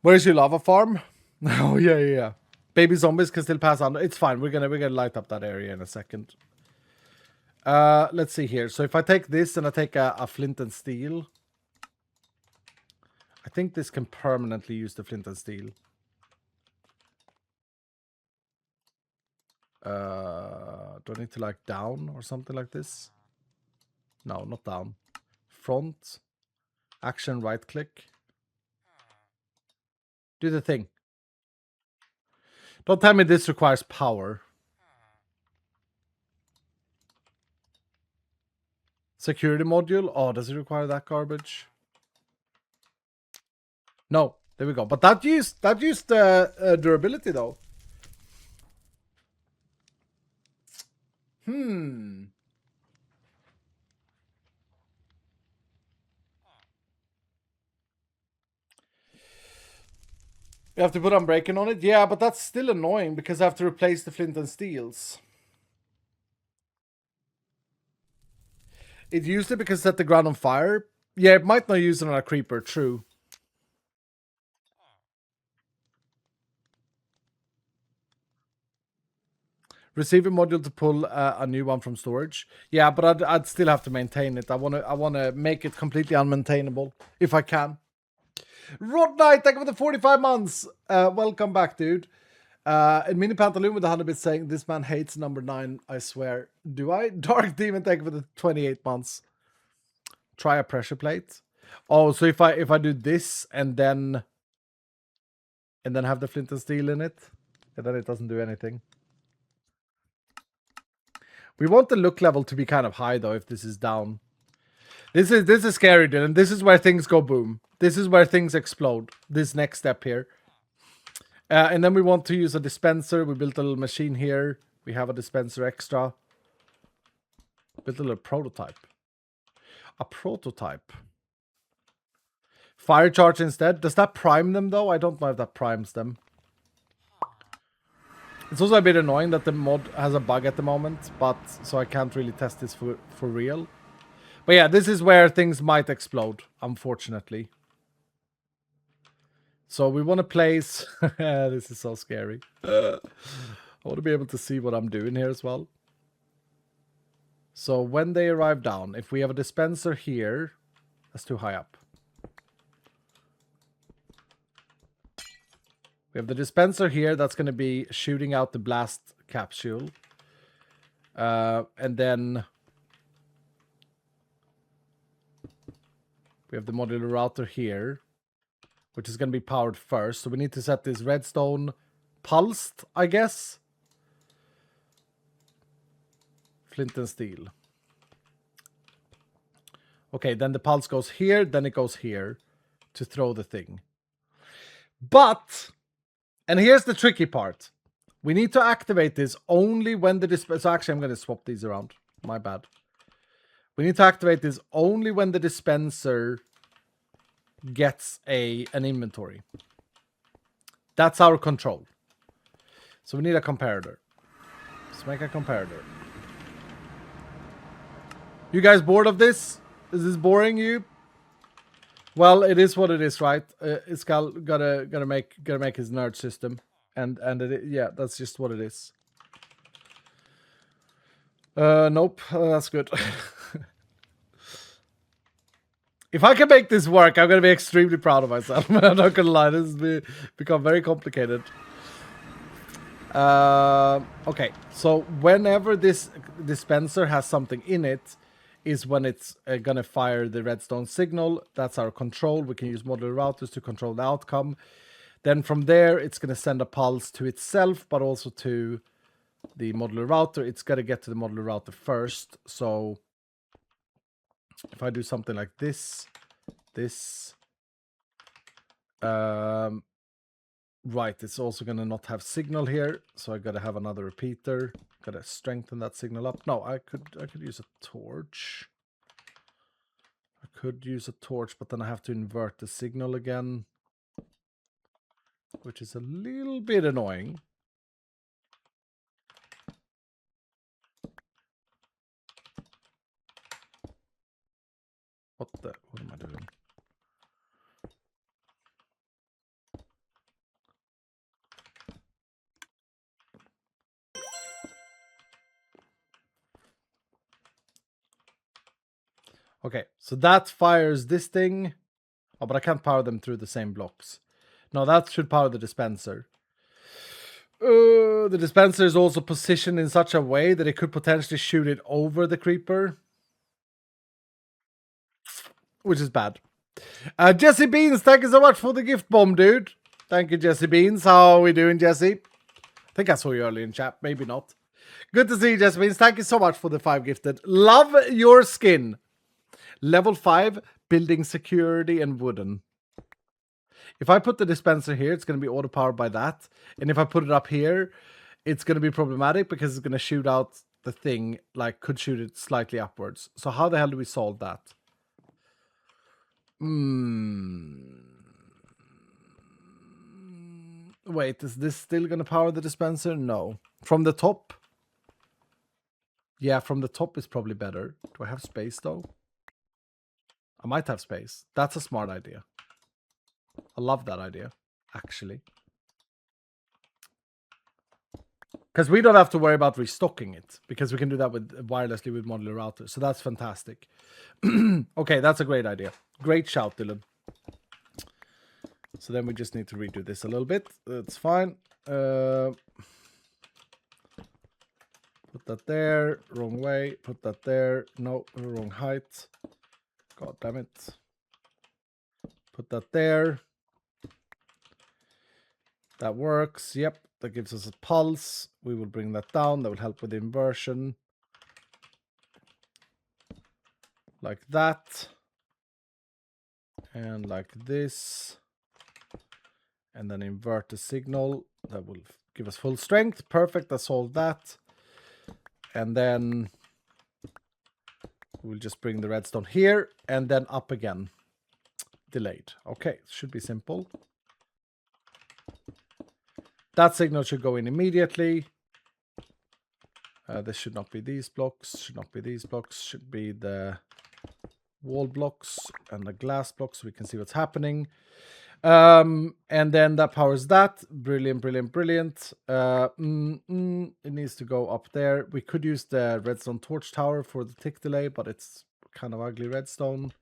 Where's your lava farm? Oh yeah. Baby zombies can still pass on. It's fine. We're gonna light up that area in a second. Let's see here. So if I take this and I take a flint and steel, I think this can permanently use the flint and steel. Do I need to like down or something like this? No, not down. Front. Action, right click. Do the thing. Don't tell me this requires power. Security module. Oh, does it require that garbage? No. There we go. But that used durability though. We have to put unbreaking on it? Yeah, but that's still annoying because I have to replace the flint and steels. It used it because it set the ground on fire. Yeah, it might not use it on a creeper, true. Receiver module to pull a new one from storage. Yeah, but I'd still have to maintain it. I wanna make it completely unmaintainable if I can. Rod Knight, thank you for the 45 months. Welcome back, dude. And Mini Pantaloon with the 100 bits saying, this man hates number 9, I swear. Do I? Dark Demon, thank you for the 28 months. Try a pressure plate. Oh, so if I do this and then have the flint and steel in it, and then it doesn't do anything. We want the look level to be kind of high though if this is down. This is scary, Dylan. This is where things go boom. This is where things explode. This next step here. And then we want to use a dispenser. We built a little machine here. We have a dispenser extra. Built a little prototype. A prototype. Fire charge instead. Does that prime them though? I don't know if that primes them. It's also a bit annoying that the mod has a bug at the moment, but so I can't really test this for real. But yeah, this is where things might explode, unfortunately. So we want to place... This is so scary. I want to be able to see what I'm doing here as well. So when they arrive down, if we have a dispenser here, that's too high up. We have the dispenser here that's going to be shooting out the blast capsule. And then we have the modular router here, which is going to be powered first. So we need to set this redstone pulsed, I guess. Flint and steel. Okay, then the pulse goes here, then it goes here to throw the thing. But, and here's the tricky part. We need to activate this only when the dispenser... So actually, I'm going to swap these around. My bad. We need to activate this only when the dispenser gets an inventory. That's our control. So we need a comparator. Let's make a comparator. You guys bored of this? Is this boring you? Well, it is what it is, right? It's gotta make his nerd system, and yeah, that's just what it is. Nope, that's good. If I can make this work, I'm gonna be extremely proud of myself. I'm not gonna lie, this has become very complicated. Okay, so whenever this dispenser has something in it, is when it's gonna fire the redstone signal. That's our control. We can use modular routers to control the outcome. Then from there, it's gonna send a pulse to itself, but also to the modular router. It's gotta get to the modular router first. So if I do something like this, right, it's also gonna not have signal here. So I gotta have another repeater. Gotta strengthen that signal up. No, I could use a torch. I could use a torch, but then I have to invert the signal again, which is a little bit annoying. What am I doing? Okay, so that fires this thing. Oh, but I can't power them through the same blocks. No, that should power the dispenser. The dispenser is also positioned in such a way that it could potentially shoot it over the creeper, which is bad. Jesse Beans, thank you so much for the gift bomb, dude. Thank you, Jesse Beans. How are we doing, Jesse? I think I saw you earlier in chat. Maybe not. Good to see you, Jesse Beans. Thank you so much for the 5 gifted. Love your skin. Level 5, building security and wooden. If I put the dispenser here, it's going to be auto-powered by that. And if I put it up here, it's going to be problematic because it's going to shoot out the thing, like could shoot it slightly upwards. So how the hell do we solve that? Wait, is this still going to power the dispenser? No. From the top? Yeah, from the top is probably better. Do I have space though? I might have space. That's a smart idea. I love that idea, actually. Because we don't have to worry about restocking it, because we can do that with wirelessly with modular routers. So that's fantastic. Okay, that's a great idea. Great shout, Dylan. So then we just need to redo this a little bit. That's fine. Put that there. Wrong way. Put that there. No, wrong height. God damn it. Put that there. That works. Yep. That gives us a pulse. We will bring that down. That will help with the inversion. like that. And like this. And then invert the signal. That will give us full strength. Perfect, I solved that. And then we'll just bring the redstone here and then up again. Delayed. Okay, should be simple. That signal should go in immediately. This should not be these blocks, should not be these blocks, should be the wall blocks and the glass blocks so we can see what's happening. And then that powers that. Brilliant, brilliant, brilliant. It needs to go up there. We could use the redstone torch tower for the tick delay, but it's kind of ugly redstone.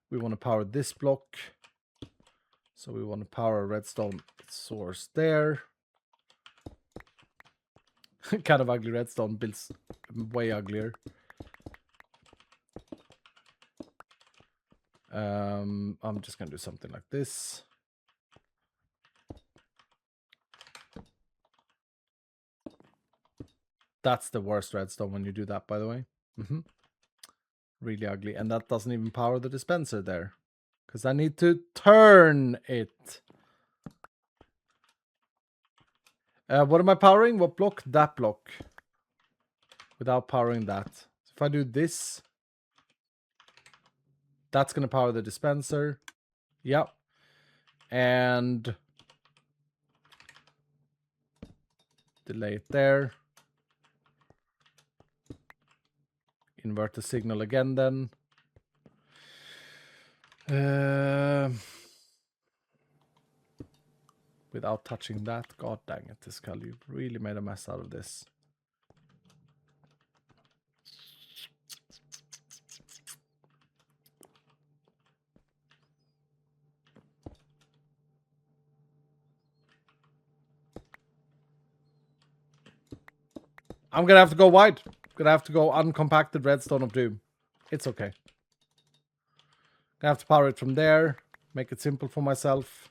We want to power this block. So we want to power a redstone source there. Kind of ugly redstone builds way uglier. I'm just gonna do something like this. That's the worst redstone when you do that, by the way. Really ugly. And that doesn't even power the dispenser there. Because I need to turn it. What am I powering? What block? That block. Without powering that. So if I do this, that's going to power the dispenser. Yep. And delay it there. Invert the signal again then. Without touching that. God dang it, this Skull, you really made a mess out of this. I'm gonna have to go wide. I'm gonna have to go uncompacted redstone of doom. It's okay. Gonna have to power it from there. Make it simple for myself.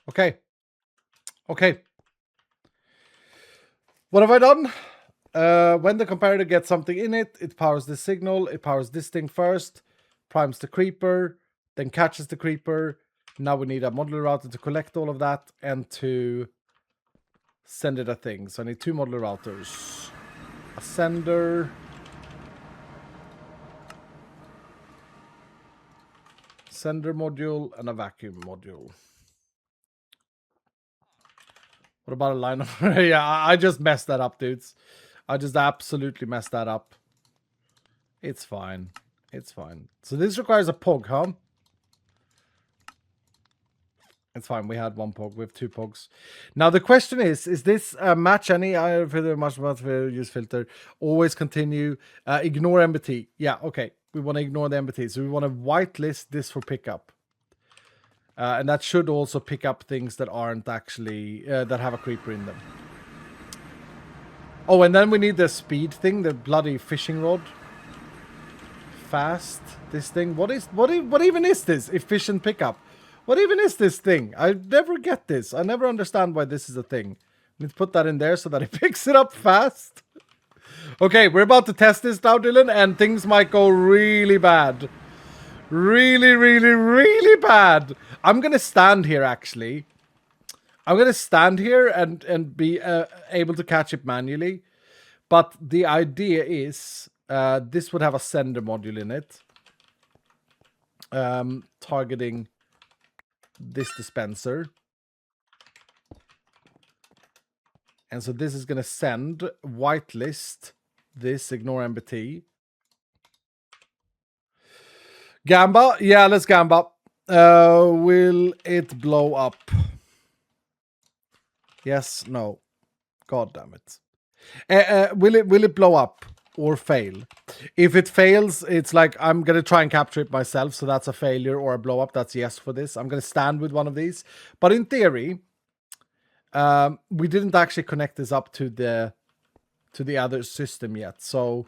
Okay. Okay. What have I done? When the comparator gets something in it, it powers the signal. It powers this thing first. Primes the creeper. Then catches the creeper. Now we need a modular router to collect all of that and to send it a thing. So I need 2 modular routers. A sender. Sender module and a vacuum module. What about a line of... Yeah, I just messed that up, dudes. I just absolutely messed that up. It's fine. It's fine. So this requires a pog, huh? It's fine. We had 1 pog. We have 2 pogs. Now the question is this match any filter, much use filter? Always continue. Ignore MBT. Yeah, okay. We want to ignore the MBT. So we want to whitelist this for pickup. And that should also pick up things that aren't actually, that have a creeper in them. Oh, and then we need the speed thing, the bloody fishing rod. Fast, this thing. What even is this? Efficient pickup. What even is this thing? I never get this. I never understand why this is a thing. I need to put that in there so that it picks it up fast. Okay, we're about to test this now, Dylan, and things might go really bad. Really, really, really bad. I'm going to stand here, actually. I'm going to stand here and be able to catch it manually. But the idea is this would have a sender module in it. Targeting this dispenser. And so this is going to send whitelist this, ignore MBT. Gamba? Yeah, let's Gamba. Will it blow up? Yes, no. God damn it. Will it blow up or fail? If it fails, it's like I'm going to try and capture it myself. So that's a failure or a blow up. That's yes for this. I'm going to stand with one of these. But in theory, we didn't actually connect this up to the other system yet. So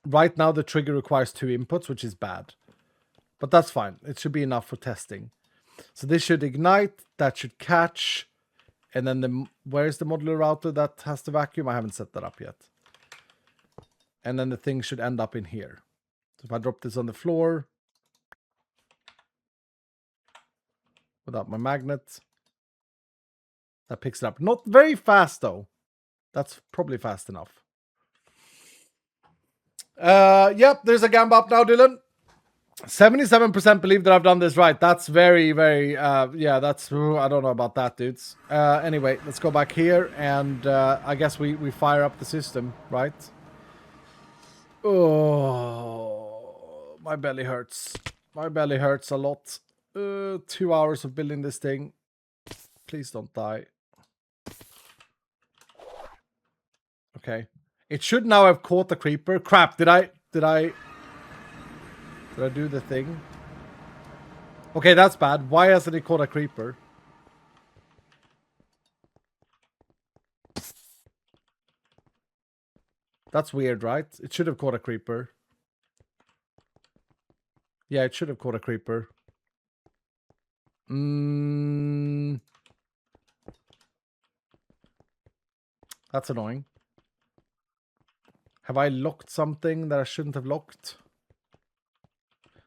Right now, the trigger requires 2 inputs, which is bad. But that's fine. It should be enough for testing. So this should ignite. That should catch. And then where's the modular router that has the vacuum? I haven't set that up yet. And then the thing should end up in here. So if I drop this on the floor without my magnet, that picks it up. Not very fast though. That's probably fast enough. Yep, there's a gamba up now, Dylan. 77% believe that I've done this right. That's very, very, yeah, that's, I don't know about that, dudes. Anyway, let's go back here, and I guess we fire up the system, right? Oh, my belly hurts. My belly hurts a lot. 2 hours of building this thing. Please don't die. Okay. It should now have caught the creeper. Crap, did I do the thing? Okay, that's bad. Why hasn't it caught a creeper? That's weird, right? It should have caught a creeper. Yeah, it should have caught a creeper. That's annoying. Have I locked something that I shouldn't have locked?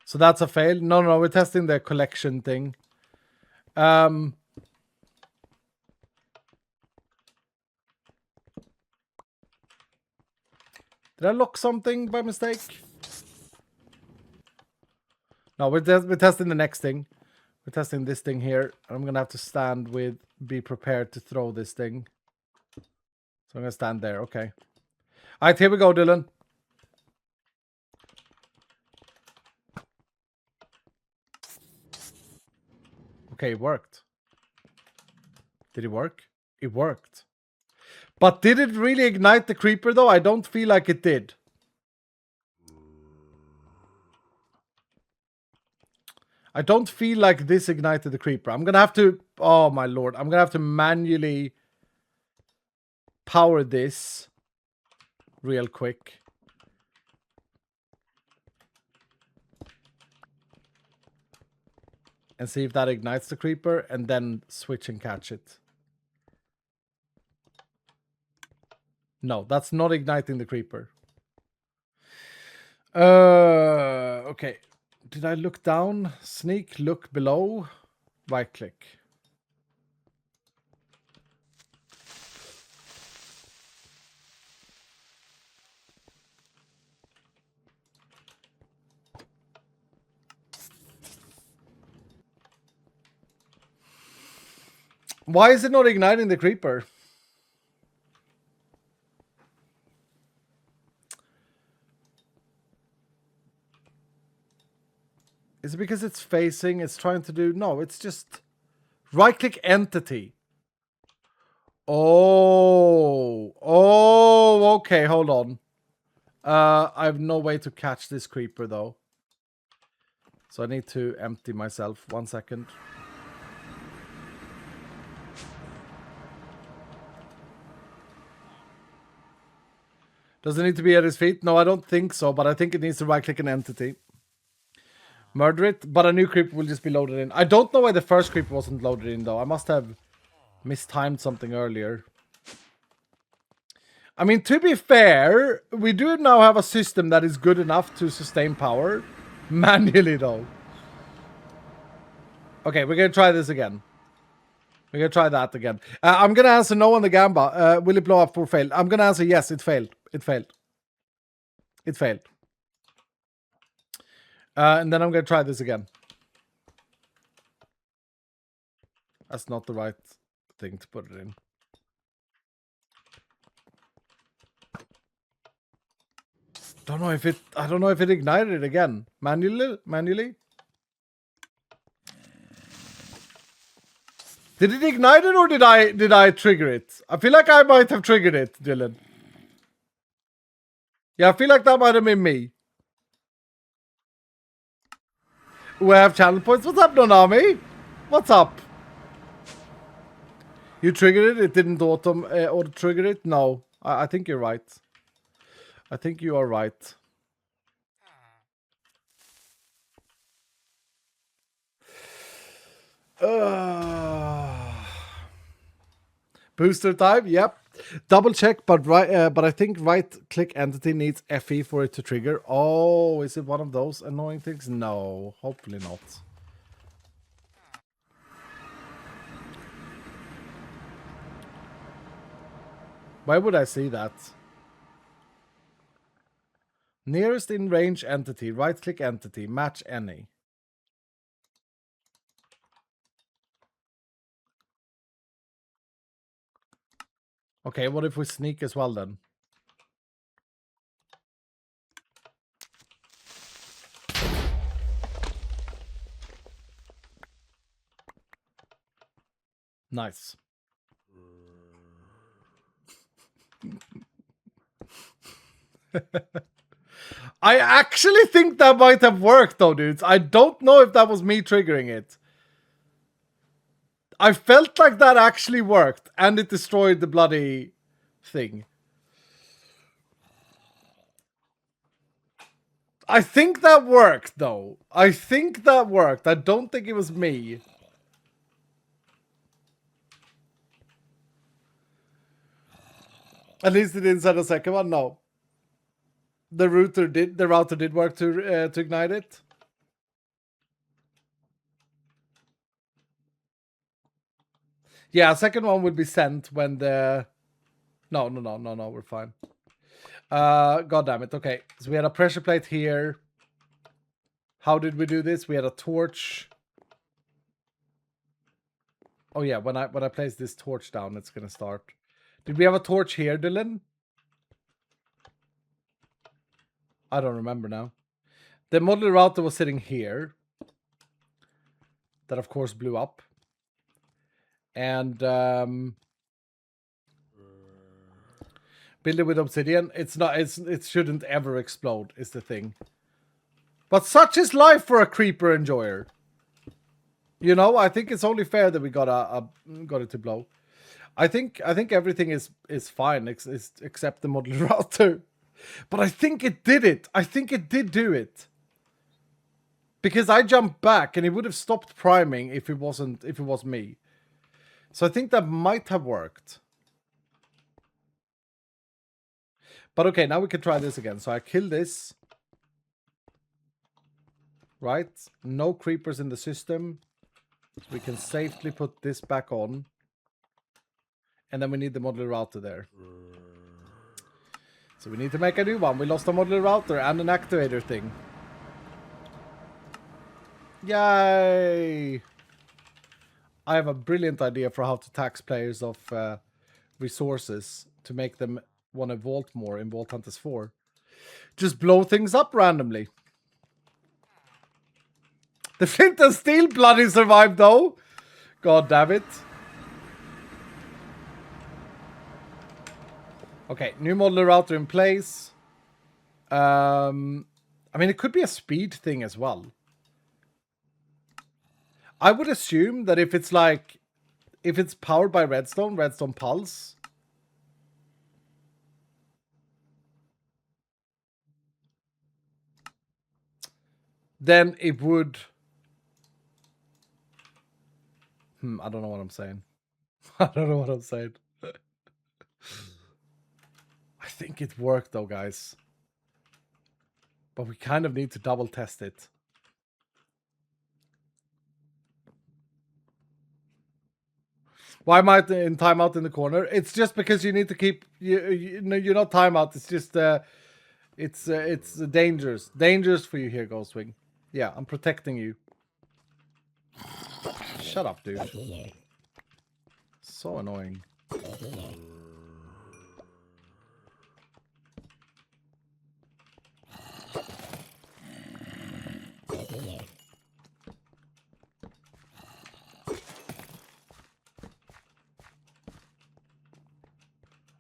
So that's a fail. No, we're testing the collection thing. Did I lock something by mistake? No, we're testing the next thing. We're testing this thing here. I'm gonna have to stand with, be prepared to throw this thing. So I'm gonna stand there, okay. Alright, here we go, Dylan. Okay, it worked. Did it work? It worked. But did it really ignite the creeper though? I don't feel like it did. I don't feel like this ignited the creeper. I'm gonna have to, oh my lord, I'm gonna have to manually power this real quick. And see if that ignites the creeper, and then switch and catch it. No, that's not igniting the creeper. Okay. Did I look down? Sneak, look below. Right click. Why is it not igniting the creeper? Is it because it's facing, it's trying to do... No, it's just... Right-click entity. Oh, okay, hold on. I have no way to catch this creeper, though. So I need to empty myself. 1 second. Does it need to be at his feet? No, I don't think so, but I think it needs to right-click an entity. Murder it, but a new creeper will just be loaded in. I don't know why the first creeper wasn't loaded in, though. I must have mistimed something earlier. I mean, to be fair, we do now have a system that is good enough to sustain power. Manually, though. Okay, we're going to try this again. We're going to try that again. I'm going to answer no on the gamba. Will it blow up or fail? I'm going to answer yes, it failed. It failed. It failed. And then I'm going to try this again. That's not the right thing to put it in. I don't know if it ignited it again. Manually? Did it ignite it or did I trigger it? I feel like I might have triggered it, Dylan. Yeah, I feel like that might have been me. We have channel points. What's up, Nonami? What's up? You triggered it? It didn't auto trigger it? No. I think you're right. I think you are right. Booster time, yep. Double check, but I think right click entity needs FE for it to trigger. Oh, is it one of those annoying things? No, hopefully not. Why would I see that? Nearest in range entity, right click entity, match any. Okay, what if we sneak as well then? Nice. I actually think that might have worked though, dudes. I don't know if that was me triggering it. I felt like that actually worked, and it destroyed the bloody thing. I think that worked, though. I think that worked. I don't think it was me. At least it didn't send a second one. No, the router did work to ignite it. Yeah, second one would be sent when the. No, we're fine. God damn it. Okay, so we had a pressure plate here. How did we do this? We had a torch. Oh yeah, when I place this torch down, it's gonna start. Did we have a torch here, Dylan? I don't remember now. The modular router was sitting here. That of course blew up. And build it with obsidian. It shouldn't ever explode, is the thing. But such is life for a creeper enjoyer. You know, I think it's only fair that we got it to blow. I think everything is fine except the modular router. But I think it did it. I think it did do it. Because I jumped back and it would have stopped priming if it was me. So I think that might have worked. But okay, now we can try this again. So I kill this. Right? No creepers in the system. So we can safely put this back on. And then we need the modular router there. So we need to make a new one. We lost a modular router and an activator thing. Yay! I have a brilliant idea for how to tax players of resources to make them want to vault more in Vault Hunters 4. Just blow things up randomly. The flint and steel bloody survived though. God damn it. Okay, new modular router in place. I mean, it could be a speed thing as well. I would assume that if it's powered by redstone pulse. Then it would... I don't know what I'm saying. I don't know what I'm saying. I think it worked though, guys. But we kind of need to double test it. Why am I in timeout in the corner? It's just because you need to keep... you're not timeout. It's just... it's dangerous. Dangerous for you here, Ghostwing. Yeah, I'm protecting you. Shut up, dude. So annoying.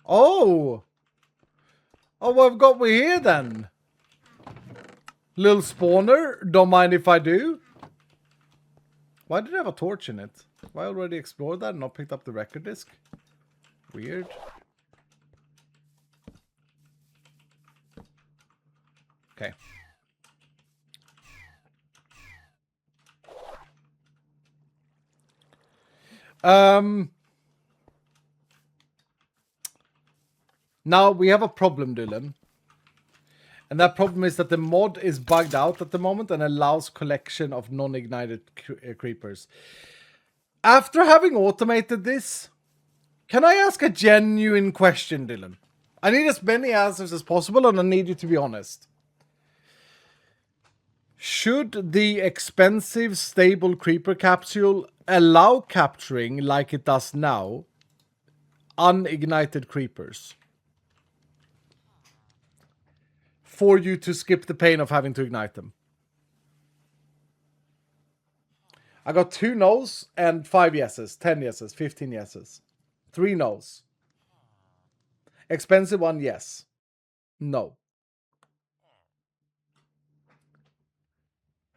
Oh! Oh, what have got we here then? Little spawner. Don't mind if I do. Why did it have a torch in it? Have I already explored that and not picked up the record disc? Weird. Okay. Now we have a problem, Dylan. And that problem is that the mod is bugged out at the moment and allows collection of non-ignited creepers. After having automated this, can I ask a genuine question, Dylan? I need as many answers as possible, and I need you to be honest. Should the expensive stable creeper capsule allow capturing, like it does now, unignited creepers? For you to skip the pain of having to ignite them. I got 2 no's and 5 yeses, 10 yeses, 15 yeses. 3 no's. Expensive one, yes. No.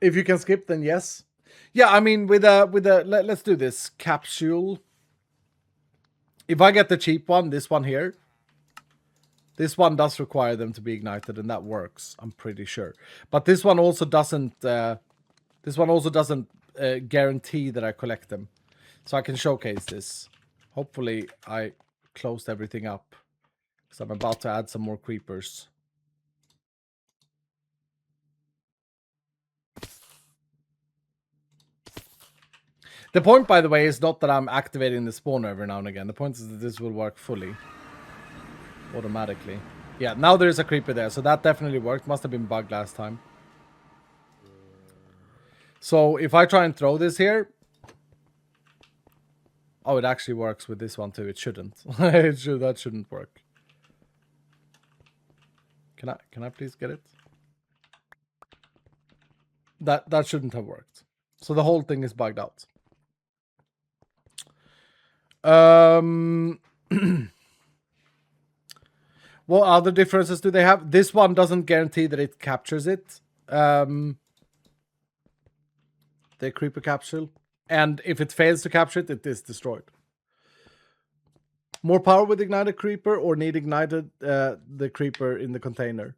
If you can skip, then yes. Yeah, I mean, let's do this. Capsule. If I get the cheap one, this one here, this one does require them to be ignited, and that works, I'm pretty sure. But this one also doesn't guarantee that I collect them. So I can showcase this. Hopefully I closed everything up, because I'm about to add some more creepers. The point, by the way, is not that I'm activating the spawner every now and again. The point is that this will work fully. Automatically. Yeah, now there's a creeper there, so that definitely worked. Must have been bugged last time. So if I try and throw this here... Oh, it actually works with this one too. It shouldn't. That shouldn't work. Can I please get it? That shouldn't have worked. So the whole thing is bugged out. What other differences do they have? This one doesn't guarantee that it captures it. The creeper capsule. And if it fails to capture it, it is destroyed. More power with ignited creeper, or need ignited the creeper in the container.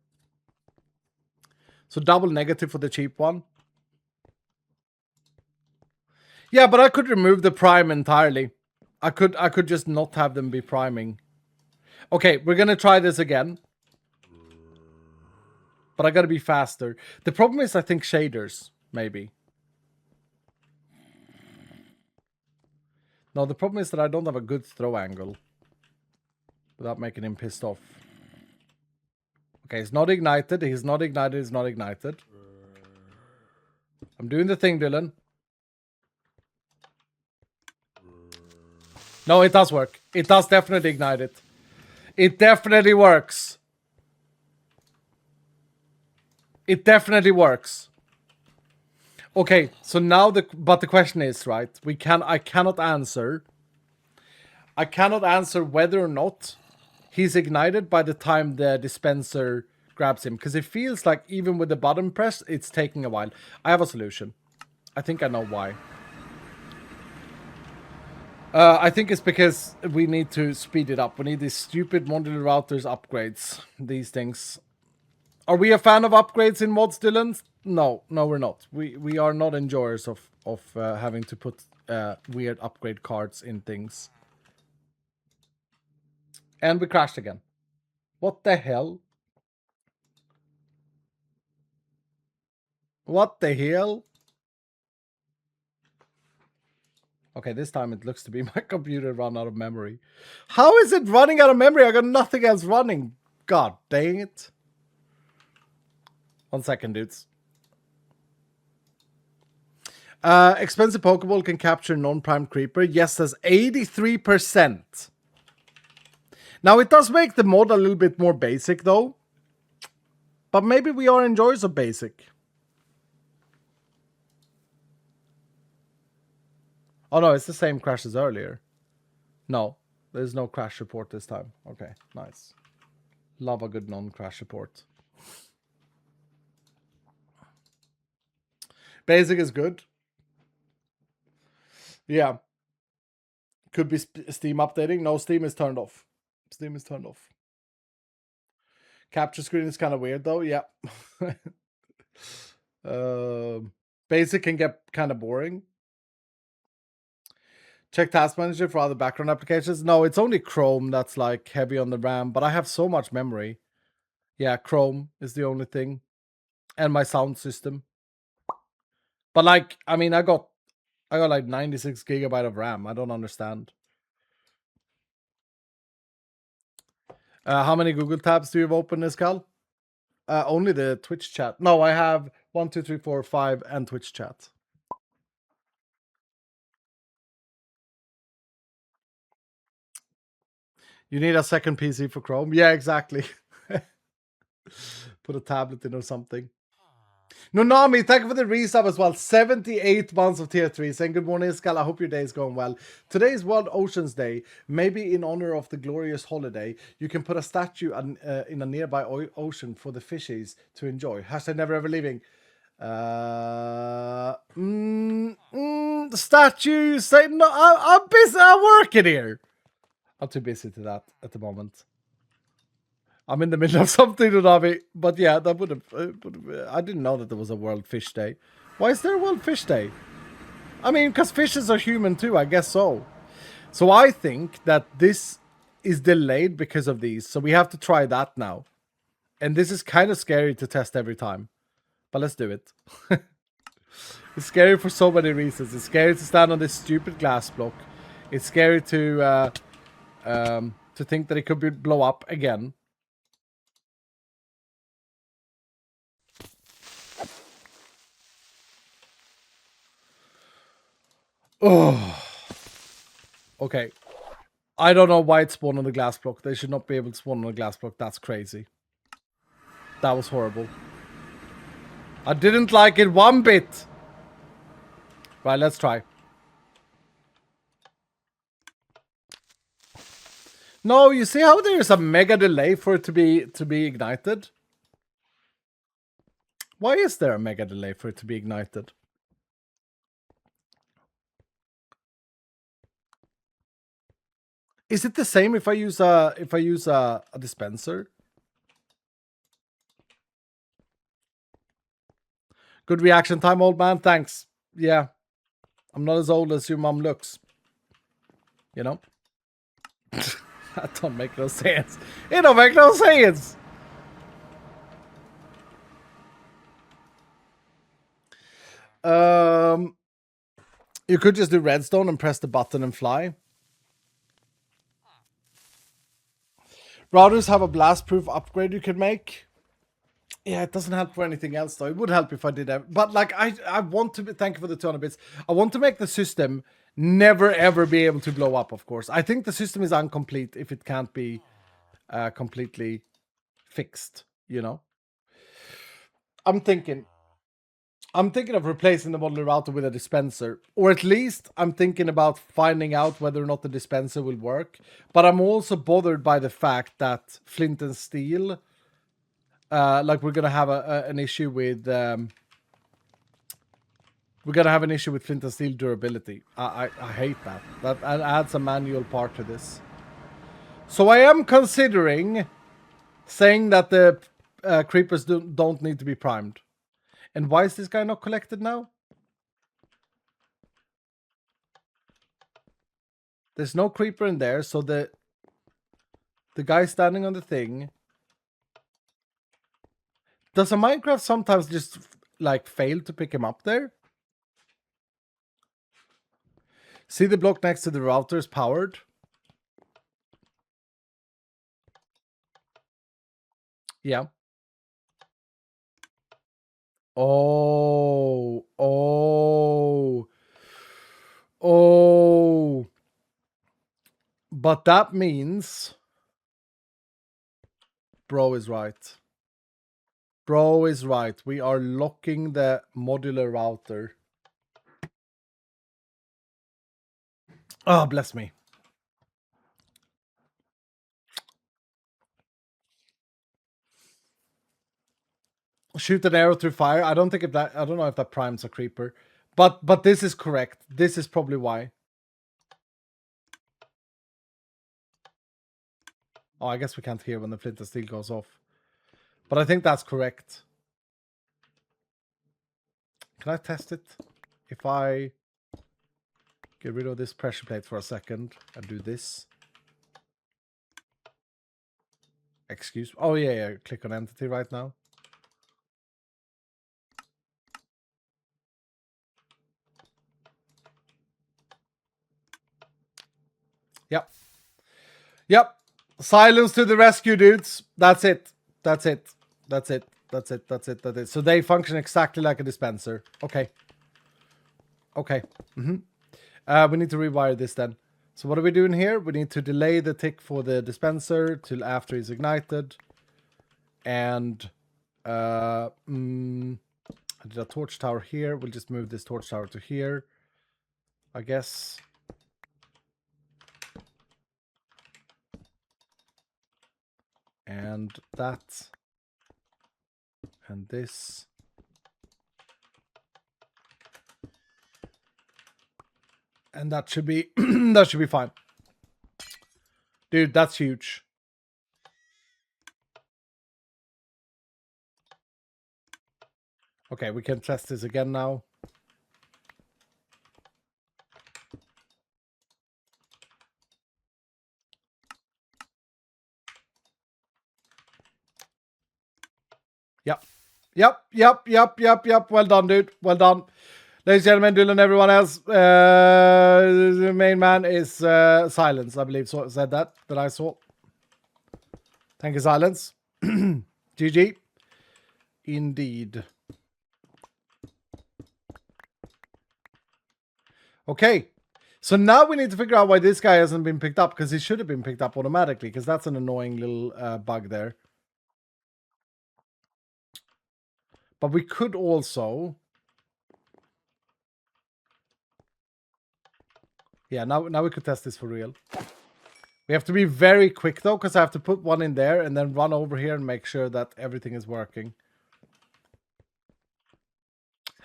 So double negative for the cheap one. Yeah, but I could remove the prime entirely. I could just not have them be priming. Okay, we're gonna try this again. But I gotta be faster. The problem is, I think, shaders, maybe. No, the problem is that I don't have a good throw angle. Without making him pissed off. Okay, he's not ignited. He's not ignited. He's not ignited. I'm doing the thing, Dylan. No, it does work. It does definitely ignite it. It definitely works. It definitely works. Okay, so now but the question is, right? I cannot answer. I cannot answer whether or not he's ignited by the time the dispenser grabs him, because it feels like even with the button press, it's taking a while. I have a solution. I think I know why. I think it's because we need to speed it up. We need these stupid modular routers upgrades. These things. Are we a fan of upgrades in mods, Dylan? No, we're not. We are not enjoyers of having to put weird upgrade cards in things. And we crashed again. What the hell? What the hell? Okay, this time it looks to be my computer run out of memory. How is it running out of memory? I got nothing else running. God dang it. 1 second, dudes. Expensive Pokeball can capture non-prime creeper. Yes, says 83%. Now, it does make the mod a little bit more basic, though. But maybe we are enjoyers of basic. Oh, no, it's the same crash as earlier. No, there's no crash report this time. Okay, nice. Love a good non-crash report. Basic is good. Yeah. Could be Steam updating. No, Steam is turned off. Steam is turned off. Capture screen is kind of weird, though. Yeah. Basic can get kind of boring. Check Task Manager for other background applications. No, it's only Chrome that's like heavy on the RAM, but I have so much memory. Yeah, Chrome is the only thing. And my sound system. But like, I mean, I got like 96 gigabyte of RAM. I don't understand. How many Google tabs do you have open, Iskal? Only the Twitch chat. No, I have 1, 2, 3, 4, 5, and Twitch chat. You need a second PC for Chrome? Yeah, exactly. Put a tablet in or something. Nonami, thank you for the resub as well. 78 months of tier 3. Saying good morning, Iskal. I hope your day is going well. Today is World Oceans Day. Maybe in honor of the glorious holiday, you can put a statue in a nearby ocean for the fishies to enjoy. Hashtag never ever leaving. The statue say no. I'm busy. I'm working here. I'm too busy to that at the moment. I'm in the middle of something, Nonami. But yeah, that would have. I didn't know that there was a World Fish Day. Why is there a World Fish Day? I mean, because fishes are human too. I guess so. So I think that this is delayed because of these. So we have to try that now. And this is kind of scary to test every time. But let's do it. It's scary for so many reasons. It's scary to stand on this stupid glass block. It's scary to think that it could blow up again. Oh. Okay. I don't know why it spawned on the glass block. They should not be able to spawn on a glass block. That's crazy. That was horrible. I didn't like it one bit. Right, let's try. No, you see how there's a mega delay for it to be ignited? Why is there a mega delay for it to be ignited? Is it the same if I use a dispenser? Good reaction time, old man. Thanks. Yeah. I'm not as old as your mom looks. You know? That don't make no sense. It don't make no sense. You could just do redstone and press the button and fly. Routers have a blast-proof upgrade you can make. Yeah, it doesn't help for anything else though. It would help if I did that. But like, I want to thank you for the 200 bits. I want to make the system never ever be able to blow up. Of course, I think the system is incomplete if it can't be completely fixed. You know, I'm thinking of replacing the modular router with a dispenser, or at least I'm thinking about finding out whether or not the dispenser will work. But I'm also bothered by the fact that flint and steel. Like we're gonna have an issue with flint and steel durability. I hate that. That adds a manual part to this. So I am considering saying that the creepers don't need to be primed. And why is this guy not collected now? There's no creeper in there, so the guy standing on the thing. Does a Minecraft sometimes just like fail to pick him up there? See the block next to the router is powered. Yeah. Oh. But that means bro is right. Bro is right. We are locking the modular router. Oh, bless me. Shoot an arrow through fire. I don't know if that primes a creeper. But this is correct. This is probably why. Oh, I guess we can't hear when the flint and steel goes off. But I think that's correct. Can I test it? If I Get rid of this pressure plate for a second and do this. Excuse. Oh, yeah. Click on entity right now. Yep. Yep. Silence to the rescue, dudes. That's it. That's it. That's it. That's it. That's it. That's it. So they function exactly like a dispenser. Okay. Okay. We need to rewire this then. So what are we doing here? We need to delay the tick for the dispenser till after it's ignited. And I did a torch tower here. We'll just move this torch tower to here, I guess. And that. And this. And that should be that should be fine. Dude, that's huge. Okay, we can test this again now. Yep. Well done, dude. Well done. Ladies and gentlemen, Dylan, everyone else, the main man is Silence, I believe. So said that I saw. Thank you, Silence. GG. Indeed. Okay. So now we need to figure out why this guy hasn't been picked up, because he should have been picked up automatically, because that's an annoying little bug there. But we could also... Yeah, now we could test this for real. We have to be very quick though, because I have to put one in there and then run over here and make sure that everything is working.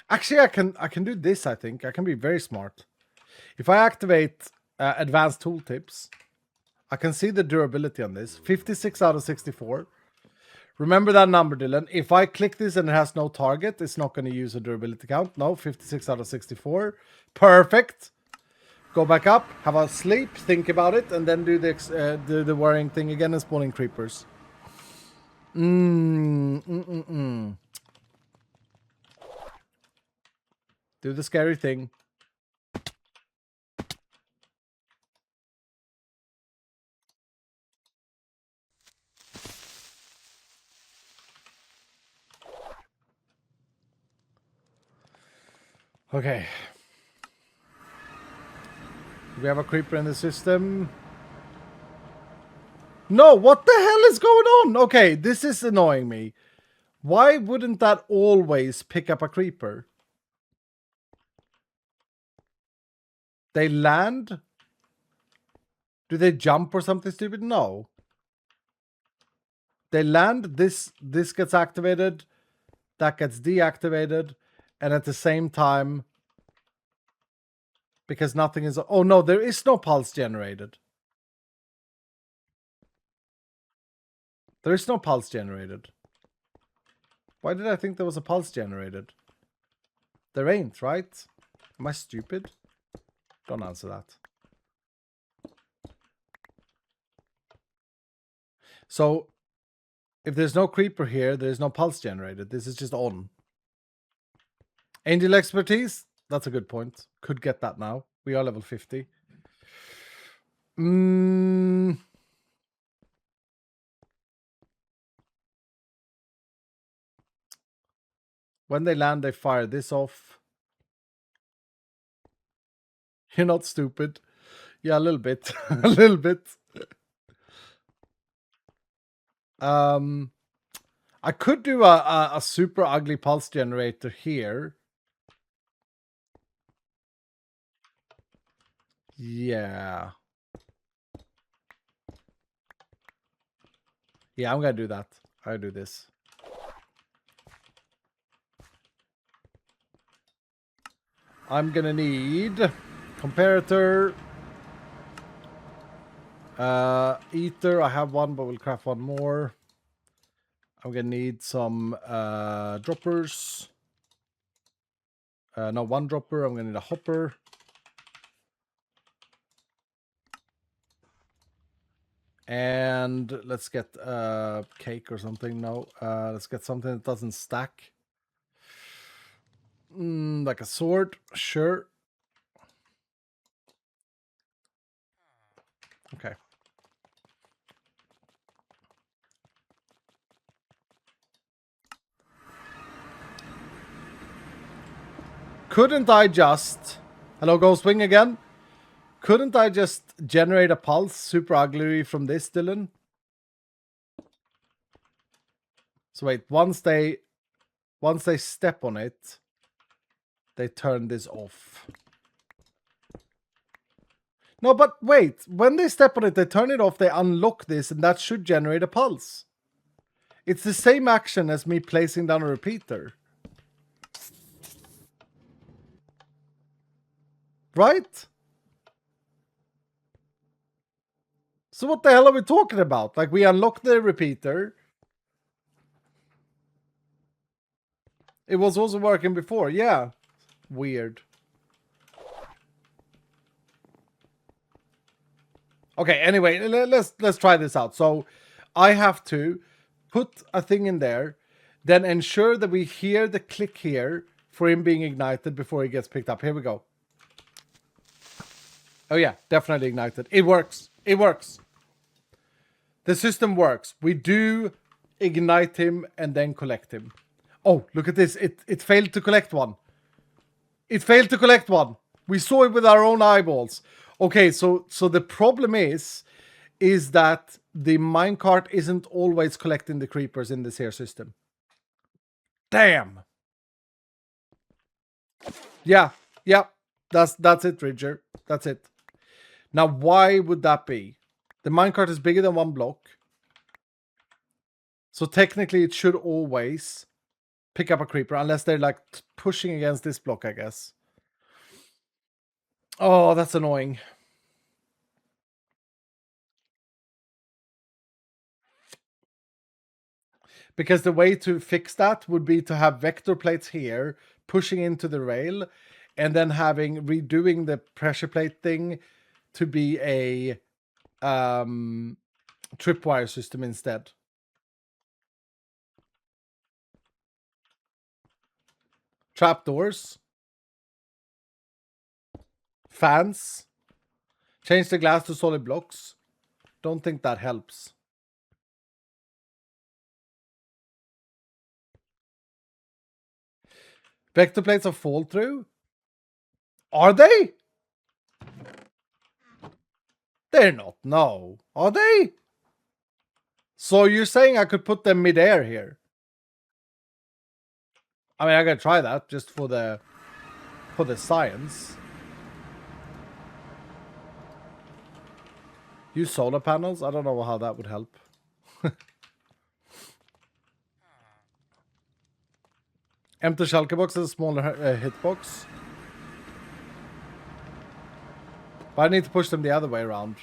Actually, I can do this, I think. I can be very smart. If I activate advanced tooltips, I can see the durability on this. 56 out of 64. Remember that number, Dylan. If I click this and it has no target, it's not going to use a durability count. No, 56 out of 64. Perfect. Go back up, have a sleep, think about it, and then do the worrying thing again and spawning creepers. Do the scary thing. Okay. Do we have a creeper in the system? No, what the hell is going on? Okay, this is annoying me. Why wouldn't that always pick up a creeper? They land? Do they jump or something stupid? No. They land, this gets activated, that gets deactivated, and at the same time, because nothing is... Oh no, there is no pulse generated. There is no pulse generated. Why did I think there was a pulse generated? There ain't, right? Am I stupid? Don't answer that. So, if there's no creeper here, there's no pulse generated. This is just on. Angel expertise? That's a good point. Could get that now. We are level 50. When they land, they fire this off. You're not stupid. Yeah, a little bit. A little bit. I could do a super ugly pulse generator here. Yeah. Yeah, I'm gonna do that. I'll do this. I'm gonna need comparator. Ether, I have one, but we'll craft one more. I'm gonna need some droppers. No, one dropper. I'm gonna need a hopper. And let's get cake or something. No, let's get something that doesn't stack. Like a sword, sure. Okay. Couldn't I just... Hello, Ghostwing again. Couldn't I just generate a pulse super ugly from this, Dylan? So wait, once they step on it, they turn this off. No, but wait, when they step on it, they turn it off, they unlock this, and that should generate a pulse. It's the same action as me placing down a repeater. Right? So what the hell are we talking about? Like, we unlock the repeater. It was also working before, yeah. Weird. Okay, anyway, let's try this out. So I have to put a thing in there, then ensure that we hear the click here for him being ignited before he gets picked up. Here we go. Oh yeah, definitely ignited. It works. It works. The system works. We do ignite him and then collect him. Oh, look at this. It failed to collect one. It failed to collect one. We saw it with our own eyeballs. Okay, so the problem is that the minecart isn't always collecting the creepers in this here system. Damn. Yeah. That's it, Ridger. That's it. Now, why would that be? The minecart is bigger than one block. So technically it should always pick up a creeper, unless they're like pushing against this block, I guess. Oh, that's annoying. Because the way to fix that would be to have vector plates here, pushing into the rail, and then redoing the pressure plate thing to be a tripwire system instead. Trapdoors. Fans. Change the glass to solid blocks. Don't think that helps. Vector plates are fall through? Are they? They're not. No. Are they? So you're saying I could put them mid-air here? I mean, I gotta try that just for the science. Use solar panels? I don't know how that would help. Empty shulker box is a smaller hitbox. But I need to push them the other way around.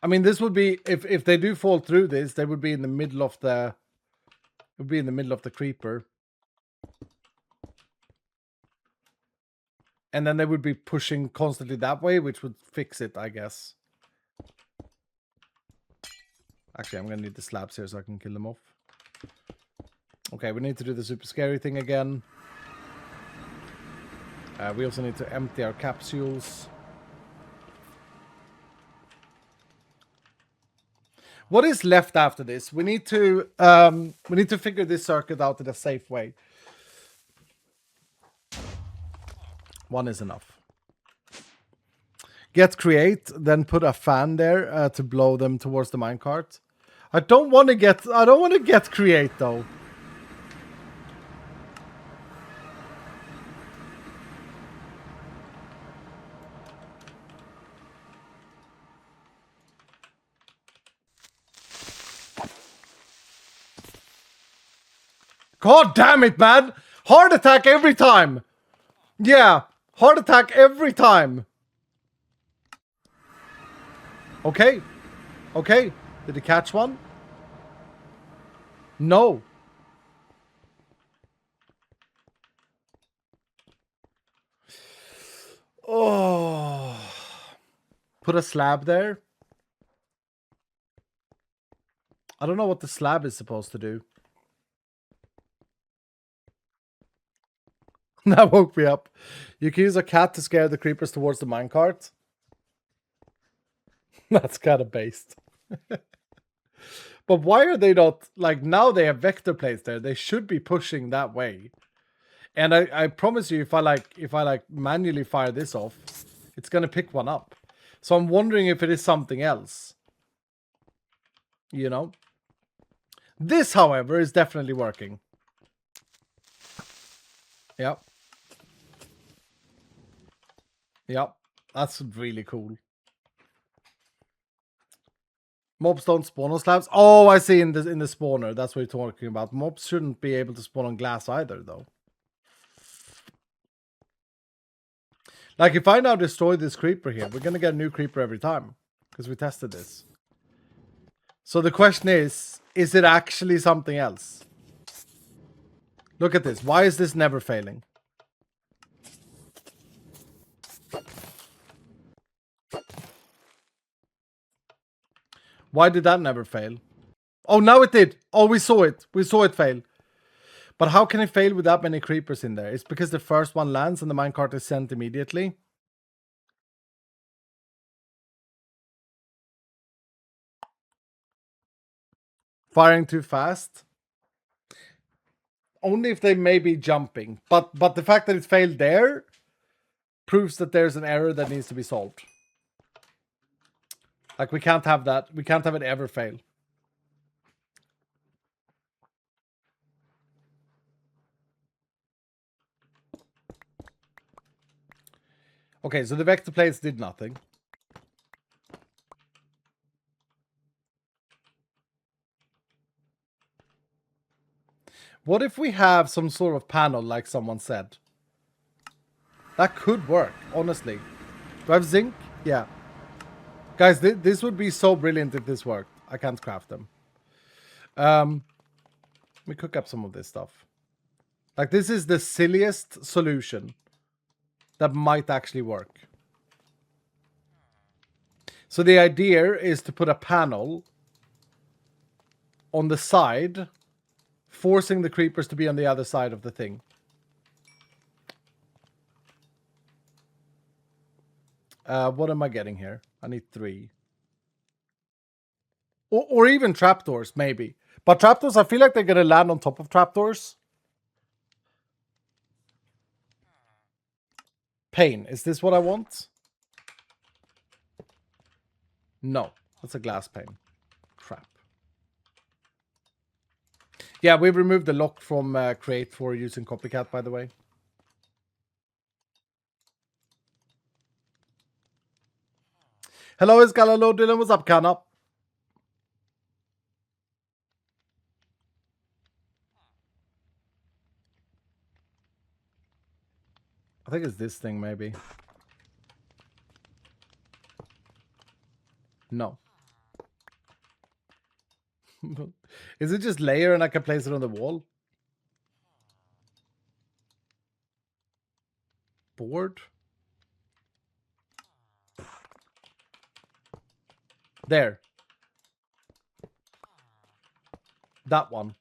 I mean, this would be if they do fall through this, they would be in the middle of the creeper. And then they would be pushing constantly that way, which would fix it, I guess. Actually, I'm gonna need the slabs here so I can kill them off. Okay, we need to do the super scary thing again. We also need to empty our capsules. What is left after this? We need to figure this circuit out in a safe way. One is enough. Get create, then put a fan there to blow them towards the minecart. I don't want to get create though. God damn it, man! Heart attack every time! Yeah, heart attack every time! Okay. Okay. Did he catch one? No. Oh. Put a slab there. I don't know what the slab is supposed to do. That woke me up. You can use a cat to scare the creepers towards the minecart. That's kind of based. But why are they not, like, now they have vector plates there. They should be pushing that way. And I promise you, if I manually fire this off, it's gonna pick one up. So I'm wondering if it is something else. You know? This, however, is definitely working. Yep. Yep. That's really cool. Mobs don't spawn on slabs. Oh, I see in the spawner. That's what you're talking about. Mobs shouldn't be able to spawn on glass either, though. Like, if I now destroy this creeper here, we're gonna get a new creeper every time. Because we tested this. So the question is it actually something else? Look at this. Why is this never failing? Why did that never fail? Oh, now it did. Oh, we saw it. We saw it fail. But how can it fail with that many creepers in there? It's because the first one lands and the minecart is sent immediately. Firing too fast. Only if they may be jumping. But the fact that it failed there proves that there's an error that needs to be solved. Like, we can't have that. We can't have it ever fail. Okay, so the vector plates did nothing. What if we have some sort of panel, like someone said? That could work, honestly. Do I have zinc? Yeah. Guys, this would be so brilliant if this worked. I can't craft them. Let me cook up some of this stuff. Like, this is the silliest solution that might actually work. So the idea is to put a panel on the side, forcing the creepers to be on the other side of the thing. What am I getting here? I need 3. Or even trapdoors, maybe. But trapdoors, I feel like they're going to land on top of trapdoors. Pane. Is this what I want? No. That's a glass pane. Crap. Yeah, we removed the lock from Create for using Copycat, by the way. Hello, it's Galalo Dylan. What's up, Kana? I think it's this thing, maybe. No. Is it just layer and I can place it on the wall? Board? There. That one.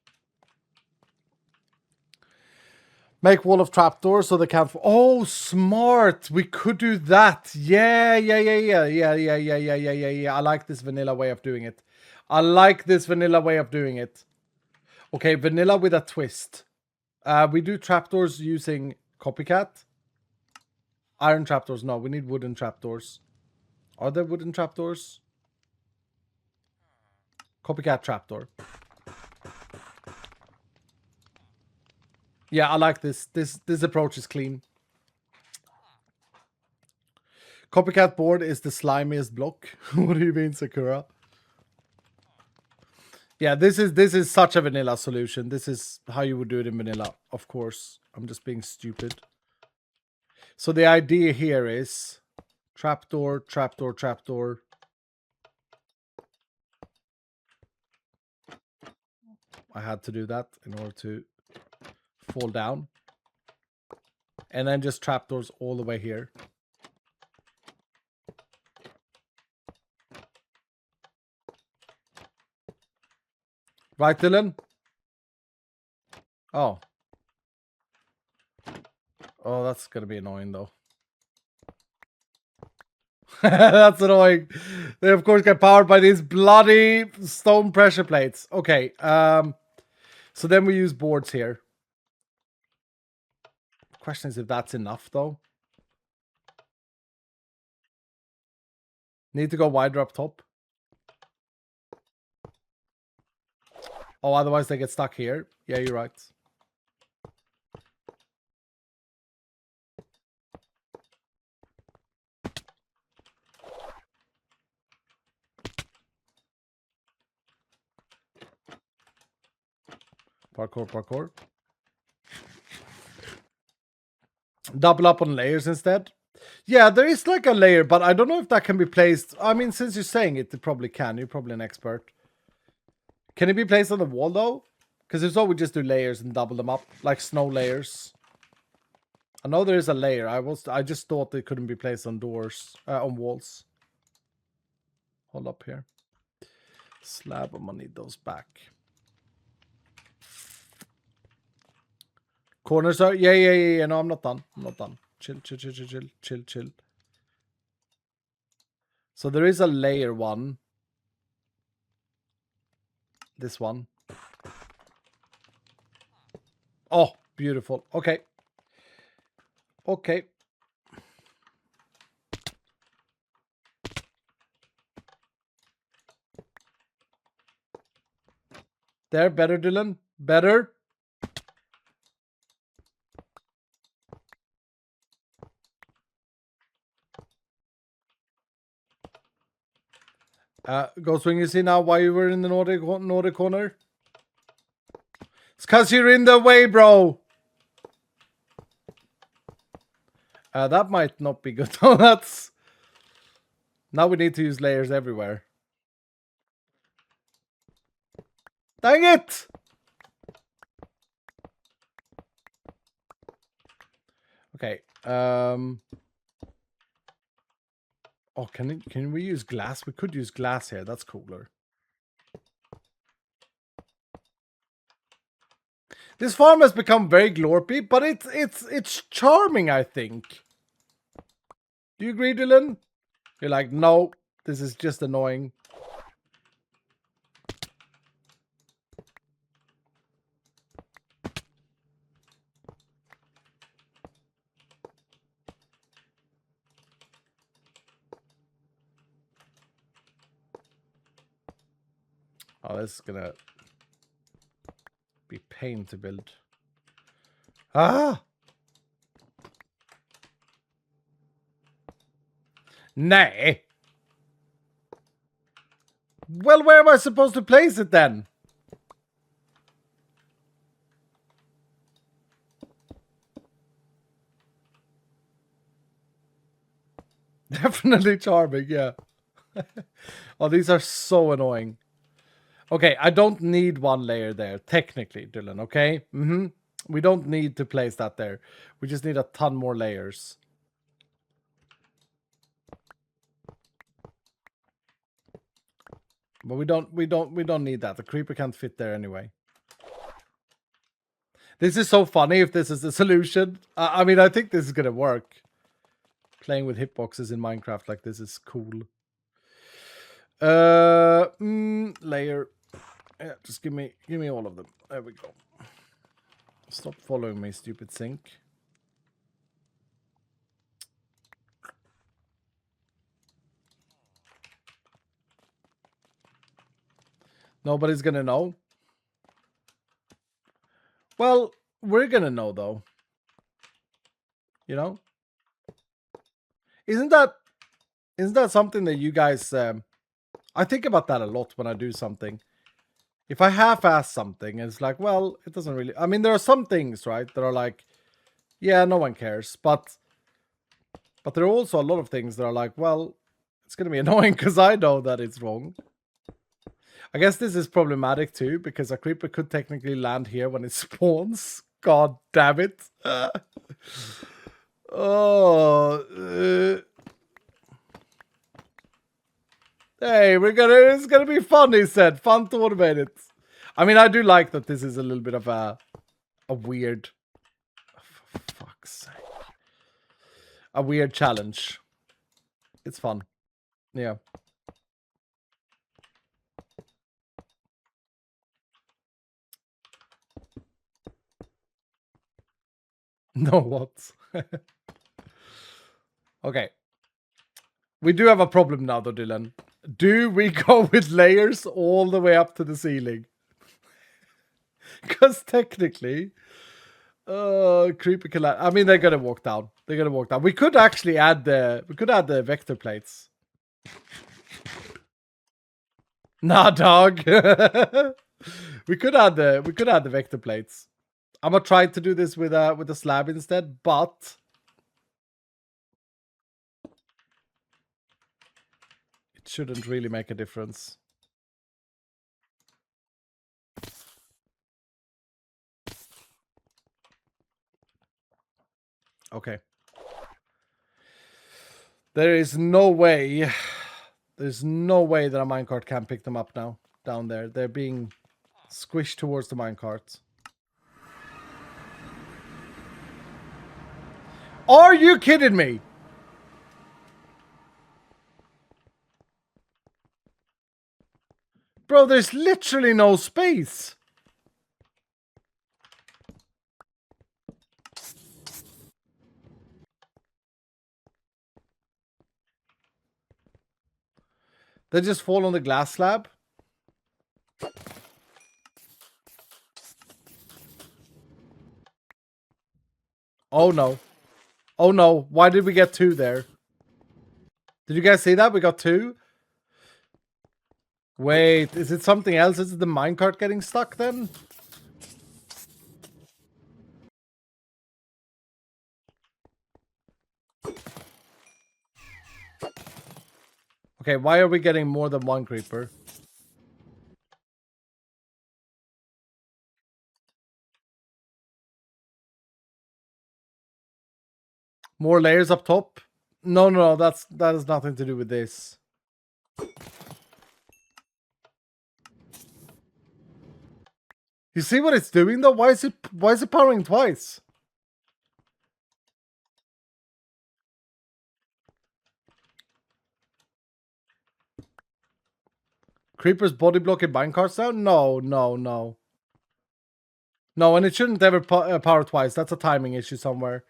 Make wall of trapdoors so they can't... Oh, smart! We could do that! Yeah. I like this vanilla way of doing it. Okay, vanilla with a twist. We do trapdoors using Copycat. Iron trapdoors, no. We need wooden trapdoors. Are there wooden trapdoors? Copycat trapdoor. Yeah, I like this. This approach is clean. Copycat board is the slimiest block. What do you mean, Sakura? Yeah, this is such a vanilla solution. This is how you would do it in vanilla, of course. I'm just being stupid. So the idea here is trapdoor, trapdoor, trapdoor. I had to do that in order to fall down. And then just trapdoors all the way here. Right, Dylan? Oh. Oh, that's gonna be annoying though. That's annoying. They of course get powered by these bloody stone pressure plates. Okay, so then we use boards here. The question is if that's enough though. Need to go wider up top. Oh, otherwise they get stuck here. Yeah, you're right. Parkour, parkour. Double up on layers instead. Yeah, there is like a layer, but I don't know if that can be placed. I mean, since you're saying it, it probably can. You're probably an expert. Can it be placed on the wall though? Because if so, we just do layers and double them up, like snow layers. I know there is a layer. I just thought they couldn't be placed on doors, on walls. Hold up here. Slab. I'm gonna need those back. Corners are yeah. No, I'm not done. I'm not done. Chill. So there is a layer one. This one. Oh, beautiful. Okay. Okay. There, better, Dylan. Better. Ghostwing, you see now why you were in the Nordic corner? It's because you're in the way, bro. That might not be good. Oh, that's... Now we need to use layers everywhere. Dang it! Okay. Oh, can we use glass? We could use glass here. That's cooler. This farm has become very glorpy, but it's charming, I think. Do you agree, Dylan? You're like, no, this is just annoying. Oh, this is gonna be pain to build. Ah! Nay. Well, where am I supposed to place it then? Definitely charming, yeah. Oh, these are so annoying. Okay, I don't need one layer there, technically, Dylan, okay? We don't need to place that there. We just need a ton more layers. But we don't need that. The creeper can't fit there anyway. This is so funny if this is the solution. I mean, I think this is gonna work. Playing with hitboxes in Minecraft like this is cool. Layer. Yeah, just give me all of them. There we go. Stop following me, stupid sink. Nobody's gonna know. Well, we're gonna know though. You know? Isn't that something that you guys I think about that a lot when I do something. If I half-ass something, it's like, well, it doesn't really... I mean, there are some things, right, that are like, yeah, no one cares. But there are also a lot of things that are like, well, it's going to be annoying because I know that it's wrong. I guess this is problematic too, because a creeper could technically land here when it spawns. God damn it. Hey, it's gonna be fun, he said. Fun to automate it. I mean, I do like that this is a little bit of a weird... For fuck's sake. A weird challenge. It's fun. Yeah. No, what? Okay. We do have a problem now, though, Dylan. Do we go with layers all the way up to the ceiling? Because technically, creepy collide. I mean, they're gonna walk down. They're gonna walk down. We could actually add the vector plates. Nah, dog. we could add the vector plates. I'm gonna try to do this with a slab instead, but it shouldn't really make a difference. Okay. There is no way. There's no way that a minecart can pick them up now. Down there. They're being squished towards the minecart. Are you kidding me? Bro, there's literally no space. They just fall on the glass slab. Oh no. Oh no. Why did we get 2 there? Did you guys see that? We got 2. Wait, is it something else? Is it the minecart getting stuck then? Okay, why are we getting more than 1 creeper? More layers up top? No, that has nothing to do with this. You see what it's doing though? Why is it powering twice? Creeper's body blocking minecarts now? No. No, and it shouldn't ever power twice. That's a timing issue somewhere.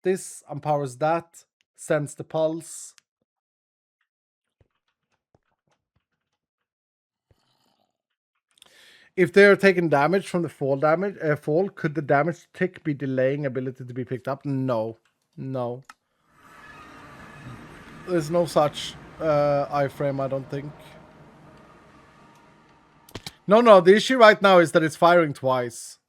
This empowers that. Sends the pulse. If they're taking damage from the fall, could the damage tick be delaying ability to be picked up? No. There's no such iframe, I don't think. No, the issue right now is that it's firing twice.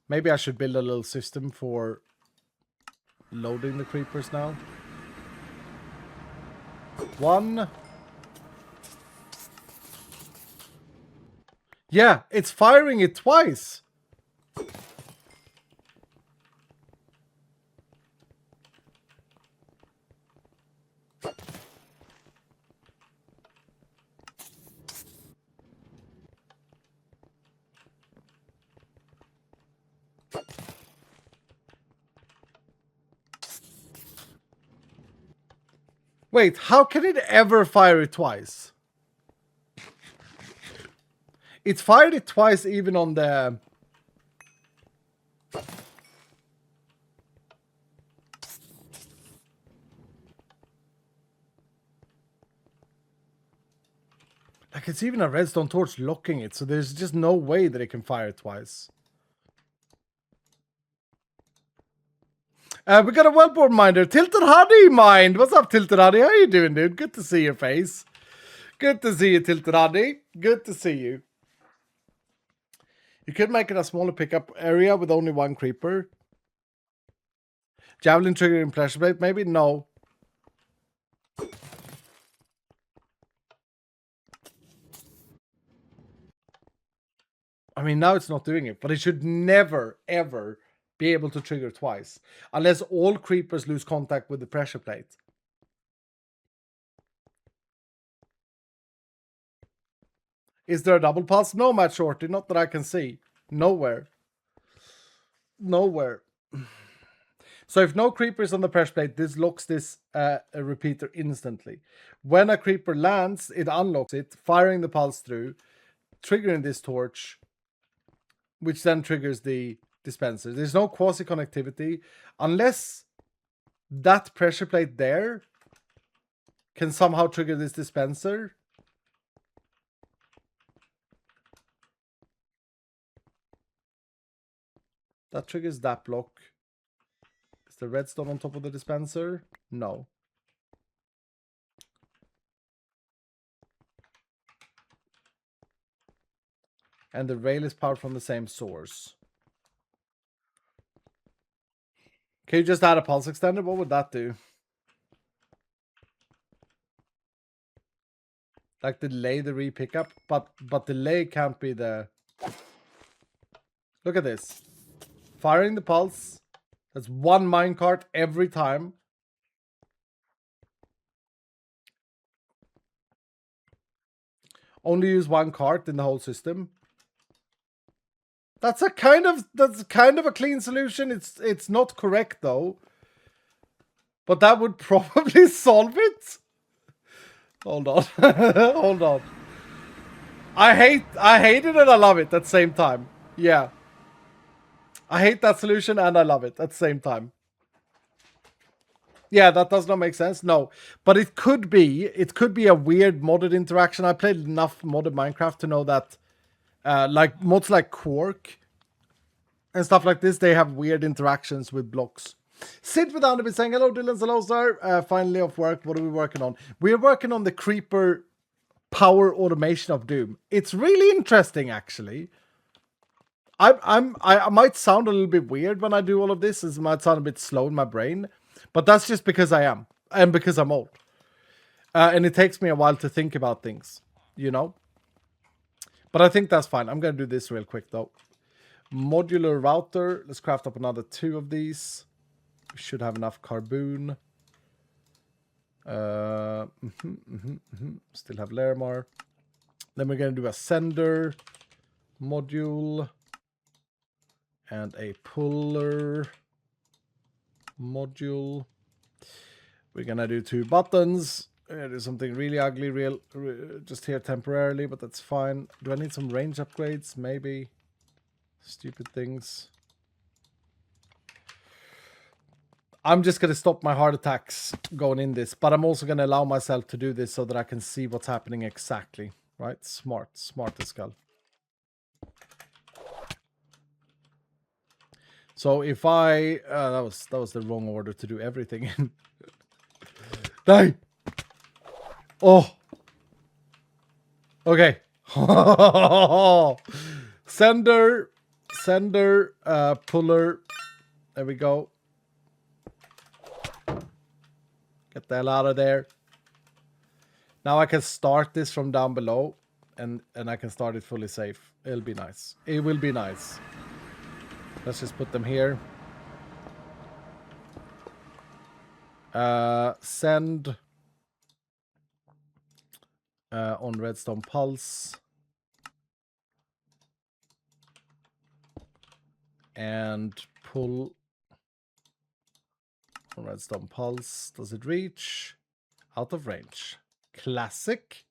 Maybe I should build a little system for loading the creepers now. 1. Yeah, it's firing it twice. Wait, how can it ever fire it twice? It's fired it twice even on the... Like, it's even a redstone torch locking it, so there's just no way that it can fire it twice. We got a wellboard miner, Tilted Honey Mind. What's up, Tilted Honey? How you doing, dude? Good to see your face. Good to see you, Tilted Honey. Good to see you. You could make it a smaller pickup area with only 1 creeper. Javelin triggering pressure plate, maybe? No. I mean, now it's not doing it, but it should never, ever be able to trigger twice. Unless all creepers lose contact with the pressure plate. Is there a double pulse? No, Matt Shorty, not that I can see. Nowhere. Nowhere. So if no creeper is on the pressure plate, this locks this repeater instantly. When a creeper lands, it unlocks it, firing the pulse through, triggering this torch, which then triggers the dispenser. There's no quasi-connectivity unless that pressure plate there can somehow trigger this dispenser. That triggers that block. Is the redstone on top of the dispenser? No. And the rail is powered from the same source. Can you just add a pulse extender? What would that do? Like delay the re-pickup? But delay can't be the... Look at this. Firing the pulse. That's one minecart every time. Only use one cart in the whole system. That's kind of a clean solution. It's not correct though. But that would probably solve it. Hold on. Hold on. I hate it and I love it at the same time. Yeah. I hate that solution and I love it at the same time. Yeah, that does not make sense. No. But it could be a weird modded interaction. I played enough modded Minecraft to know that like mods like Quark and stuff like this, they have weird interactions with blocks. Sid with Andy saying, hello Dylan, hello sir. Finally off work. What are we working on? We're working on the creeper power automation of Doom. It's really interesting actually. I might sound a little bit weird when I do all of this. It might sound a bit slow in my brain, but that's just because I am and because I'm old. And it takes me a while to think about things, you know. But I think that's fine. I'm gonna do this real quick though. Modular router. Let's craft up another 2 of these. We should have enough carbon. Still have Larimar. Then we're gonna do a sender module. And a puller module. We're gonna do 2 buttons. We're gonna do something really ugly, just here temporarily, but that's fine. Do I need some range upgrades? Maybe. Stupid things. I'm just gonna stop my heart attacks going in this, but I'm also gonna allow myself to do this so that I can see what's happening exactly. Right? Smart as skull. So if I that was the wrong order to do everything in. Die. Oh. Okay. Sender, puller. There we go. Get the hell out of there. Now I can start this from down below, and I can start it fully safe. It'll be nice. It will be nice. Let's just put them here. Send on redstone pulse. And pull on redstone pulse. Does it reach? Out of range. Classic.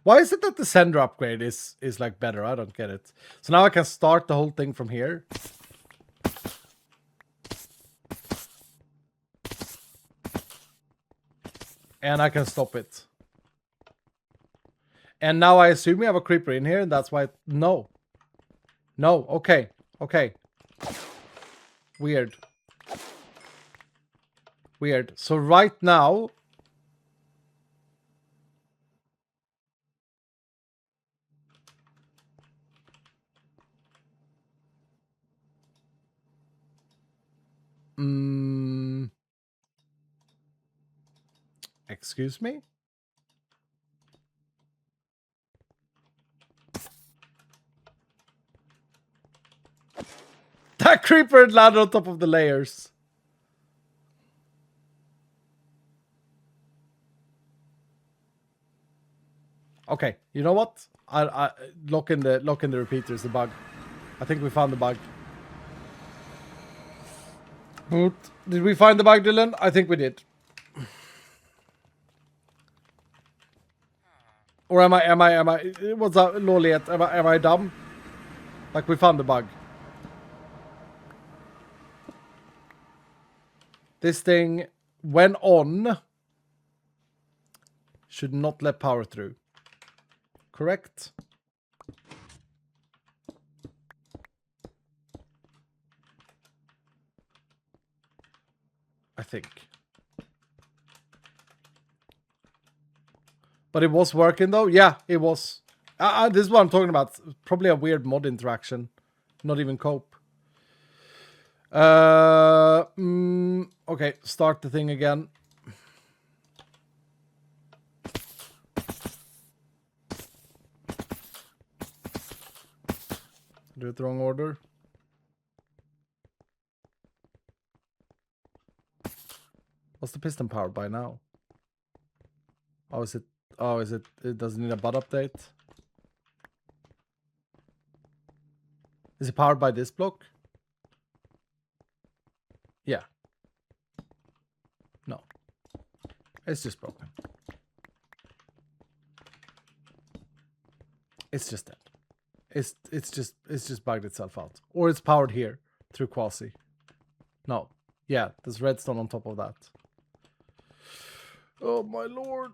Why is it that the sender upgrade is like better? I don't get it. So now I can start the whole thing from here. And I can stop it. And now I assume we have a creeper in here, and that's why... No. No, okay. Okay. Weird. Weird. So right now... Excuse me? That creeper landed on top of the layers. Okay, you know what? I lock in the repeaters. The bug. I think we found the bug. But did we find the bug, Dylan? I think we did. Or am I? What's up, Loliet? Am I dumb? Like we found the bug. This thing, when on, should not let power through. Correct? I think. But it was working though? Yeah, it was. This is what I'm talking about. Probably a weird mod interaction. Not even cope. Okay, start the thing again. Do it the wrong order. What's the piston powered by now? Oh, is it? Oh, is it? It doesn't need a butt update. Is it powered by this block? Yeah. No. It's just broken. It's just dead. It's just bugged itself out. Or it's powered here through quasi. No. Yeah, there's redstone on top of that. Oh my lord.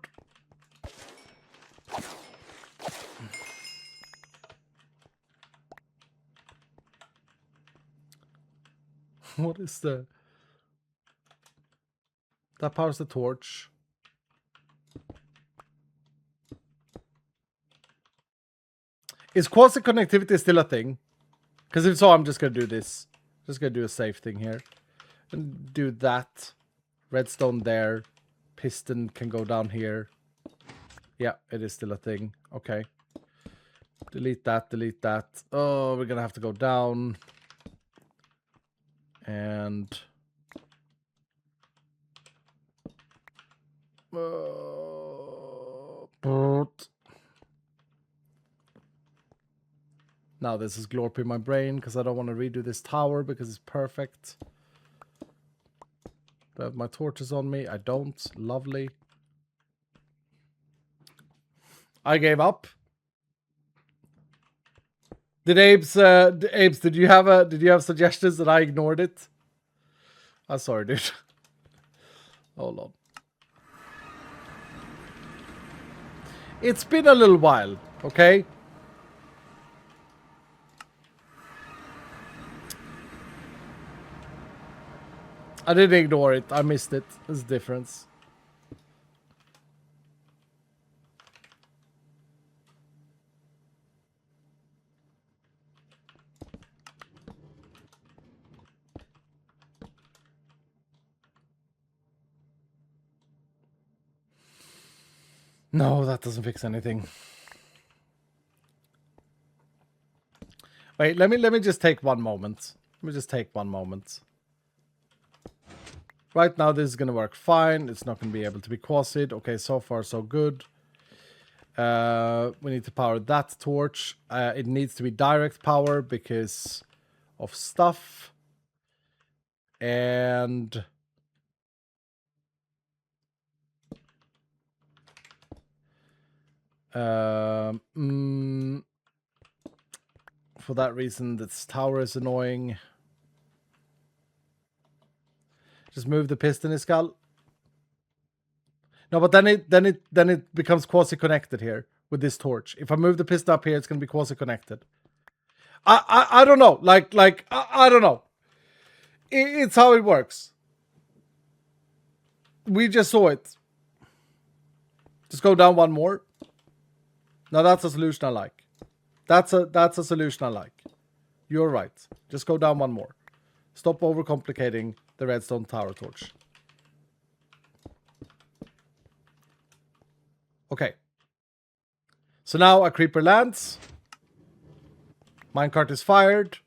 What is the... That powers the torch. Is quasi connectivity still a thing? Because if so, I'm just going to do this. Just going to do a safe thing here. And do that. Redstone there. Piston can go down here. Yeah, it is still a thing. Okay. Delete that, delete that. Oh, we're going to have to go down. And... Now this is glorp in my brain because I don't want to redo this tower because it's perfect. Do I have my torches on me? I don't. Lovely. I gave up. Did Abes, did you have suggestions that I ignored it? I'm sorry, dude. Hold on. It's been a little while, okay? I didn't ignore it. I missed it. There's a difference. No, that doesn't fix anything. Wait, let me just take one moment. Let me just take one moment. Right now, this is going to work fine. It's not going to be able to be quasied. Okay, so far, so good. We need to power that torch. It needs to be direct power because of stuff. And... for that reason, this tower is annoying. Just move the piston, Iskal. No, but then it becomes quasi-connected here with this torch. If I move the piston up here, it's gonna be quasi-connected. I don't know. I don't know. It's how it works. We just saw it. Just go down one more. Now that's a solution I like. That's a solution I like. You're right. Just go down one more. Stop overcomplicating the redstone tower torch. Okay. So now a creeper lands. Minecart is fired.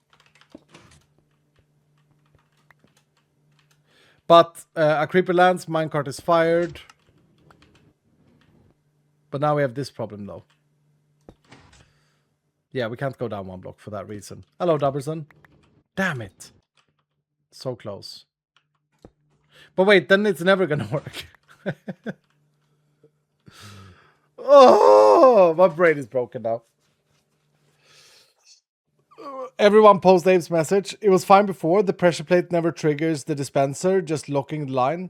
But a creeper lands, minecart is fired. But now we have this problem, though. Yeah, we can't go down one block for that reason. Hello, Dubberson. Damn it. So close. But wait, then it's never gonna work. Oh, my brain is broken now. Everyone post Abe's message. It was fine before. The pressure plate never triggers the dispenser, just locking the line.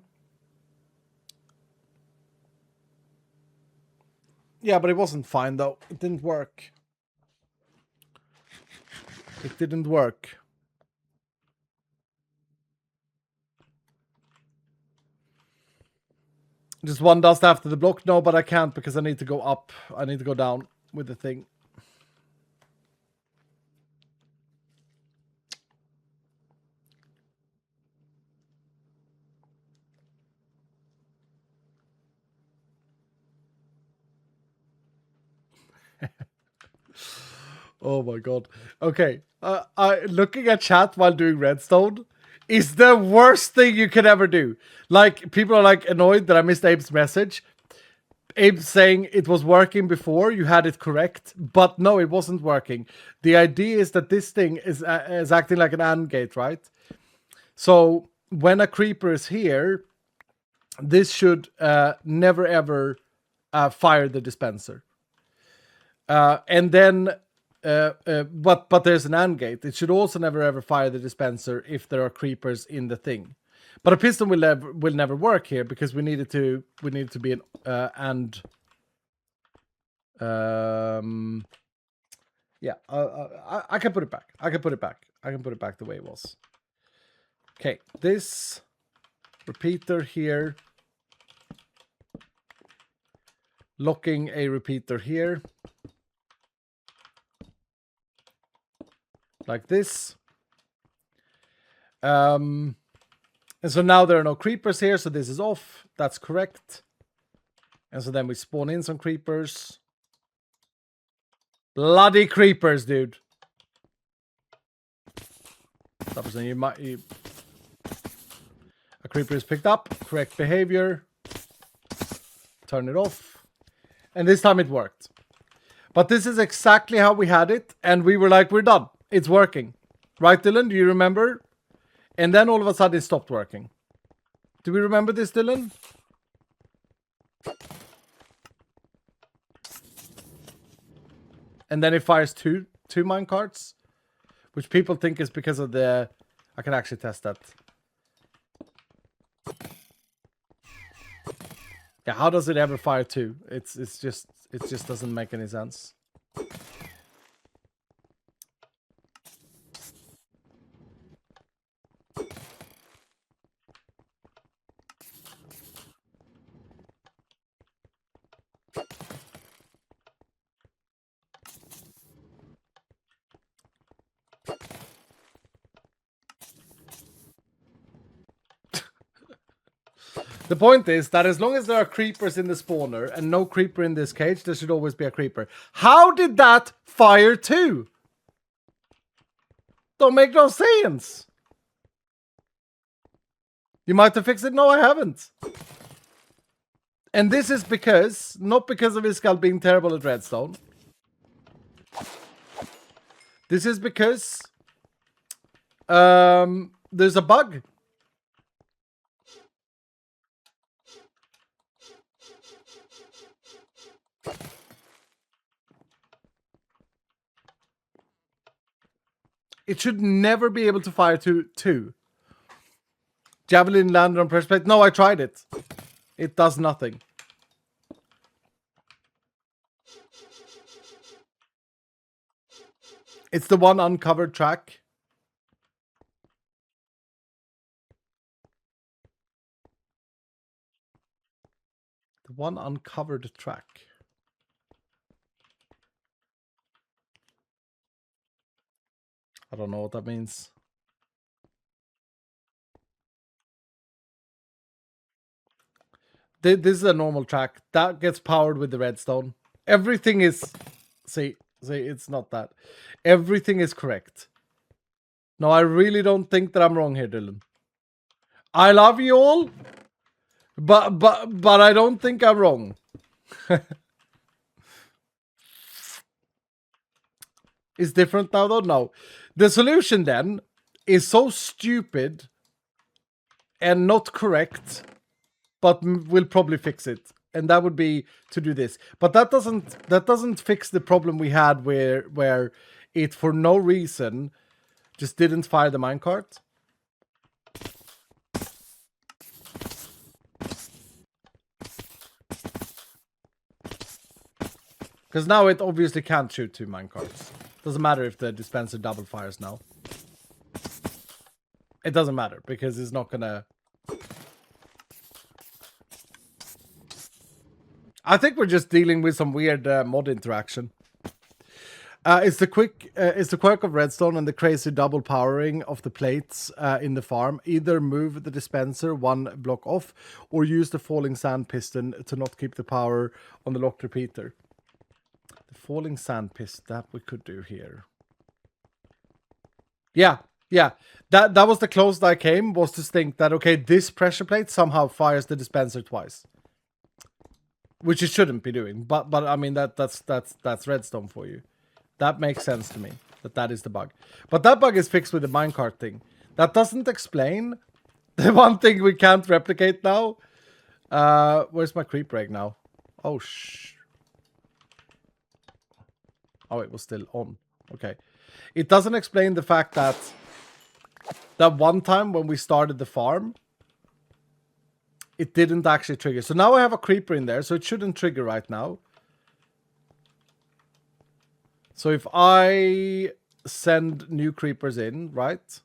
Yeah, but it wasn't fine, though. It didn't work. It didn't work. Just one dust after the block? No, but I can't because I need to go up. I need to go down with the thing. Oh my god. Okay. Looking at chat while doing redstone is the worst thing you can ever do. Like, people are like annoyed that I missed Abe's message. Abe's saying it was working before, you had it correct, but no, it wasn't working. The idea is that this thing is acting like an AND gate, right? So when a creeper is here, this should never ever fire the dispenser. And then, but there's an AND gate. It should also never ever fire the dispenser if there are creepers in the thing. But a piston will never work here because we need it to be an AND. Yeah, I can put it back. I can put it back. I can put it back the way it was. Okay, this repeater here. Locking a repeater here. Like this. And so now there are no creepers here, so this is off. That's correct. And so then we spawn in some creepers. Bloody creepers, dude. A creeper is picked up. Correct behavior. Turn it off. And this time it worked. But this is exactly how we had it. And we were like, we're done. It's working. Right, Dylan? Do you remember? And then all of a sudden it stopped working. Do we remember this, Dylan? And then it fires two minecarts. Which people think is because of the... I can actually test that. Yeah, how does it ever fire two? It just doesn't make any sense. The point is that as long as there are creepers in the spawner and no creeper in this cage, there should always be a creeper. How did that fire two? Don't make no sense. You might have fixed it. No, I haven't. And this is because, not because of Iskall being terrible at redstone. This is because there's a bug. It should never be able to fire two. Javelin landed on pressure plate. No, I tried it. It does nothing. It's the one uncovered track. The one uncovered track. I don't know what that means. This is a normal track. That gets powered with the redstone. Everything is... See, it's not that. Everything is correct. No, I really don't think that I'm wrong here, Dylan. I love you all, but I don't think I'm wrong. It's different now, though. No, the solution then is so stupid and not correct, but we'll probably fix it. And that would be to do this. But that doesn't fix the problem we had where it for no reason just didn't fire the minecart. Because now it obviously can't shoot 2 minecarts. Doesn't matter if the dispenser double fires now. It doesn't matter because it's not gonna... I think we're just dealing with some weird mod interaction. It's the quirk of redstone and the crazy double powering of the plates in the farm. Either move the dispenser 1 block off or use the falling sand piston to not keep the power on the locked repeater. The falling sand piston, that we could do here. Yeah. That was the closest I came, was to think that, okay, this pressure plate somehow fires the dispenser twice. Which it shouldn't be doing, but I mean that's redstone for you. That makes sense to me. That is the bug. But that bug is fixed with the minecart thing. That doesn't explain the one thing we can't replicate now. Where's my creep egg now? Oh oh, it was still on. Okay. It doesn't explain the fact that one time when we started the farm, it didn't actually trigger. So now I have a creeper in there, so it shouldn't trigger right now. So if I send new creepers in, right?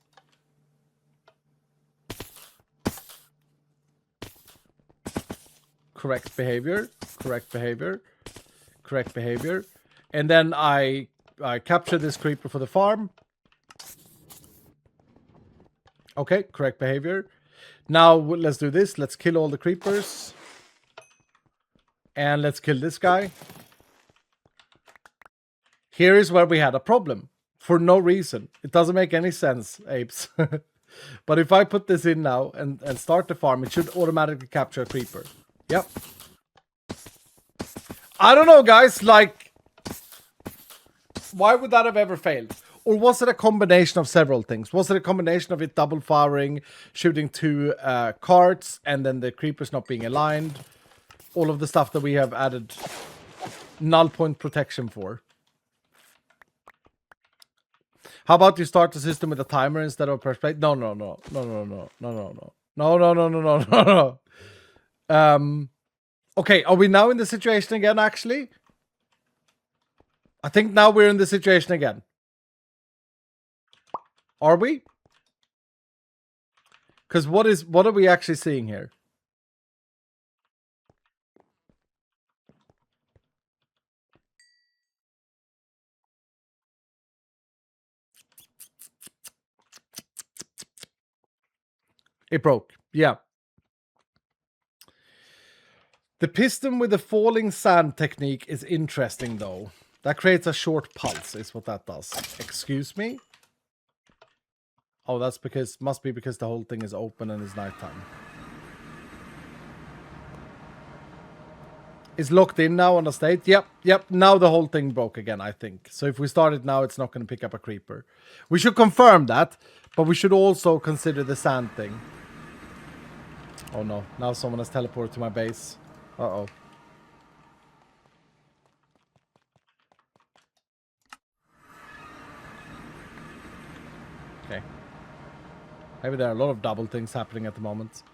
Correct behavior, correct behavior, correct behavior. And then I capture this creeper for the farm. Okay, correct behavior. Now, let's do this. Let's kill all the creepers. And let's kill this guy. Here is where we had a problem. For no reason. It doesn't make any sense, apes. But if I put this in now and start the farm, it should automatically capture a creeper. Yep. I don't know, guys. Like, why would that have ever failed? Or was it a combination of several things? Was it a combination of it double firing, shooting 2 carts, and then the creepers not being aligned? All of the stuff that we have added null point protection for. How about you start the system with a timer instead of a press play? No. Okay, are we now in the situation again, actually? I think now we're in the situation again. Are we? Because what are we actually seeing here? It broke. Yeah. The piston with the falling sand technique is interesting, though. That creates a short pulse, is what that does. Excuse me? Oh, that's because... must be because the whole thing is open and it's nighttime. It's locked in now on the state. Yep. Now the whole thing broke again, I think. So if we start it now, it's not going to pick up a creeper. We should confirm that, but we should also consider the sand thing. Oh no, now someone has teleported to my base. Uh-oh. Okay. Maybe there are a lot of double things happening at the moment.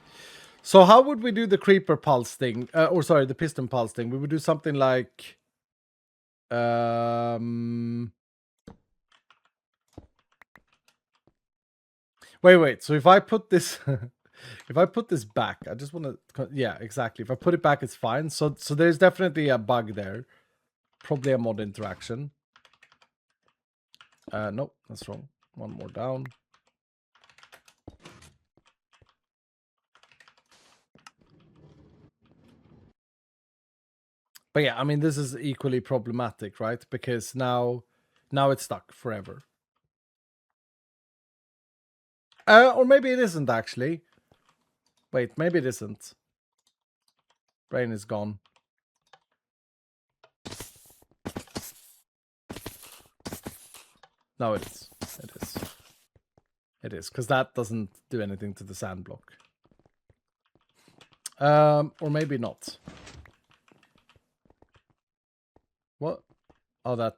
So how would we do the creeper pulse thing? Or sorry, the piston pulse thing. We would do something like... Wait. So if I put this... if I put this back, I just want to... yeah, exactly. If I put it back, it's fine. So there's definitely a bug there. Probably a mod interaction. Nope, that's wrong. One more down. But yeah, I mean, this is equally problematic, right? Because now it's stuck forever. Or maybe it isn't, actually. Wait, maybe it isn't. Brain is gone. No, it is. It is. It is, because that doesn't do anything to the sand block. Or maybe not. What? Oh, that.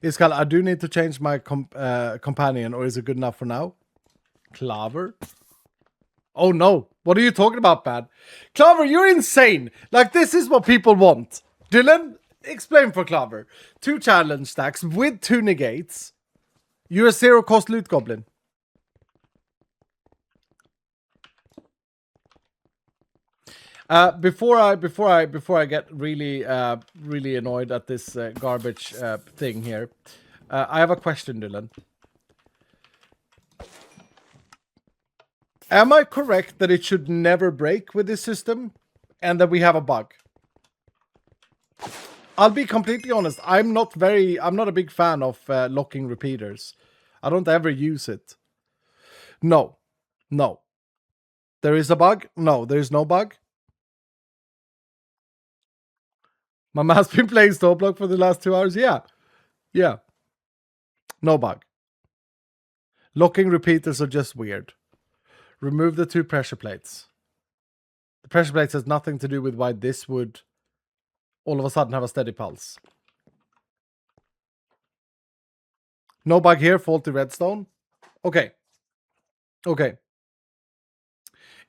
Iskal, I do need to change my companion, or is it good enough for now? Claver? Oh no, what are you talking about, Bad? Claver, you're insane! Like, this is what people want. Dylan, explain for Claver. 2 challenge stacks with 2 negates. You're a 0 cost loot goblin. Before I get really really annoyed at this garbage thing here, I have a question, Dylan. Am I correct that it should never break with this system, and that we have a bug? I'll be completely honest. I'm not a big fan of locking repeaters. I don't ever use it. No. There is a bug? No, there is no bug. My man's been playing Stowblock for the last 2 hours. Yeah. No bug. Locking repeaters are just weird. Remove the 2 pressure plates. The pressure plates has nothing to do with why this would all of a sudden have a steady pulse. No bug here, faulty redstone. Okay.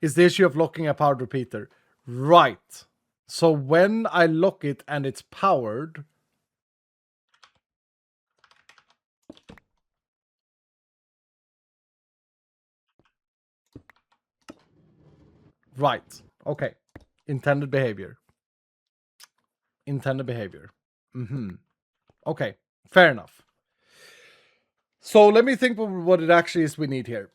Is the issue of locking a powered repeater. Right. So when I lock it and it's powered, right. Okay. Intended behavior. Okay. Fair enough. So let me think of what it actually is we need here.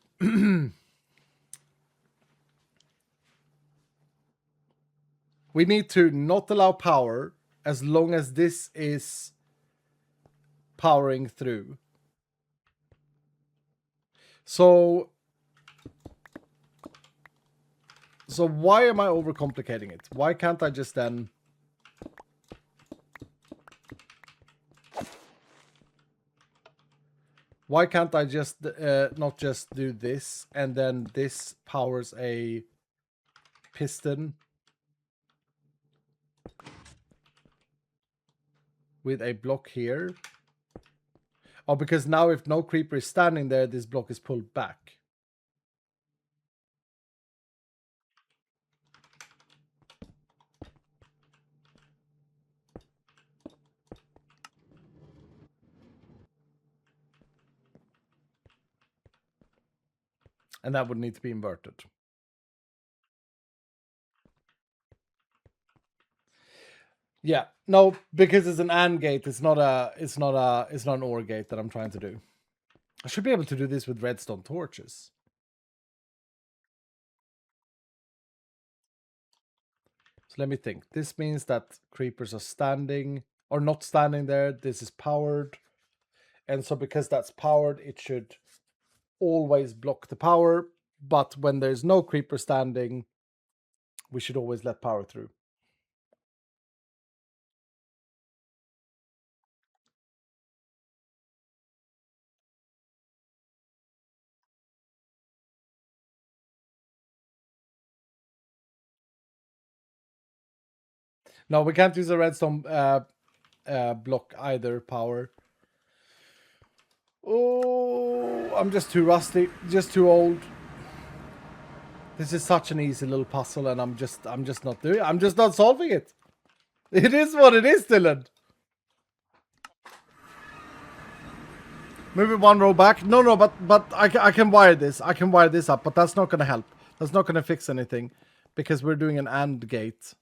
We need to not allow power as long as this is powering through. So why am I overcomplicating it? Why can't I just then... Why can't I just not just do this, and then this powers a piston with a block here? Oh, because now if no creeper is standing there, this block is pulled back. And that would need to be inverted. Yeah, no, because it's an AND gate. It's not an OR gate that I'm trying to do. I should be able to do this with redstone torches. So let me think. This means that creepers are standing or not standing there. This is powered. And so because that's powered, it should always block the power. But when there's no creeper standing, we should always let power through. No, we can't use a redstone block either power. Oh, I'm just too rusty, just too old. This is such an easy little puzzle, and I'm just not doing it. I'm just not solving it. It is what it is, Dylan. Move it 1 row back. No, but I can wire this. I can wire this up, but that's not gonna help. That's not gonna fix anything, because we're doing an AND gate.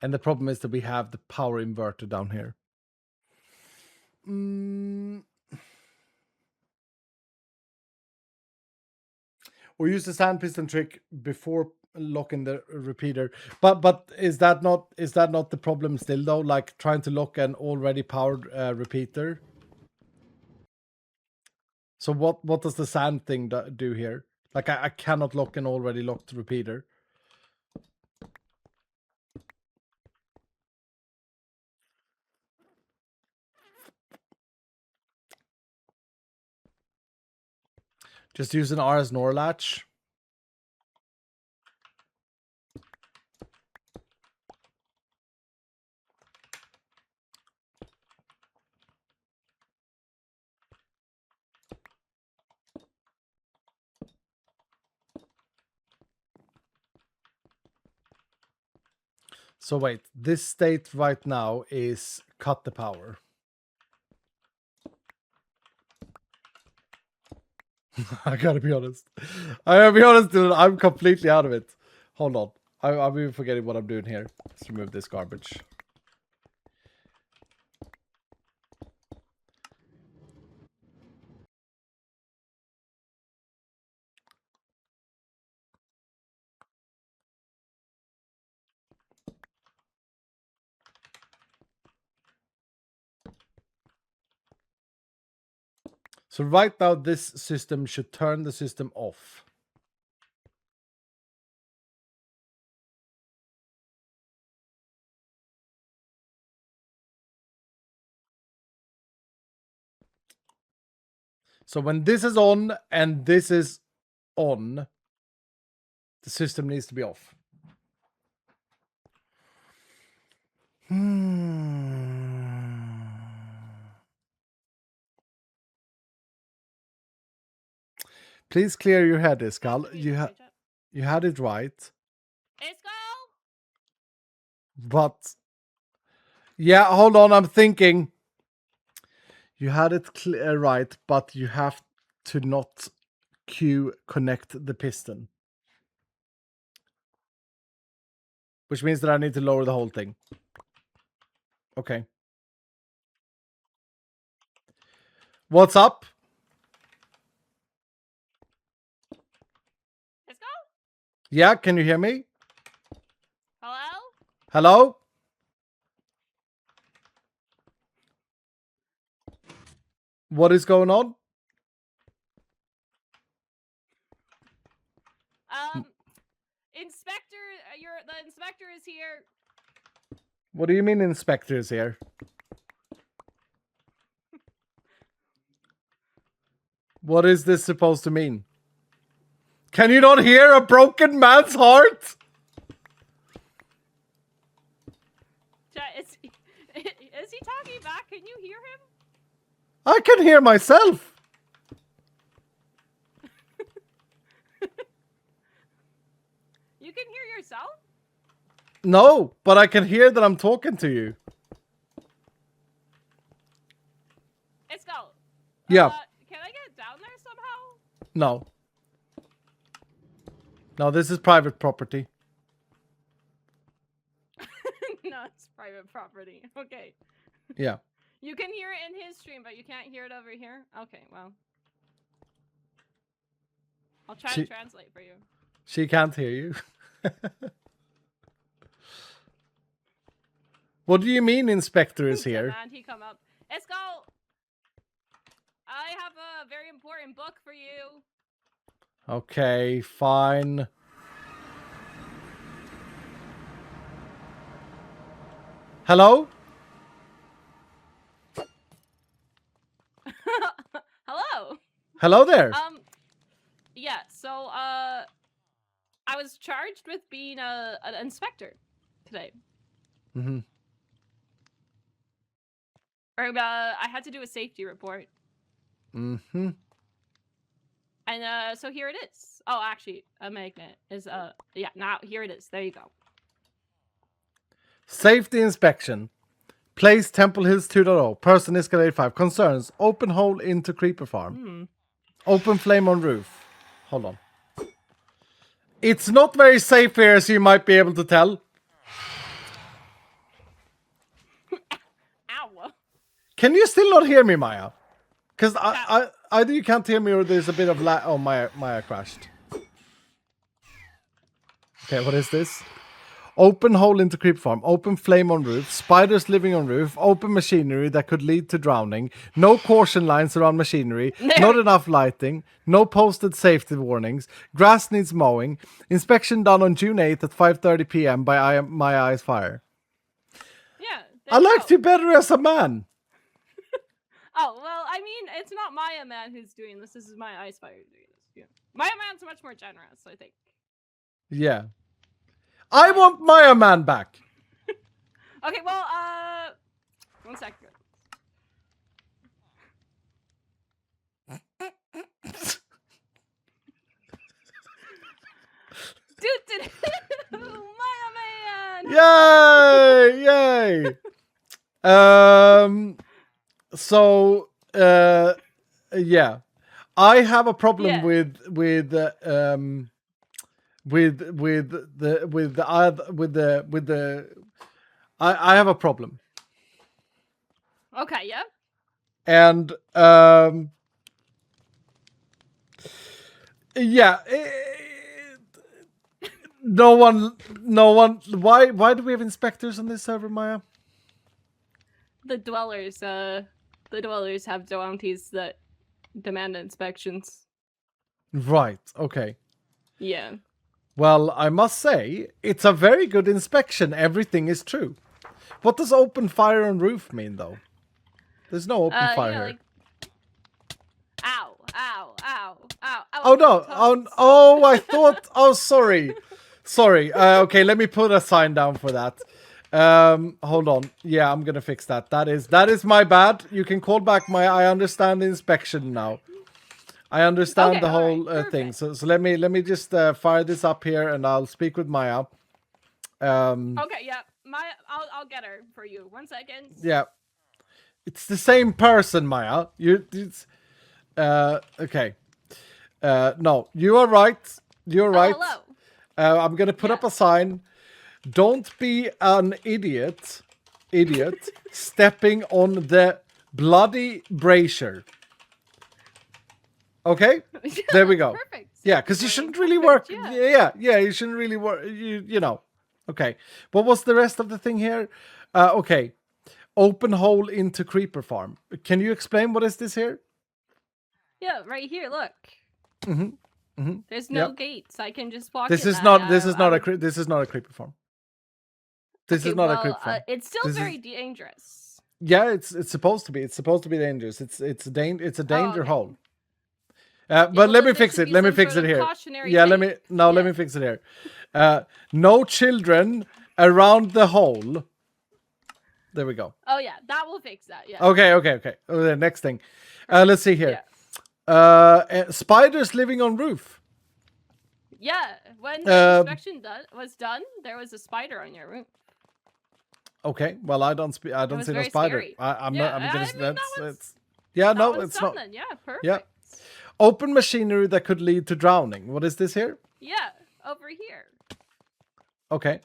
And the problem is that we have the power inverter down here. Or use the sand piston trick before locking the repeater. But is that not the problem still though? Like trying to lock an already powered repeater. So what does the sand thing do here? Like I cannot lock an already locked repeater. Just use an RS NOR latch. So wait, this state right now is cut the power. I gotta be honest. Dude. I'm completely out of it. Hold on. I'm even forgetting what I'm doing here. Let's remove this garbage. So right now, this system should turn the system off. So when this is on and this is on, the system needs to be off. Please clear your head, Iskal. You had it right. Iskal? But yeah, hold on. I'm thinking. You had it right, but you have to not connect the piston. Which means that I need to lower the whole thing. Okay. What's up? Iskal? Yeah, can you hear me? Hello? Hello? What is going on? Inspector, the inspector is here. What do you mean inspector is here? What is this supposed to mean? Can you not hear a broken man's heart? Is he talking back? Can you hear him? I can hear myself. You can hear yourself? No, but I can hear that I'm talking to you. Iskal. Yeah. Can I get down there somehow? No. No, this is private property. No, it's private property. Okay. Yeah. You can hear it in his stream, but you can't hear it over here? Okay, well. I'll try to translate for you. She can't hear you. What do you mean inspector is here? And he come up. Iskal! I have a very important book for you. Okay, fine. Hello? Hello. Hello there. Yeah, so I was charged with being an inspector today. Mm-hmm. Or I had to do a safety report. Mm-hmm. And so here it is. Oh, actually, a magnet is yeah, now here it is. There you go. Safety inspection. Place Temple Hills 2.0. Person escalator 5. Concerns. Open hole into creeper farm. Open flame on roof. Hold on. It's not very safe here, as you might be able to tell. Can you still not hear me, Maya? Because either you can't hear me or there's a bit of lag. Oh, Maya crashed. Okay, what is this? Open hole into creep farm. Open flame on roof. Spiders living on roof. Open machinery that could lead to drowning. No caution lines around machinery. Not enough lighting. No posted safety warnings. Grass needs mowing. Inspection done on June 8th at 5:30 p.m. by My Eyes Fire. Yeah. I liked you better as a man. Oh, well, I mean, it's not Maya Man who's doing this. This is My Eyes Fire doing this. Yeah. Maya Man's much more generous, I think. Yeah. I want Maya Man back. Okay, well, 1 second. Maya Man! Yay! So, yeah. I have a problem with the I have a problem. Okay, yeah. And yeah, no one why do we have inspectors on this server, Maya? The dwellers have bounties that demand inspections. Right, okay. Yeah. Well, I must say, it's a very good inspection. Everything is true. What does open fire on roof mean, though? There's no open fire here. Like... Ow, ow, ow, ow, ow. Oh, no. Oh, I thought... Oh, sorry. Sorry. Okay, let me put a sign down for that. Hold on. Yeah, I'm gonna fix that. That is my bad. You can call back I understand the inspection now. I understand the whole thing. So let me just fire this up here, and I'll speak with Maya. Okay, yeah, Maya, I'll get her for you. 1 second. Yeah, it's the same person, Maya. Okay. No, you are right. You're right. Hello. I'm gonna put up a sign. Don't be an idiot, stepping on the bloody brazier. Okay, there we go. Perfect. Yeah, because you shouldn't really work. Yeah, you shouldn't really work. You know. Okay, what was the rest of the thing here? Okay, open hole into creeper farm. Can you explain what is this here? Yeah, right here. Look. There's no gates. I can just walk. This is not a creeper farm. This is not a creeper farm. It's still very dangerous. Yeah, it's supposed to be. It's supposed to be dangerous. It's a danger hole. But let me fix it. Let me fix it here. Yeah, let me fix it here. No children around the hole. There we go. Oh yeah, that will fix that. Yeah. Okay. The next thing. Let's see here. Spiders living on roof. Yeah, when the inspection was done, there was a spider on your roof. Okay, well I don't see no spider. Scary. I'm not. I'm gonna. I mean, it's no, it's not. Then. Yeah, perfect. Yeah. Open machinery that could lead to drowning. What is this here? Yeah, over here. Okay.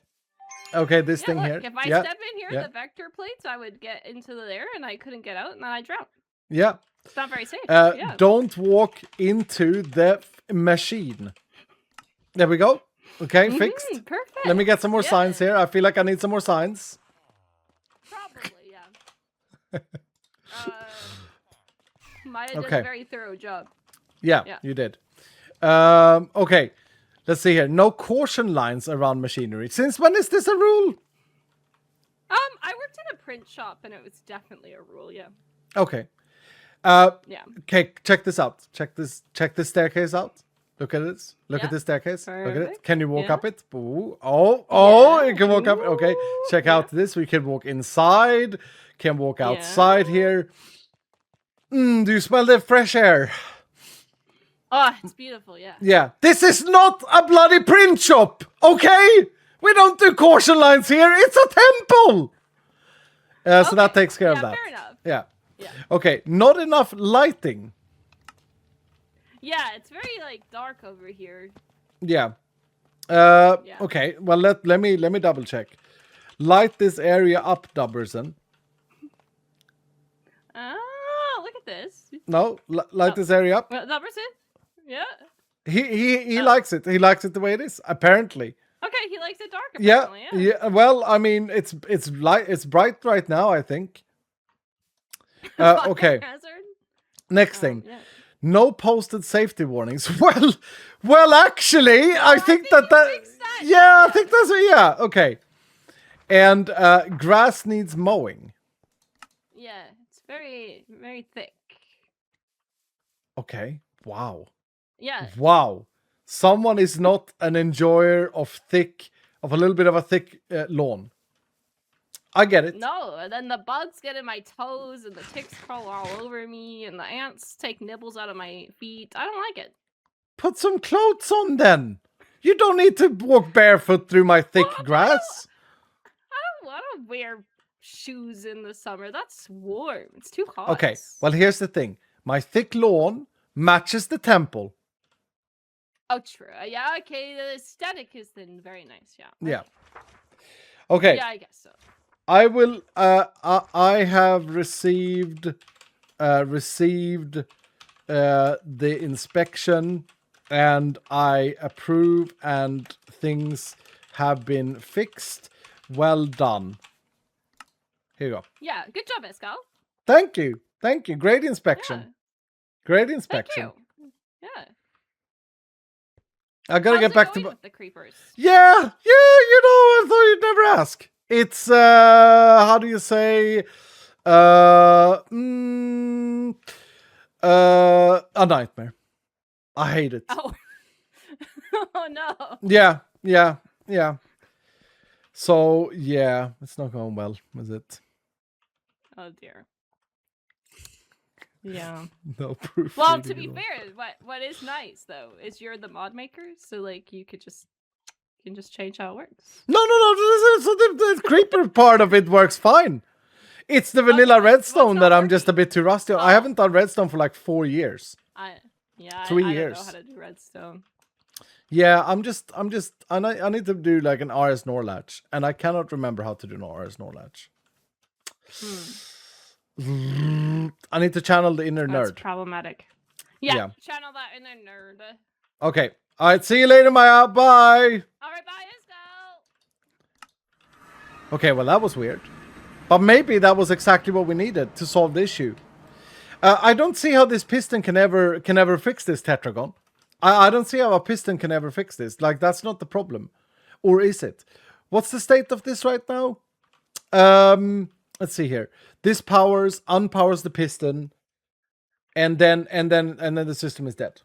Okay, this thing here. If I step in here, the vector plates, I would get into there, and I couldn't get out, and then I drown. Yeah. It's not very safe. Don't walk into the machine. There we go. Okay, fixed. Perfect. Let me get some more signs here. I feel like I need some more signs. Probably, yeah. Maya did a very thorough job. Yeah, you did. Okay, let's see here. No caution lines around machinery. Since when is this a rule? I worked in a print shop, and it was definitely a rule. Yeah. Okay. Yeah. Okay, check this out. Check this staircase out. Look at it. Look at this staircase. Perfect. Look at it. Can you walk up it? Ooh. Oh, you can walk up. Okay, check out this. We can walk inside. Can walk outside here. Do you smell the fresh air? Oh, it's beautiful, yeah. Yeah. This is not a bloody print shop, okay? We don't do caution lines here. It's a temple. So that takes care of that. Fair enough. Yeah. Okay, not enough lighting. Yeah, it's very dark over here. Yeah. Okay. Well, let me double check. Light this area up, Dubberson. this. No, light this area up. Well, that person? Yeah. He likes it. He likes it the way it is. Apparently. Okay, he likes it dark. Yeah, Apparently, yeah. Well, I mean, it's bright right now, I think. Okay. Hazard? Next thing. Yeah. No posted safety warnings. Well, actually, I think that fixed that. yeah, I think that's yeah. Okay. And grass needs mowing. Yeah, it's very, very thick. Okay. Wow. Yeah. Wow. Someone is not an enjoyer of a little bit of a thick lawn. I get it. No, and then the bugs get in my toes, and the ticks crawl all over me, and the ants take nibbles out of my feet. I don't like it. Put some clothes on then. You don't need to walk barefoot through my thick grass. I don't wear shoes in the summer. That's warm. It's too hot. Okay, well, here's the thing. My thick lawn matches the temple. Oh, true. Yeah, okay. The aesthetic is then very nice. Yeah. Yeah. Okay. Yeah, I guess so. I will. I have received the inspection, and I approve, and things have been fixed. Well done. Here you go. Yeah, good job, Escal. Thank you. Thank you. Great inspection. Yeah. Great inspection. Thank you. Yeah. I gotta get back to with the creepers. Yeah. You know, I thought you'd never ask. It's how do you say? A nightmare. I hate it. Oh. Oh no. Yeah. So yeah, it's not going well, is it? Oh dear. Yeah. No proof. Well, to be fair, what is nice though is you're the mod maker, so like you can just change how it works. No. So the creeper part of it works fine. It's the vanilla redstone that I'm just a bit too rusty on. I haven't done redstone for like 4 years. 3 I years. don't know how to do redstone. Yeah, I need to do like an RS Norlatch, and I cannot remember how to do an RS Norlatch. I need to channel the inner That's nerd. problematic. Yeah, channel that inner nerd. Okay. All right, see you later, Maya. Bye. All right, bye, Isco. Okay, well, that was weird. But maybe that was exactly what we needed to solve the issue. I don't see how this piston can ever fix this, Tetragon. I don't see how a piston can ever fix this. Like, that's not the problem. Or is it? What's the state of this right now? Let's see here. This unpowers the piston, and then the system is dead.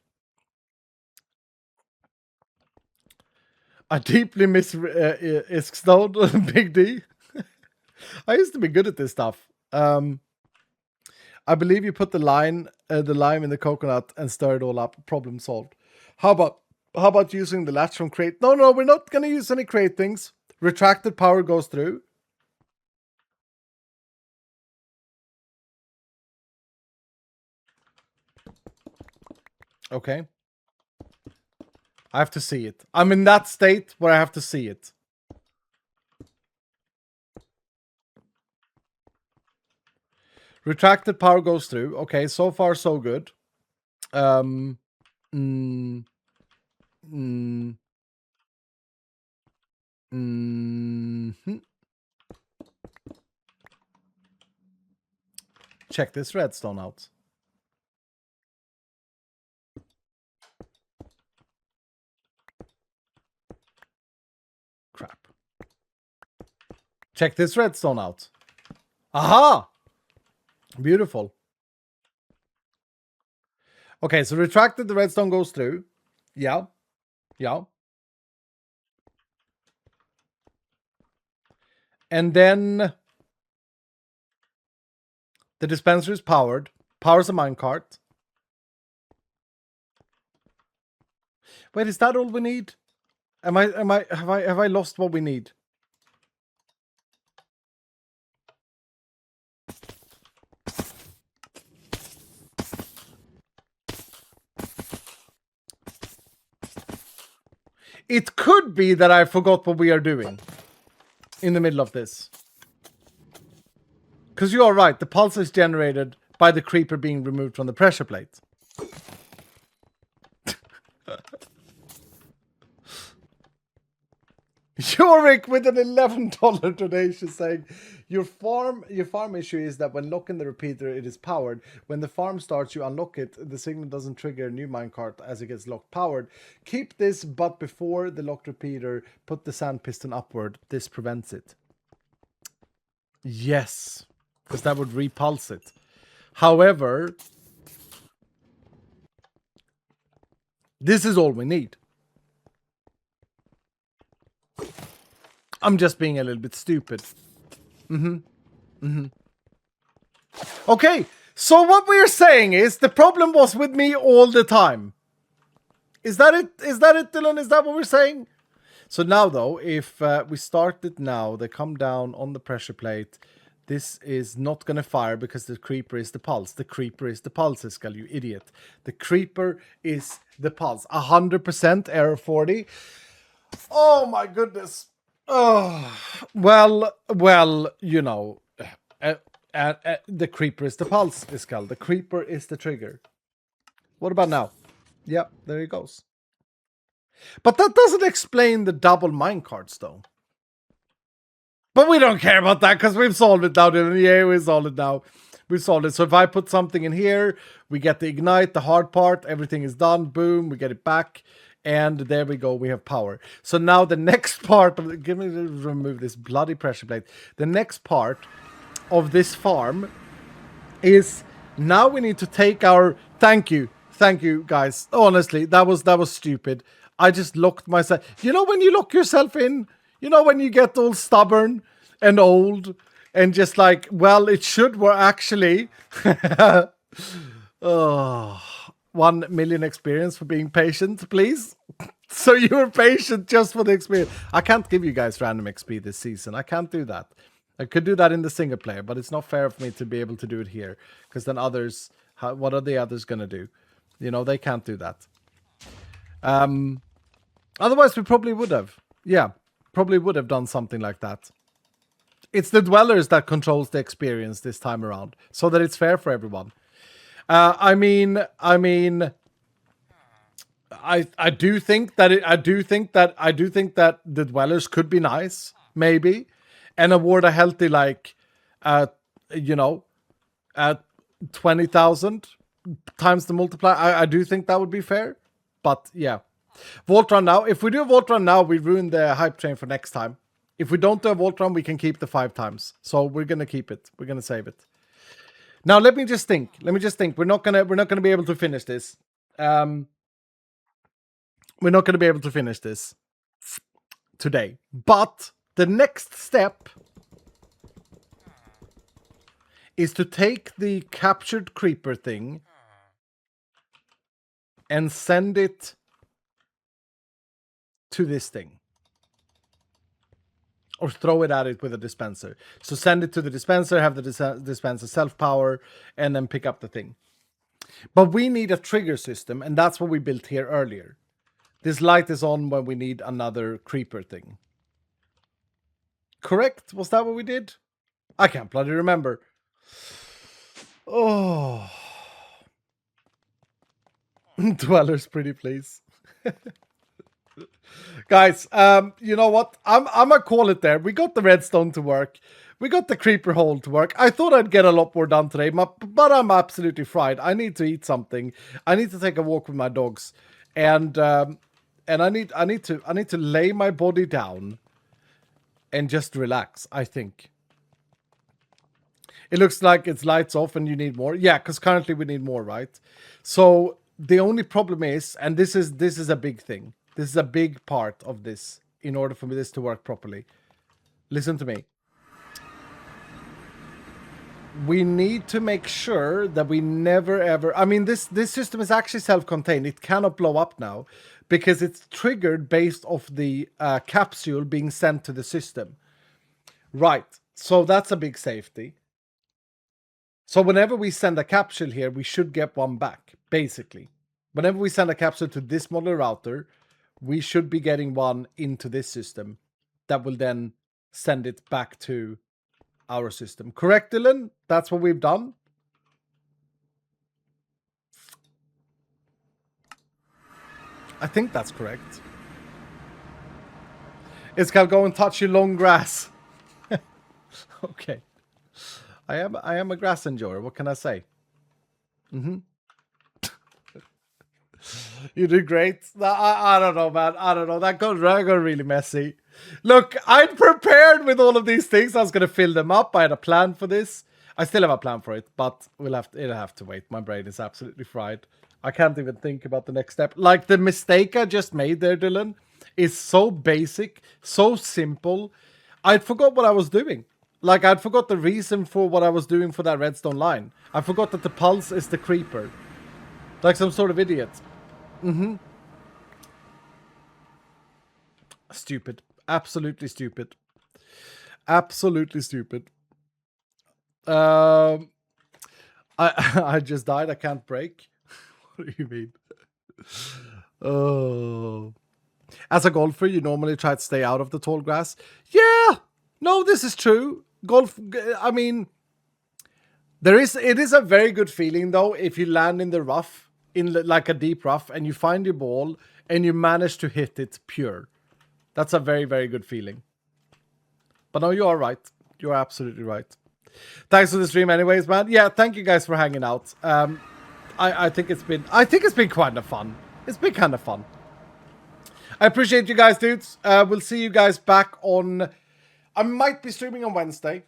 I deeply miss Iskstone, Big D. I used to be good at this stuff. I believe you put the lime in the coconut and stir it all up. Problem solved. How about using the latch from crate? No, we're not gonna use any crate things. Retracted power goes through. Okay. I have to see it. I'm in that state where I have to see it. Retracted power goes through. Okay, so far so good. Check this redstone out. Crap. Check this redstone out. Aha! Beautiful. Okay, so retracted, the redstone goes through. Yeah. And then the dispenser is powered. Powers a minecart. Wait, is that all we need? Have I lost what we need? It could be that I forgot what we are doing in the middle of this. Because you are right, the pulse is generated by the creeper being removed from the pressure plate. Yorick with an $11 donation saying, your farm issue is that when locking the repeater, it is powered. When the farm starts, you unlock it. The signal doesn't trigger a new minecart as it gets locked powered. Keep this, but before the locked repeater, put the sand piston upward. This prevents it. Yes, because that would repulse it. However, this is all we need. I'm just being a little bit stupid. Okay, so what we're saying is the problem was with me all the time. Is that it? Is that it, Dylan? Is that what we're saying? So now, though, if we start it now, they come down on the pressure plate. This is not going to fire because the creeper is the pulse. The creeper is the pulse, Iskall, you idiot. The creeper is the pulse. 100% error 40. Oh, my goodness. Oh, well, you know, the creeper is the pulse, Iskall. The creeper is the trigger. What about now? Yep, there he goes. But that doesn't explain the double minecarts, though. But we don't care about that because we've solved it now. Yeah, we solved it now. We've solved it. So if I put something in here, we get the ignite, the hard part, everything is done. Boom, we get it back. And there we go, we have power. So now the next part of give me to remove this bloody pressure plate. The next part of this farm is now we need to take our thank you guys. Honestly, that was stupid. I just locked myself. You know when you lock yourself in? You know when you get all stubborn and old and just like, well, it should work actually. Oh. 1 million experience for being patient, please. So you were patient just for the experience. I can't give you guys random XP this season. I can't do that. I could do that in the single player, but it's not fair for me to be able to do it here. Because then others, what are the others going to do? You know, they can't do that. Otherwise, we probably would have. Yeah, probably would have done something like that. It's the dwellers that controls the experience this time around. So that it's fair for everyone. I do think that the dwellers could be nice, maybe, and award a healthy 20,000 times the multiplier. I do think that would be fair, but yeah, Vault Run now. If we do a Vault Run now, we ruin the hype train for next time. If we don't do a Vault Run, we can keep the 5 times. So we're gonna keep it. We're gonna save it. Now let me just think. We're not gonna be able to finish this. We're not gonna be able to finish this today. But the next step is to take the captured creeper thing and send it to this thing. Or throw it at it with a dispenser. So send it to the dispenser, have the dispenser self-power, and then pick up the thing. But we need a trigger system, and that's what we built here earlier. This light is on when we need another creeper thing. Correct? Was that what we did? I can't bloody remember. Oh. Dwellers, pretty please. Guys, you know what? I'm gonna call it there. We got the redstone to work. We got the creeper hole to work. I thought I'd get a lot more done today, but I'm absolutely fried. I need to eat something. I need to take a walk with my dogs, and I need to lay my body down and just relax. I think it looks like it's lights off, and you need more. Yeah, because currently we need more, right? So the only problem is, and this is a big thing. This is a big part of this in order for this to work properly. Listen to me. We need to make sure that we never ever... I mean, this system is actually self-contained. It cannot blow up now because it's triggered based off the capsule being sent to the system. Right. So that's a big safety. So whenever we send a capsule here, we should get one back, basically. Whenever we send a capsule to this modular router, we should be getting one into this system that will then send it back to our system. Correct, Dylan? That's what we've done? I think that's correct. It's called go and touch your long grass. Okay. I am a grass enjoyer. What can I say? You do great. I don't know, man. I don't know. That got really messy. Look, I'd prepared with all of these things. I was gonna fill them up. I had a plan for this. I still have a plan for it, but it'll have to wait. My brain is absolutely fried. I can't even think about the next step. Like the mistake I just made there, Dylan, is so basic, so simple. I forgot what I was doing. Like I forgot the reason for what I was doing for that redstone line. I forgot that the pulse is the creeper. Like some sort of idiot. Stupid. Absolutely stupid. Absolutely stupid. I I just died. I can't break. What do you mean? Oh. As a golfer, you normally try to stay out of the tall grass. Yeah. No, this is true. I mean, it is a very good feeling though if you land in the rough, in like a deep rough, and you find your ball and you manage to hit it pure. That's a very, very good feeling. But no, you are right. You are absolutely right. Thanks for the stream anyways, man. Yeah, thank you guys for hanging out. I think it's been kind of fun. It's been kind of fun. I appreciate you guys, dudes. We'll see you guys back on... I might be streaming on Wednesday.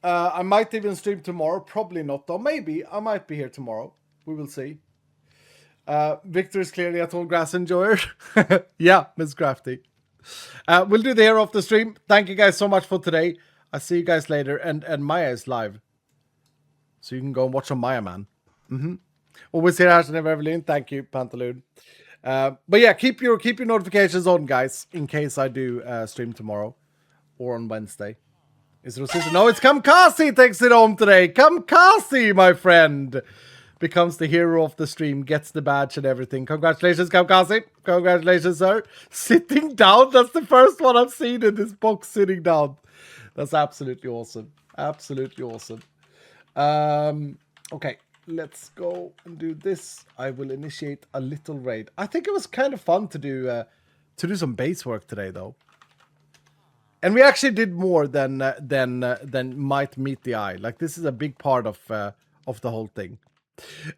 I might even stream tomorrow. Probably not, though. Maybe. I might be here tomorrow. We will see. Victor is clearly a tall grass enjoyer. Yeah, Miss Crafty. We'll do the hero of the stream. Thank you guys so much for today. I'll see you guys later. And Maya is live. So you can go and watch on Maya, man. Always here, Ashton and Evelyn. Thank you, Pantaloon. But yeah, keep your notifications on, guys, in case I do stream tomorrow or on Wednesday. Is it Rosita? No, it's Kamkazi takes it home today. Kamkazi, my friend, becomes the hero of the stream, gets the badge and everything. Congratulations, Kamkazi. Congratulations, sir. Sitting down. That's the first one I've seen in this box, sitting down. That's absolutely awesome. Absolutely awesome. Okay. Let's go and do this. I will initiate a little raid. I think it was kind of fun to do some base work today, though. And we actually did more than might meet the eye. Like this is a big part of the whole thing.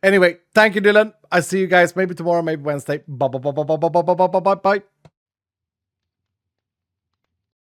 Anyway, thank you, Dylan. I see you guys maybe tomorrow, maybe Wednesday. Bye.